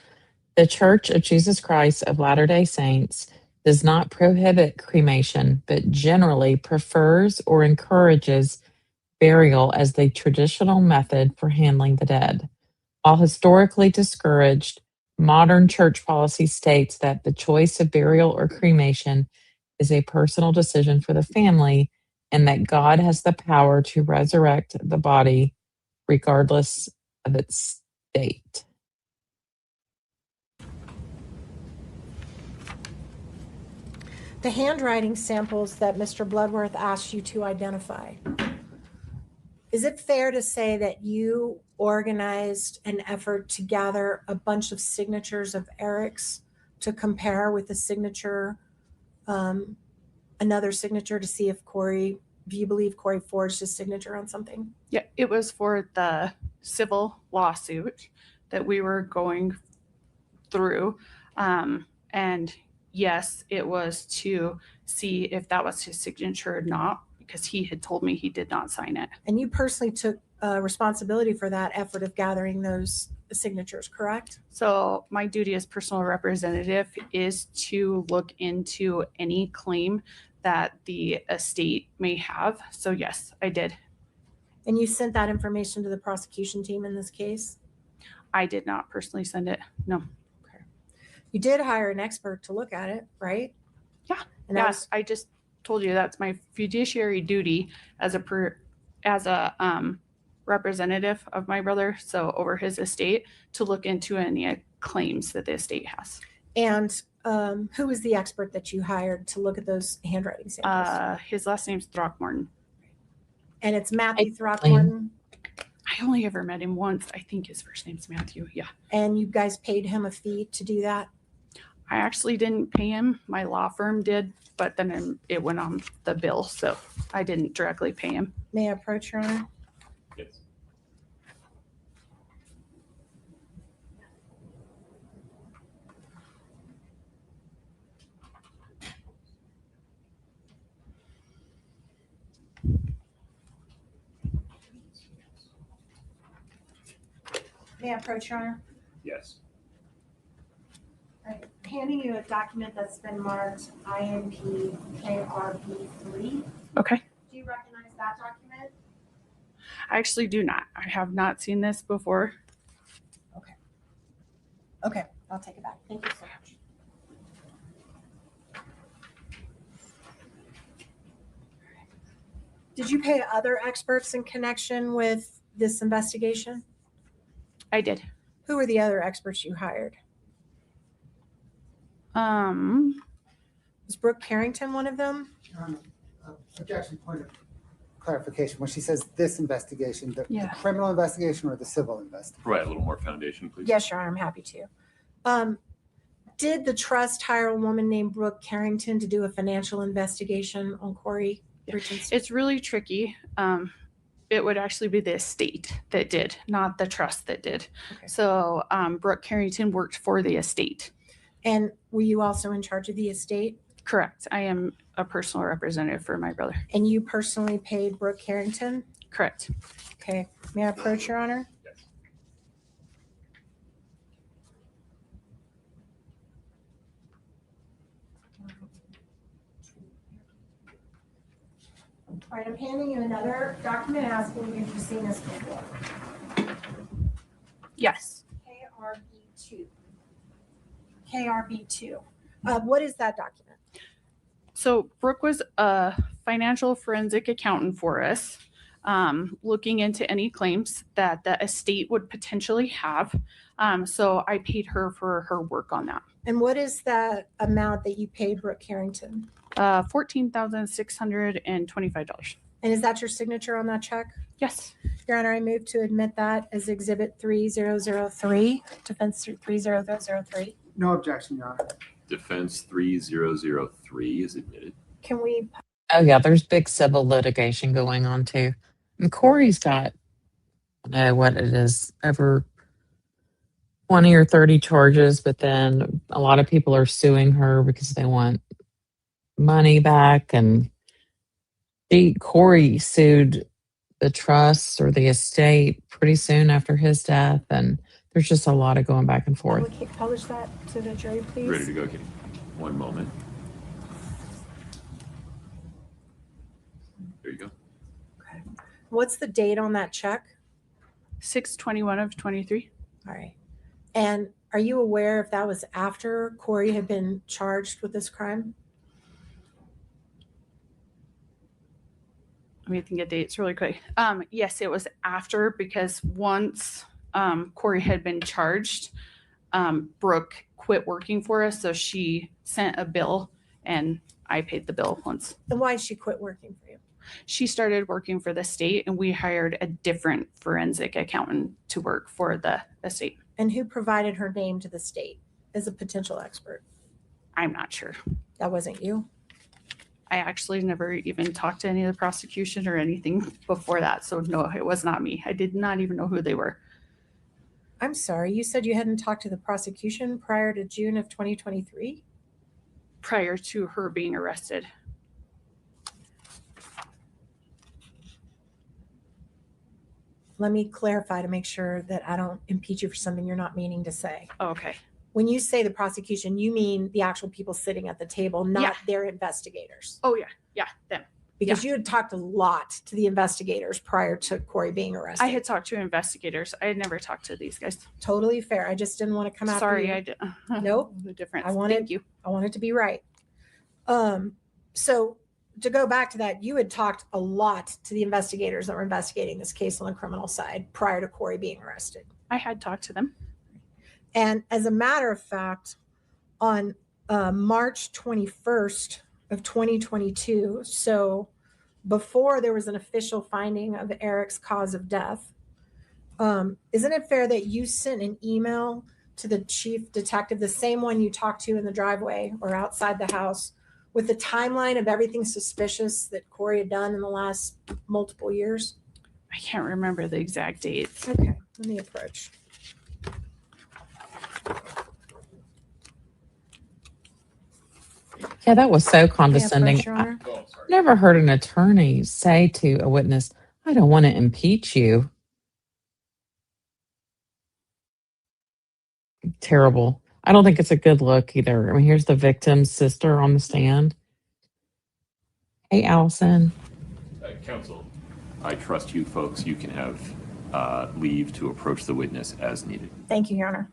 the Church of Jesus Christ of Latter day Saints does not prohibit cremation, but generally prefers or encourages burial as the traditional method for handling the dead. While historically discouraged, modern church policy states that the choice of burial or cremation is a personal decision for the family and that God has the power to resurrect the body regardless of its state. The handwriting samples that Mr. Bloodworth asked you to identify, is it fair to say that you organized an effort to gather a bunch of signatures of Eric's to compare with the signature, another signature to see if you believe Kouri forged his signature on something? Yeah, it was for the civil lawsuit that we were going through. And yes, it was to see if that was his signature or not, because he had told me he did not sign it. And you personally took responsibility for that effort of gathering those signatures, correct? So my duty as personal representative is to look into any claim that the estate may have. So yes, I did. And you sent that information to the prosecution team in this case? I did not personally send it. No. You did hire an expert to look at it, right? Yeah. And Yeah, I just told you that's my fiduciary duty as a representative of my brother, so over his estate, to look into any claims that the estate has. And who was the expert that you hired to look at those handwriting samples? His last name's Throckmorton. And it's Matthew Throckmorton? I only ever met him once. I think his first name's Matthew. Yeah. And you guys paid him a fee to do that? I actually didn't pay him. My law firm did, but then it went on the bill, so I didn't directly pay him. May I approach, Your Honor? Yes. May I approach, Your Honor? Yes. All right. Handing you a document that's been marked INP KRB3. Okay. Do you recognize that document? I actually do not. I have not seen this before. Okay, I'll take it back. Thank you so much. Did you pay other experts in connection with this investigation? I did. Who were the other experts you hired? Was Brooke Carrington one of them? Your Honor, objection, point of clarification. When she says this investigation, the criminal investigation or the civil investigation? Provide a little more foundation, please. Yes, Your Honor, I'm happy to. Did the trust hire a woman named Brooke Carrington to do a financial investigation on Kouri Richins? It's really tricky. It would actually be the estate that did, not the trust that did. Okay. So Brooke Carrington worked for the estate. And were you also in charge of the estate? Correct. I am a personal representative for my brother. And you personally paid Brooke Carrington? Correct. Okay. May I approach, Your Honor? Yes. All right, I'm handing you another document asking you if you've seen this before. Yes. KRB2. KRB2. What is that document? So Brooke was a financial forensic accountant for us, looking into any claims that the estate would potentially have. So I paid her for her work on that. And what is that amount that you paid Brooke Carrington? $14,625. And is that your signature on that check? Yes. Your Honor, I move to admit that as Exhibit 3003, Defense 3003. No objection, Your Honor. Defense 3003 is admitted. Can we, Oh yeah, there's big civil litigation going on too. And Corey's got, I don't know what it is, over 20 or 30 charges, but then a lot of people are suing her because they want money back. And Corey sued the trust or the estate pretty soon after his death, and there's just a lot of going back and forth. publish that to the jury, please? Ready to go, Kitty. One moment. There you go. What's the date on that check? 6/21 of 23. All right. And are you aware if that was after Kouri had been charged with this crime? Let me think of dates really quick. Yes, it was after, because once Kouri had been charged, Brooke quit working for us, so she sent a bill and I paid the bill once. And why did she quit working for you? She started working for the state, and we hired a different forensic accountant to work for the estate. And who provided her name to the state as a potential expert? I'm not sure. That wasn't you? I actually never even talked to any of the prosecution or anything before that. So no, it was not me. I did not even know who they were. I'm sorry, you said you hadn't talked to the prosecution prior to June of 2023? Prior to her being arrested. Let me clarify to make sure that I don't impeach you for something you're not meaning to say. Oh, okay. When you say the prosecution, you mean the actual people sitting at the table, not their investigators. Oh, yeah. Yeah, them. Because you had talked a lot to the investigators prior to Kouri being arrested. I had talked to investigators. I had never talked to these guys. Totally fair. I just didn't want to come after Sorry, you. I did. Nope. The difference. Thank you. I want it to be right. So to go back to that, you had talked a lot to the investigators that were investigating this case on the criminal side prior to Kouri being arrested. I had talked to them. And as a matter of fact, on March 21st of 2022, so before there was an official finding of Eric's cause of death, isn't it fair that you sent an email to the chief detective, the same one you talked to in the driveway or outside the house, with the timeline of everything suspicious that Kouri had done in the last multiple years? I can't remember the exact dates. Okay, let me approach. Yeah, that was so condescending. I never heard an attorney say to a witness, I don't want to impeach you. Terrible. I don't think it's a good look either. I mean, here's the victim's sister on the stand. Hey, Allison. Counsel, I trust you folks. You can have leave to approach the witness as needed. Thank you, Your Honor.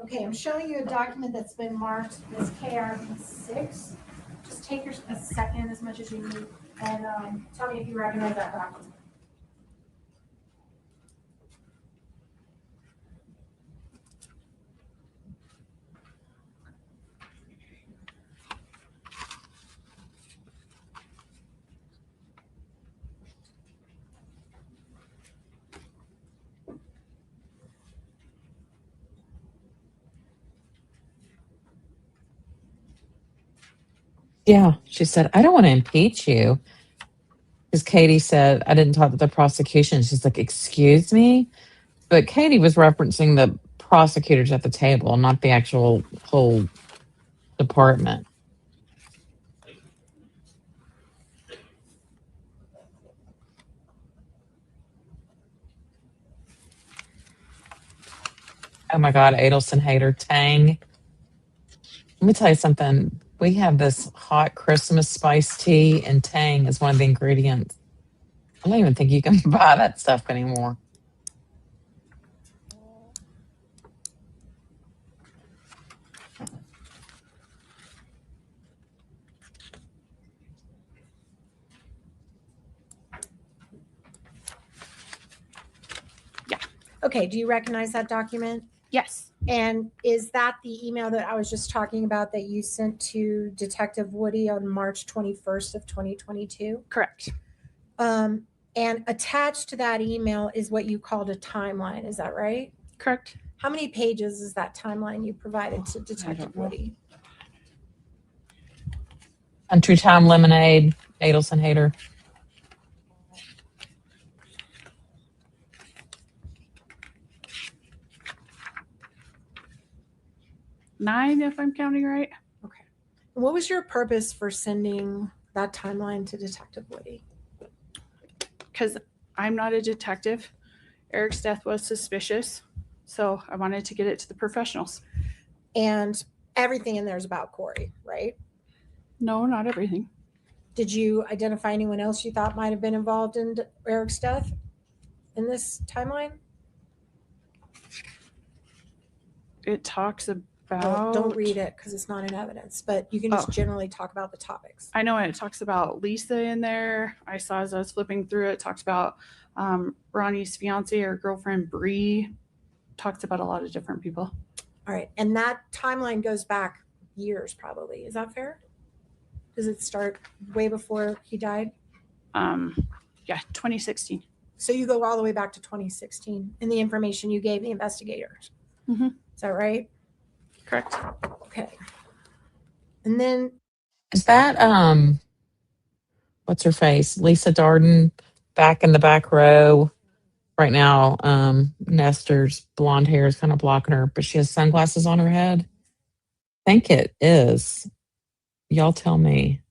Okay, I'm showing you a document that's been marked as KR6. Just take a second, as much as you need, and tell me if you recognize that document. Yeah, she said, I don't want to impeach you. Because Katie said, I didn't talk to the prosecution. She's like, excuse me? But Katie was referencing the prosecutors at the table, not the actual whole department. Oh my God, Adelson hater, Tang. Let me tell you something. We have this hot Christmas spiced tea, and Tang is one of the ingredients. I don't even think you can buy that stuff anymore. Okay, do you recognize that document? Yes. And is that the email that I was just talking about that you sent to Detective Woody on March 21st of 2022? Correct. And attached to that email is what you called a timeline. Is that right? Correct. How many pages is that timeline you provided to Detective Woody? Country Time Lemonade, Adelson Hater. Nine, if I'm counting right. Okay. And what was your purpose for sending that timeline to Detective Woody? Because I'm not a detective. Eric's death was suspicious, so I wanted to get it to the professionals. And everything in there is about Kouri, right? No, not everything. Did you identify anyone else you thought might have been involved in Eric's death in this timeline? It talks about... Well, don't read it because it's not in evidence, but you can just generally talk about the topics. I know it talks about Lisa in there. I saw as I was flipping through it talks about Ronnie's fiance or girlfriend, Bree. Talks about a lot of different people. All right. And that timeline goes back years probably. Is that fair? Does it start way before he died? Yeah, 2016. So you go all the way back to 2016 in the information you gave the investigators. Mm-hmm. Is that right? Correct. Okay. And then is that what's her face? Lisa Darden back in the back row right now. Nestor's blonde hair is kind of blocking her, but she has sunglasses on her head. I think it is. Y'all tell me.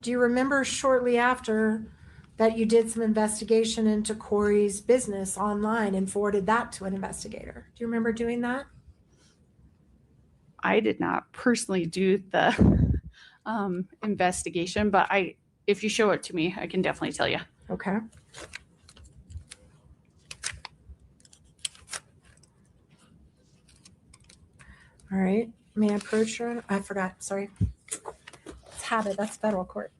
do you remember shortly after that you did some investigation into Kouri's business online and forwarded that to an investigator? Do you remember doing that? I did not personally do the investigation, but if you show it to me, I can definitely tell you. Okay. All right. May I approach her? I forgot. Sorry. It's habit. That's federal court.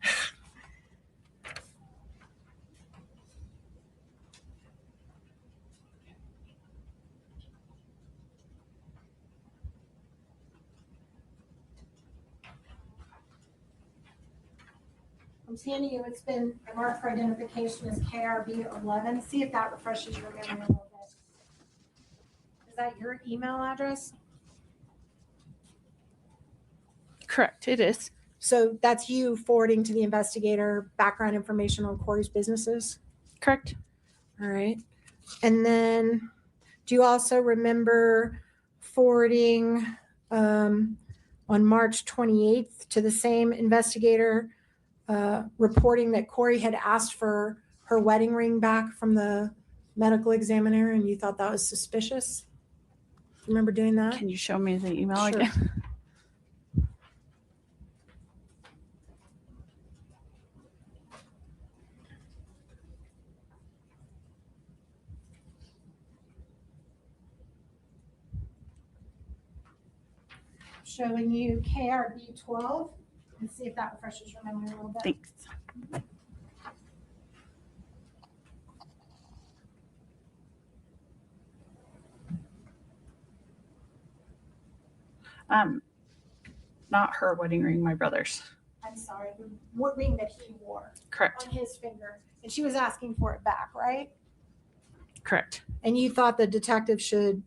I'm handing you, it's been marked for identification as KRB 11. See if that refreshes your memory a little bit. Is that your email address? Correct, it is. So that's you forwarding to the investigator background information on Kouri's businesses? Correct. All right. And then do you also remember forwarding on March 28th to the same investigator reporting that Kouri had asked for her wedding ring back from the medical examiner and you thought that was suspicious? Remember doing that? Can you show me the email Sure. again? Showing you KRB 12 and see if that refreshes your memory a little bit. Thanks. Not her wedding ring, my brother's. I'm sorry, what ring that he wore? Correct. On his finger. And she was asking for it back, right? Correct. And you thought the detective should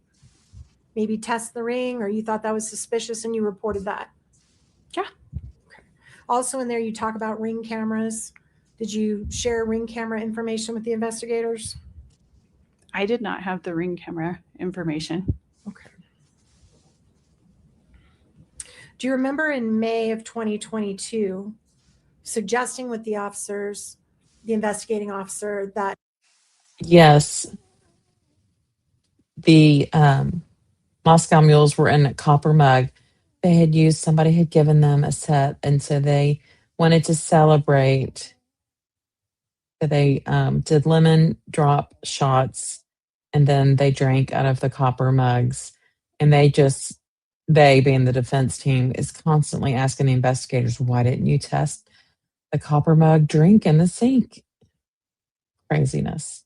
maybe test the ring, or you thought that was suspicious and you reported that? Yeah. Okay. Also in there, you talk about ring cameras. Did you share ring camera information with the investigators? I did not have the ring camera information. Okay. Do you remember in May of 2022 suggesting with the officers, the investigating officer, that Yes, the Moscow Mules were in a copper mug. Somebody had given them a set, and so they wanted to celebrate. So they did lemon drop shots, and then they drank out of the copper mugs. And they being the defense team, is constantly asking the investigators, why didn't you test the copper mug drink in the sink? Craziness.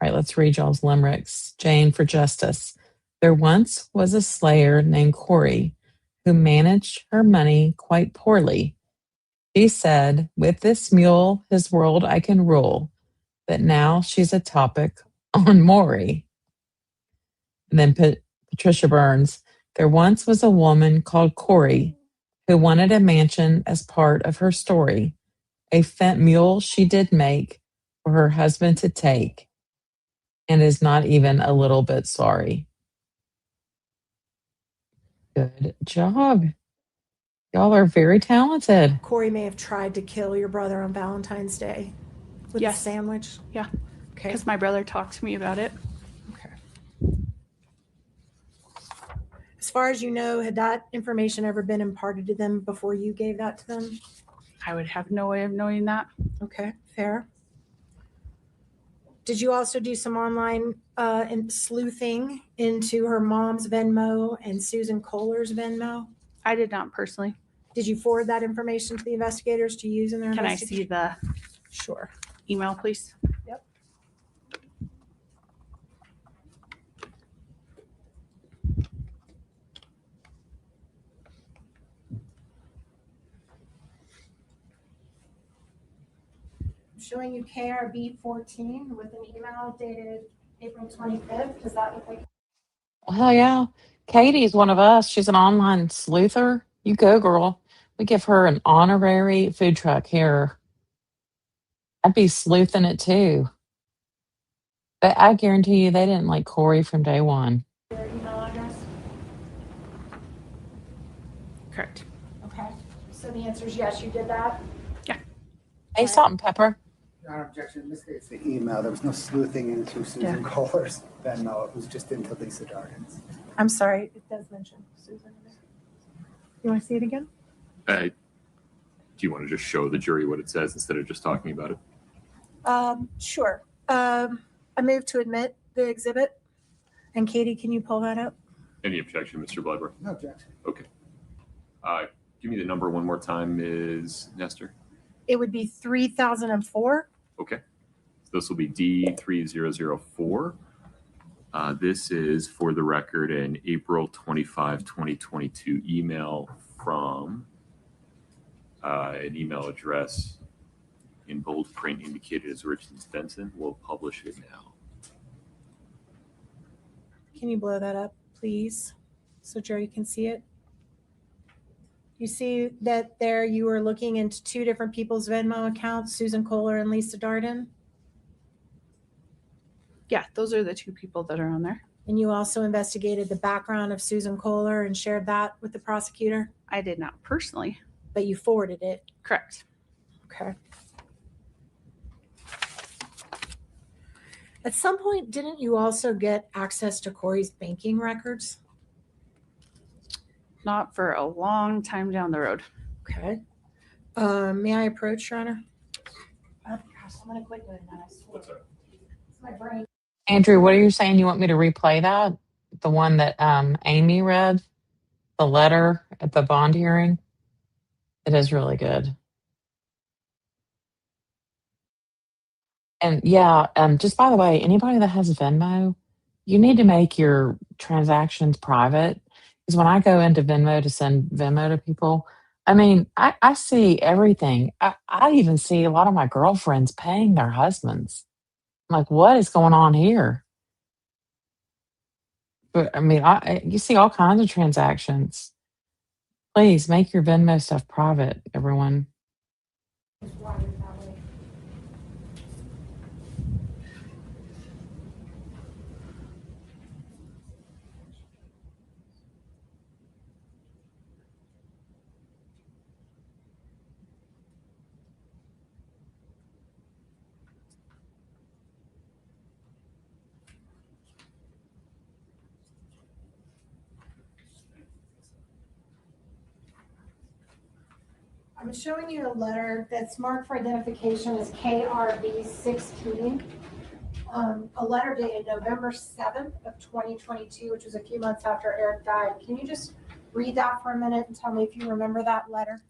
All right, let's read y'all's limericks. Jane for justice. There once was a slayer named Kouri who managed her money quite poorly. She said, with this mule, his world I can rule. But now she's a topic on Maury. And then Patricia Burns. There once was a woman called Kouri who wanted a mansion as part of her story. A fat mule she did make for her husband to take, and is not even a little bit sorry. Good job. Y'all are very talented. Kouri may have tried to kill your brother on Valentine's Day with Yes. a sandwich. Yeah. Okay. Because my brother talked to me about it. As far as you know, had that information ever been imparted to them before you gave that to them? I would have no way of knowing that. Okay, fair. Did you also do some online sleuthing into her mom's Venmo and Susan Kohler's Venmo? I did not personally. Did you forward that information to the investigators to use in their Can I investigation? see the Sure. email, please? Yep. I'm showing you KRB 14 with an email dated April 25th. Does that look like? Well, hell yeah. Katie's one of us. She's an online sleuther. You go, girl. We give her an honorary food truck here. I'd be sleuthing it too. But I guarantee you they didn't like Kouri from day one. Your email address? Correct. Okay. So the answer is yes, you did that? Hey, salt and pepper. Your Honor, objection. In this case, the email. There was no sleuthing into Susan Kohler's Venmo. It was just into Lisa Darden's. I'm sorry, it does mention Susan. You want to see it again? Do you want to just show the jury what it says instead of just talking about it? Sure. I move to admit the exhibit. And Katie, can you pull that up? Any objection, Mr. Bloodworth? No objection. Okay. Give me the number one more time, Ms. Nestor. It would be 3004. Okay. So this will be D3004. This is, for the record, an April 25, 2022 email from an email address in bold print indicated as Richins Benson. We'll publish it now. Can you blow that up, please, so Jerry can see it? You see that there you were looking into two different people's Venmo accounts, Susan Kohler and Lisa Darden? Yeah, those are the two people that are on there. And you also investigated the background of Susan Kohler and shared that with the prosecutor? I did not personally. But you forwarded it? Correct. Okay. At some point, didn't you also get access to Kouri's banking records? Not for a long time down the road. Okay. May I approach, Your Honor? Oh, gosh, I'm going to quit doing that, I swear. It's my brain. Andrew, what are you saying? You want me to replay that? The one that Amy read? The letter at the bond hearing? It is really good. And yeah, just by the way, anybody that has Venmo, you need to make your transactions private. Because when I go into Venmo to send Venmo to people, I mean, I see everything. I even see a lot of my girlfriends paying their husbands. I'm like, what is going on here? But I mean, you see all kinds of transactions. Please make your Venmo stuff private, everyone. I'm showing you a letter that's marked for identification as KRB 16. A letter dated November 7th of 2022, which was a few months after Eric died. Can you just read that for a minute and tell me if you remember that letter?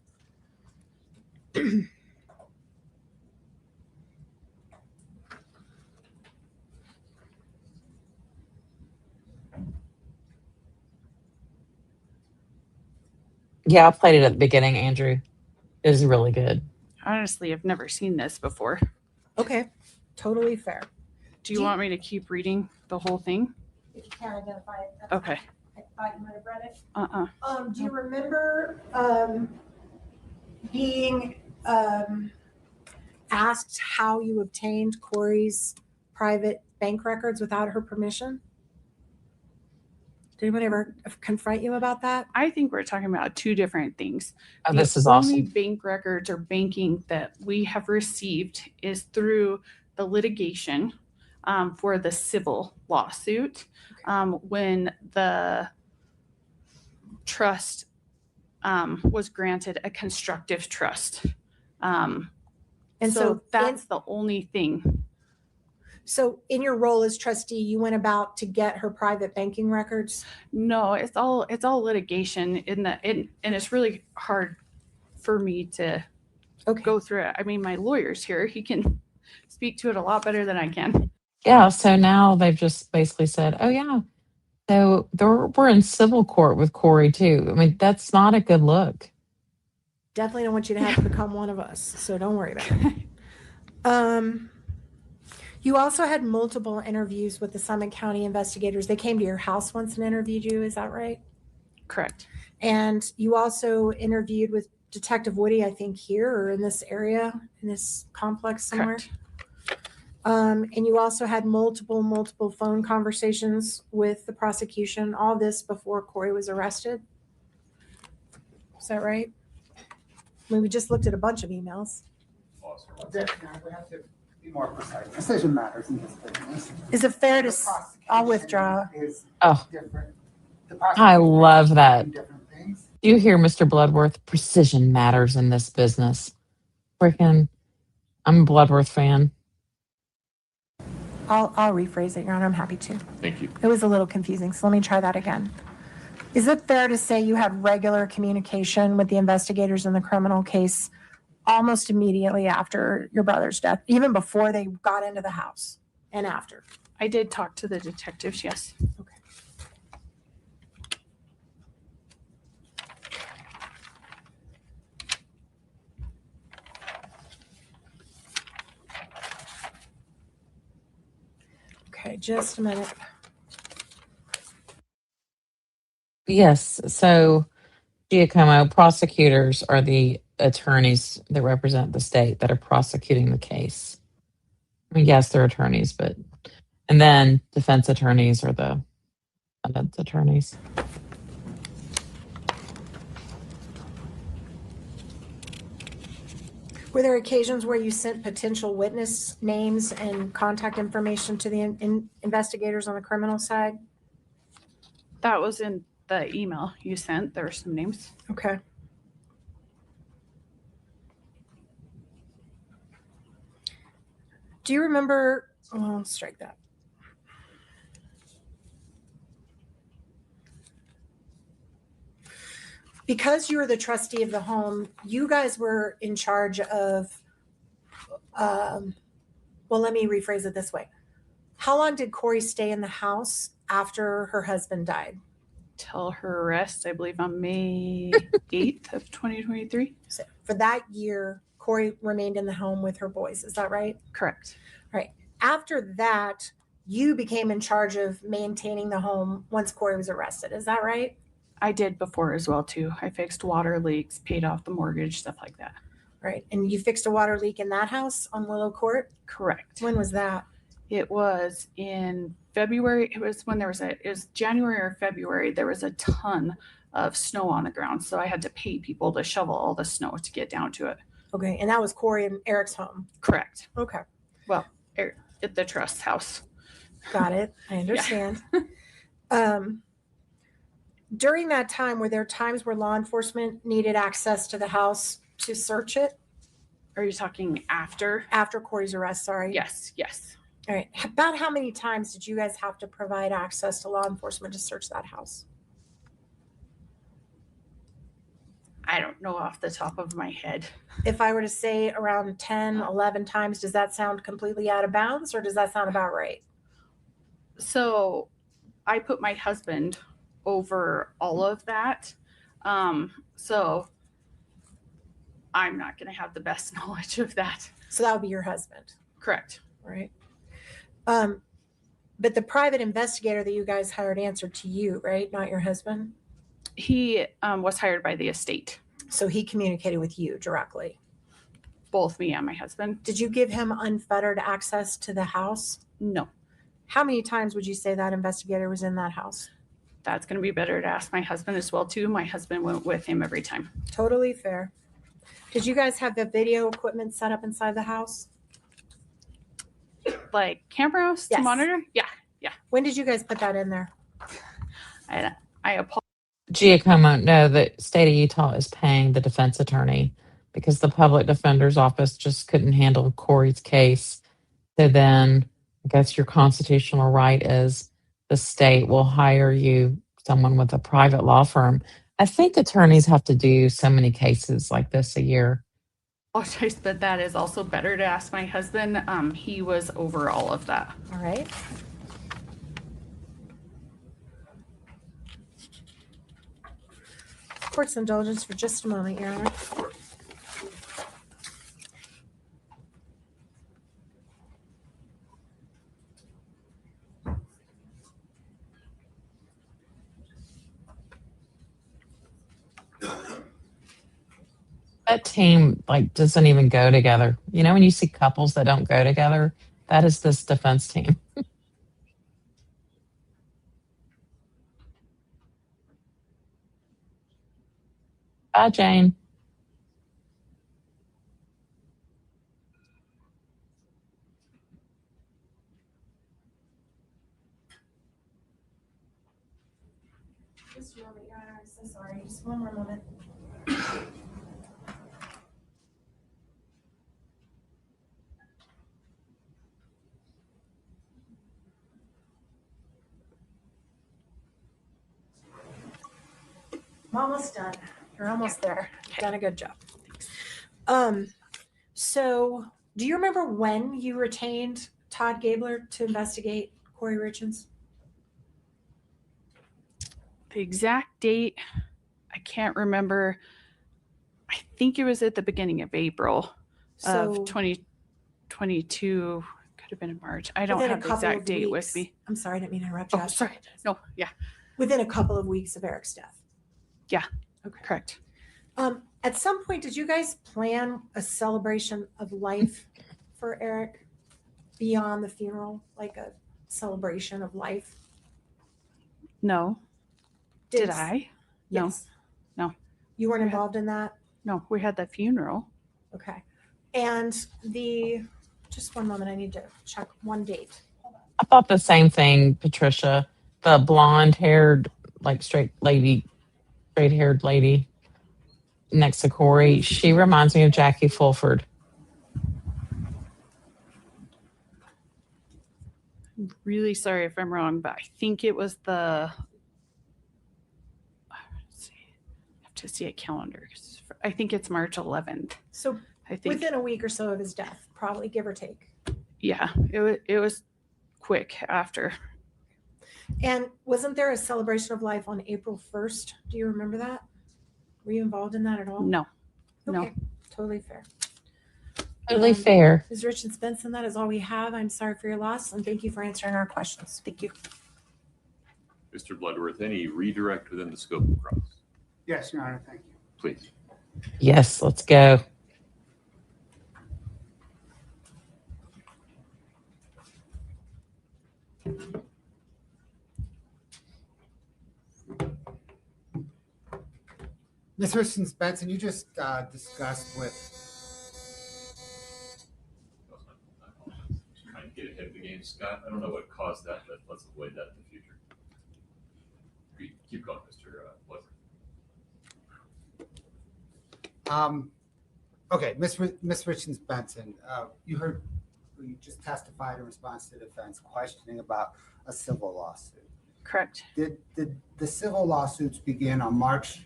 Yeah, I played it at the beginning, Andrew. It was really good. Honestly, I've never seen this before. Okay, totally fair. Do you want me to keep reading the whole thing? If you can't identify it. that's Okay. fine. I thought you might have read it. Uh-uh. Do you remember being asked how you obtained Kouri's private bank records without her permission? Did anyone ever confront you about that? I think we're talking about two different things. Oh, The this is only awesome. bank records or banking that we have received is through the litigation for the civil lawsuit when the trust was granted a constructive trust. And so that's the only thing. So in your role as trustee, you went about to get her private banking records? No, it's all litigation and it's really hard for me to go through it. I mean, my lawyer's here. He can speak to it a lot better than I can. Yeah, so now they've just basically said, oh, yeah. So we're in civil court with Kouri, too. I mean, that's not a good look. Definitely don't want you to have to become one of us, so don't worry about it. You also had multiple interviews with the Summit County investigators. They came to your house once and interviewed you, is that right? Correct. And you also interviewed with Detective Woody, I think here or in this area, in this complex somewhere. Correct. And you also had multiple phone conversations with the prosecution, all this before Kouri was arrested. Is that right? I mean, we just looked at a bunch of emails. We have to be more precise. Precision matters in this business. Is it fair to, I'll withdraw. Oh, Different. I love that. Different things. Do you hear, Mr. Bloodworth? Precision matters in this business. Freaking, I'm a Bloodworth fan. I'll rephrase it, Your Honor. I'm happy to. Thank you. It was a little confusing, so let me try that again. Is it fair to say you had regular communication with the investigators in the criminal case almost immediately after your brother's death, even before they got into the house and after? I did talk to the detectives, yes. Okay. Okay, just a minute. Yes. So, Giacomo, prosecutors are the attorneys that represent the state that are prosecuting the case. I mean, yes, they're attorneys, and then defense attorneys are the defense attorneys. Were there occasions where you sent potential witness names and contact information to the investigators on the criminal side? That was in the email you sent. There were some names. Okay. Do you remember, oh, strike that. Because you were the trustee of the home, you guys were in charge of, well, let me rephrase it this way. How long did Kouri stay in the house after her husband died? Till her arrest, I believe on May 8th of 2023. So for that year, Kouri remained in the home with her boys. Is that right? Correct. All right. After that, you became in charge of maintaining the home once Kouri was arrested. Is that right? I did before as well too. I fixed water leaks, paid off the mortgage, stuff like that. Right. And you fixed a water leak in that house on Willow Court? Correct. When was that? It was in February. It was when it was January or February. There was a ton of snow on the ground. So I had to pay people to shovel all the snow to get down to it. Okay. And that was Kouri and Eric's home? Correct. Okay. Well, at the trust house. Got it. I understand. During that time, were there times where law enforcement needed access to the house to search it? Are you talking after? After Kouri's arrest, sorry. Yes, yes. All right. About how many times did you guys have to provide access to law enforcement to search that house? I don't know off the top of my head. If I were to say around 10, 11 times, does that sound completely out of bounds or does that sound about right? So I put my husband over all of that. So I'm not going to have the best knowledge of that. So that would be your husband, Correct. right? But the private investigator that you guys hired answered to you, right? Not your husband? He was hired by the estate. So he communicated with you directly. Both me and my husband. Did you give him unfettered access to the house? No. How many times would you say that investigator was in that house? That's going to be better to ask my husband as well, too. My husband went with him every time. Totally fair. Did you guys have the video equipment set up inside the house? Like cameras Yes. to monitor? Yeah. When did you guys put that in there? I apologize. Giacomo, no, the state of Utah is paying the defense attorney because the public defender's office just couldn't handle Kouri's case. So then I guess your constitutional right is the state will hire you someone with a private law firm. I think attorneys have to do so many cases like this a year. But that is also better to ask my husband. He was over all of that. All right. Court's indulgence for just a moment, Your Honor. That team like doesn't even go together. You know, when you see couples that don't go together, that is this defense team. Bye, Jane. Just a moment, Your Honor. I'm so sorry. Just one more moment. I'm almost done. You're almost there. You've done a good job. So do you remember when you retained Todd Gabler to investigate Kouri Richins? The exact date, I can't remember. I think it was at the beginning of April So of 2022. Could have been in March. I don't within a have the couple exact of date weeks- with me. I'm sorry, I didn't mean to interrupt you. Oh, sorry. No, yeah. Within a couple of weeks of Eric's death. Yeah. Okay. Correct. At some point, did you guys plan a celebration of life for Eric beyond the funeral, like a celebration of life? No. Did I? No. Yes. No. You weren't involved in that? No, we had the funeral. Okay. And just one moment, I need to check one date. I thought the same thing, Patricia. The blonde-haired, like straight-haired lady next to Kouri. She reminds me of Jackie Fulford. I'm really sorry if I'm wrong, but I think it was the. Let's see. I have to see a calendar. I think it's March 11th. So I think. within a week or so of his death, probably, give or take. Yeah, it was quick after. And wasn't there a celebration of life on April 1st? Do you remember that? Were you involved in that at all? No. Okay. No. Totally fair. Totally fair. Ms. Richins Benson, that is all we have. I'm sorry for your loss, and thank you for answering our questions. Thank you. Mr. Bloodworth, any redirect within the scope of cross? Yes, Your Honor, thank you. Please. Yes, let's go. Ms. Richins Benson, you just discussed with Trying to get ahead of the game, Scott. I don't know what caused that, but let's avoid that in the future. Keep going, Mr. Bloodworth. Okay, Ms. Richins Benson, you just testified in response to the defense questioning about a civil lawsuit. Correct. Did the civil lawsuits begin on March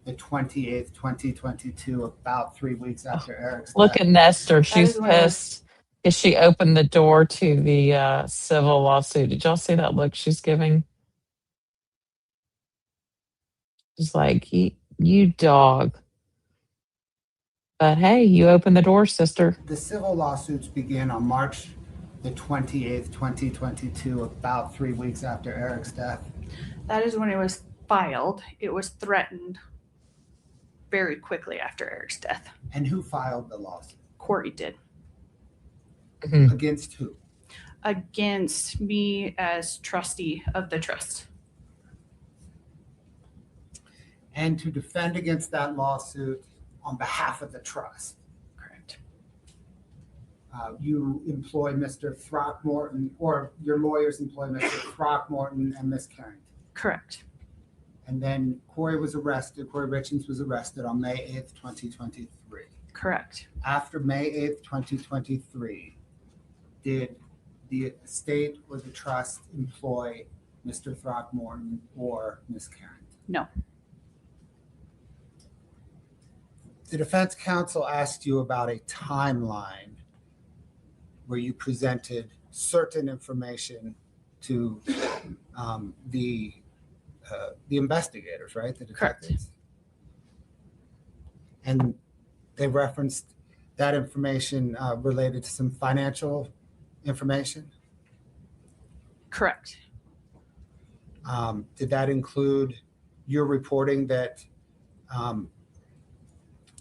the 28th, 2022, about 3 weeks after Eric's Look death? at Nestor. She's is when- pissed because she opened the door to the civil lawsuit. Did y'all see that look she's giving? She's like, You dog. But hey, you opened the door, sister. The civil lawsuits began on March the 28th, 2022, about 3 weeks after Eric's death. That is when it was filed. It was threatened very quickly after Eric's death. And who filed the lawsuit? Kouri did. Against who? Against me as trustee of the trust. And to defend against that lawsuit on behalf of the trust. Correct. You employ Mr. Throckmorton, or your lawyers employ Mr. Throckmorton and Miss Carrington. Correct. And then Kouri Richins was arrested on May 8th, 2023. Correct. After May 8th, 2023, did the estate or the trust employ Mr. Throckmorton or Miss Carrington? No. The defense counsel asked you about a timeline where you presented certain information to the investigators, right? The detectives. Correct. And they referenced that information related to some financial information? Correct. Did that include your reporting that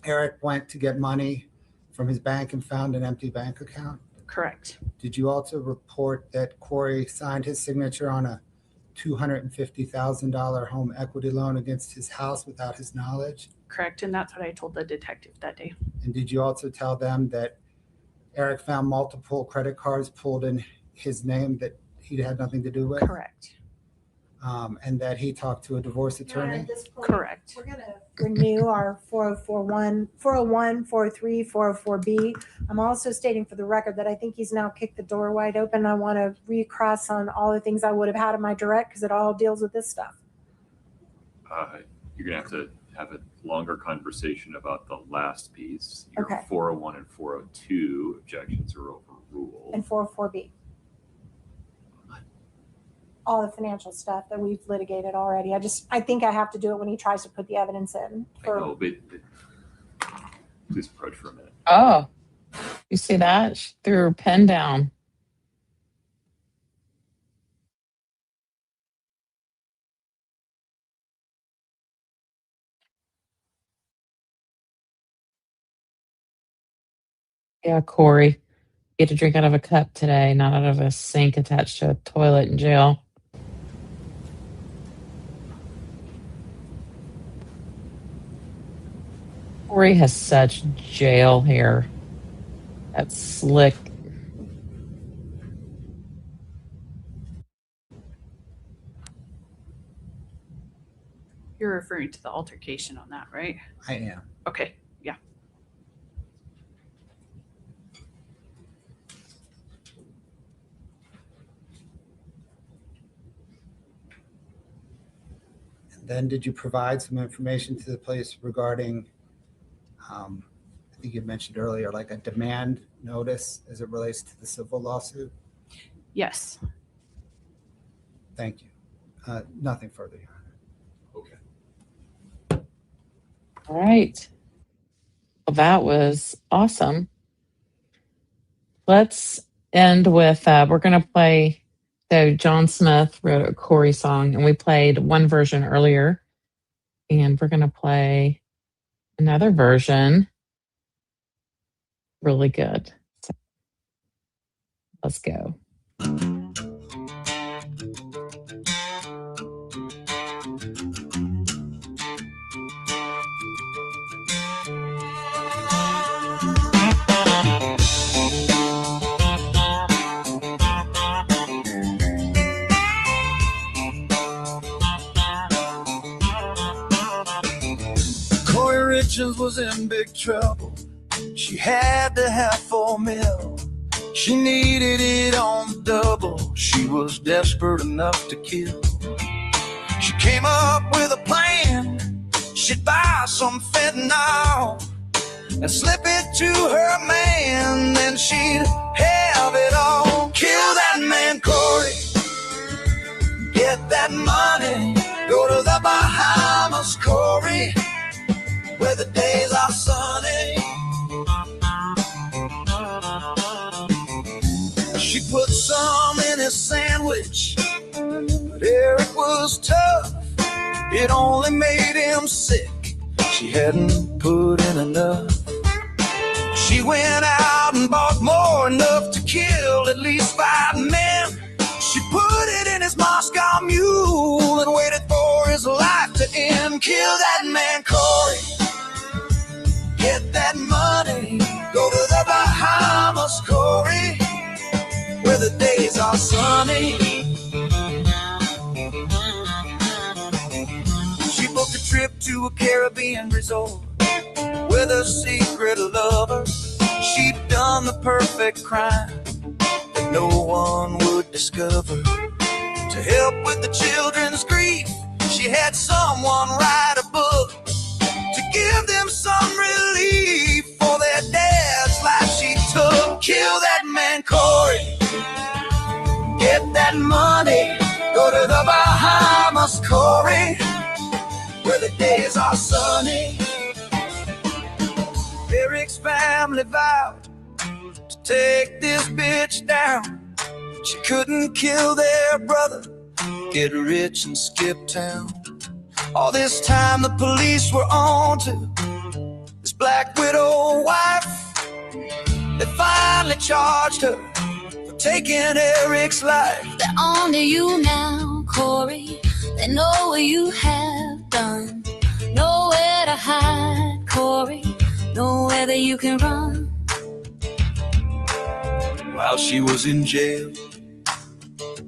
Eric went to get money from his bank and found an empty bank account? Correct. Did you also report that Kouri signed his signature on a $250,000 home equity loan against his house without his knowledge? Correct. And that's what I told the detective that day. And did you also tell them that Eric found multiple credit cards pulled in his name that he had nothing to do with? Correct. And that he talked to a divorce attorney? At this point, Correct. We're going to renew our 401, 403, 404B. I'm also stating for the record that I think he's now kicked the door wide open. I want to recross on all the things I would have had in my direct because it all deals with this stuff. You're going to have a longer conversation about the last piece. Your Okay. 401 and 402 objections are overruled. And 404B. All the financial stuff that we've litigated already. I think I have to do it when he tries to put the evidence in. I know, but please approach for a minute. Oh, you see that? She threw her pen down. Yeah, Kouri. You get to drink out of a cup today, not out of a sink attached to a toilet in jail. Kouri has such jail hair. That's slick. You're referring to the altercation on that, right? I am. Okay. Yeah. And then did you provide some information to the police regarding, I think you mentioned earlier, like a demand notice as it relates to the civil lawsuit? Yes. Thank you. Nothing further, Your Honor. Okay. All right. Well, that was awesome. Let's end with, we're going to play, so John Smith wrote a Kouri song, and we played one version earlier, and we're going to play another version. Really good. So let's go. Kouri Richins was in big trouble. She had to have $4 million. She needed it on the double. She was desperate enough to kill. She came up with a plan. She'd buy some fentanyl and slip it to her man. Then she'd have it all. Kill that man, Kouri. Get that money. Go to the Bahamas, Kouri. was tough. It only made him sick. She hadn't put in enough. She went out and bought more, enough to kill at least 5 men. She put it in his Moscow mule and waited for his life to end. Kill that man, Kouri. Get that money. Go to the Bahamas, Kouri, where the days are sunny. She booked a trip to a Caribbean resort with a secret lover. She'd done the perfect crime that no one would discover. To help with the children's grief, she had someone write a book to give them some relief for their dad's life she took. Kill that man, Kouri. Get that money. Go to the Bahamas, Kouri, where the days are sunny. Eric's family vowed to take this bitch down. She couldn't kill their brother, get rich and skip town. All this time the police were on to this black widow wife. They finally charged her for taking Eric's life. They're on to you now, Kouri. They know what you have done. Nowhere to hide, Kouri. Nowhere that you can run. While she was in jail,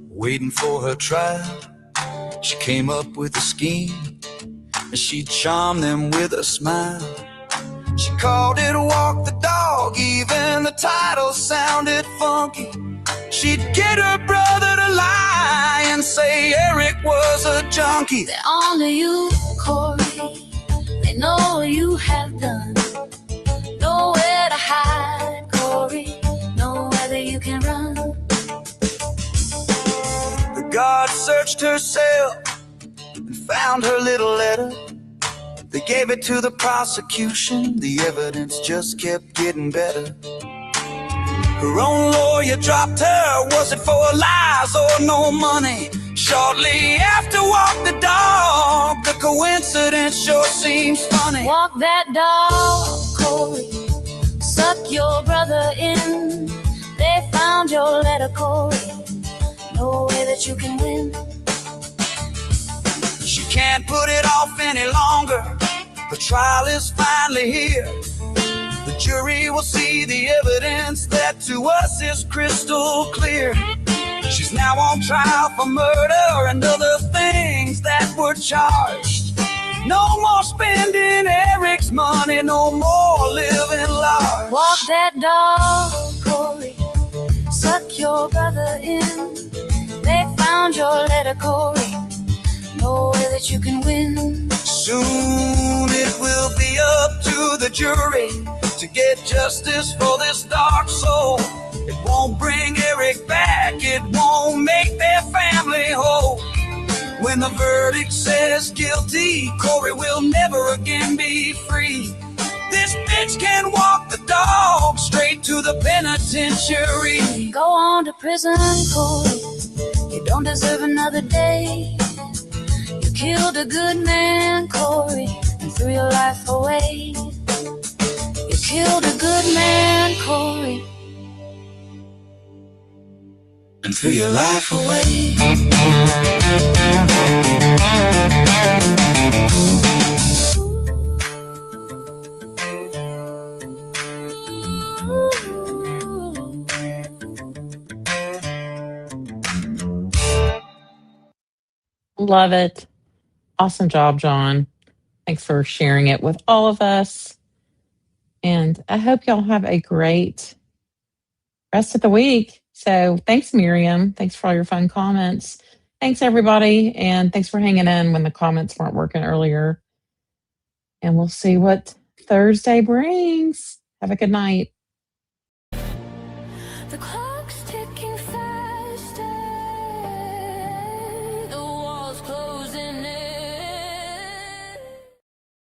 waiting for her trial, she came up with a scheme, and she charmed them with a smile. She called it Walk the Dog, even the title sounded funky. She'd get her brother to lie and say Eric was a junkie. They're on to you, Kouri. They know what you have done. Nowhere to hide, Kouri. Nowhere that you can run. The guard searched her cell and found her little letter. They gave it to the prosecution. The evidence just kept getting better. Her own lawyer dropped her. Was it for lies or no money? Shortly after Walk the Dog, the coincidence sure seems funny. Walk that dog, Kouri. Suck your brother in. They found your letter, Kouri. No way that you can win. She can't put it off any longer. The trial is finally here. The jury will see the evidence that to us is crystal clear. She's now on trial for murder and other things that were charged. No more spending Eric's money, no more living large. Walk that dog, Kouri. Suck your brother in. They found your letter, Kouri. No way that you can win. Soon it will be up to the jury to get justice for this dark soul. It won't bring Eric back, it won't make their family whole. When the verdict says guilty, Kouri will never again be free. This bitch can walk the dog straight to the penitentiary. Go on to prison, Kouri. You don't deserve another day. You killed a good man, Kouri, and threw your life away. You killed a good man, Kouri, And threw your life away. Love it. Awesome job, John. Thanks for sharing it with all of us. And I hope y'all have a great rest of the week. So thanks, Miriam. Thanks for all your fun comments. Thanks, everybody. And thanks for hanging in when the comments weren't working earlier. And we'll see what Thursday brings. Have a good night.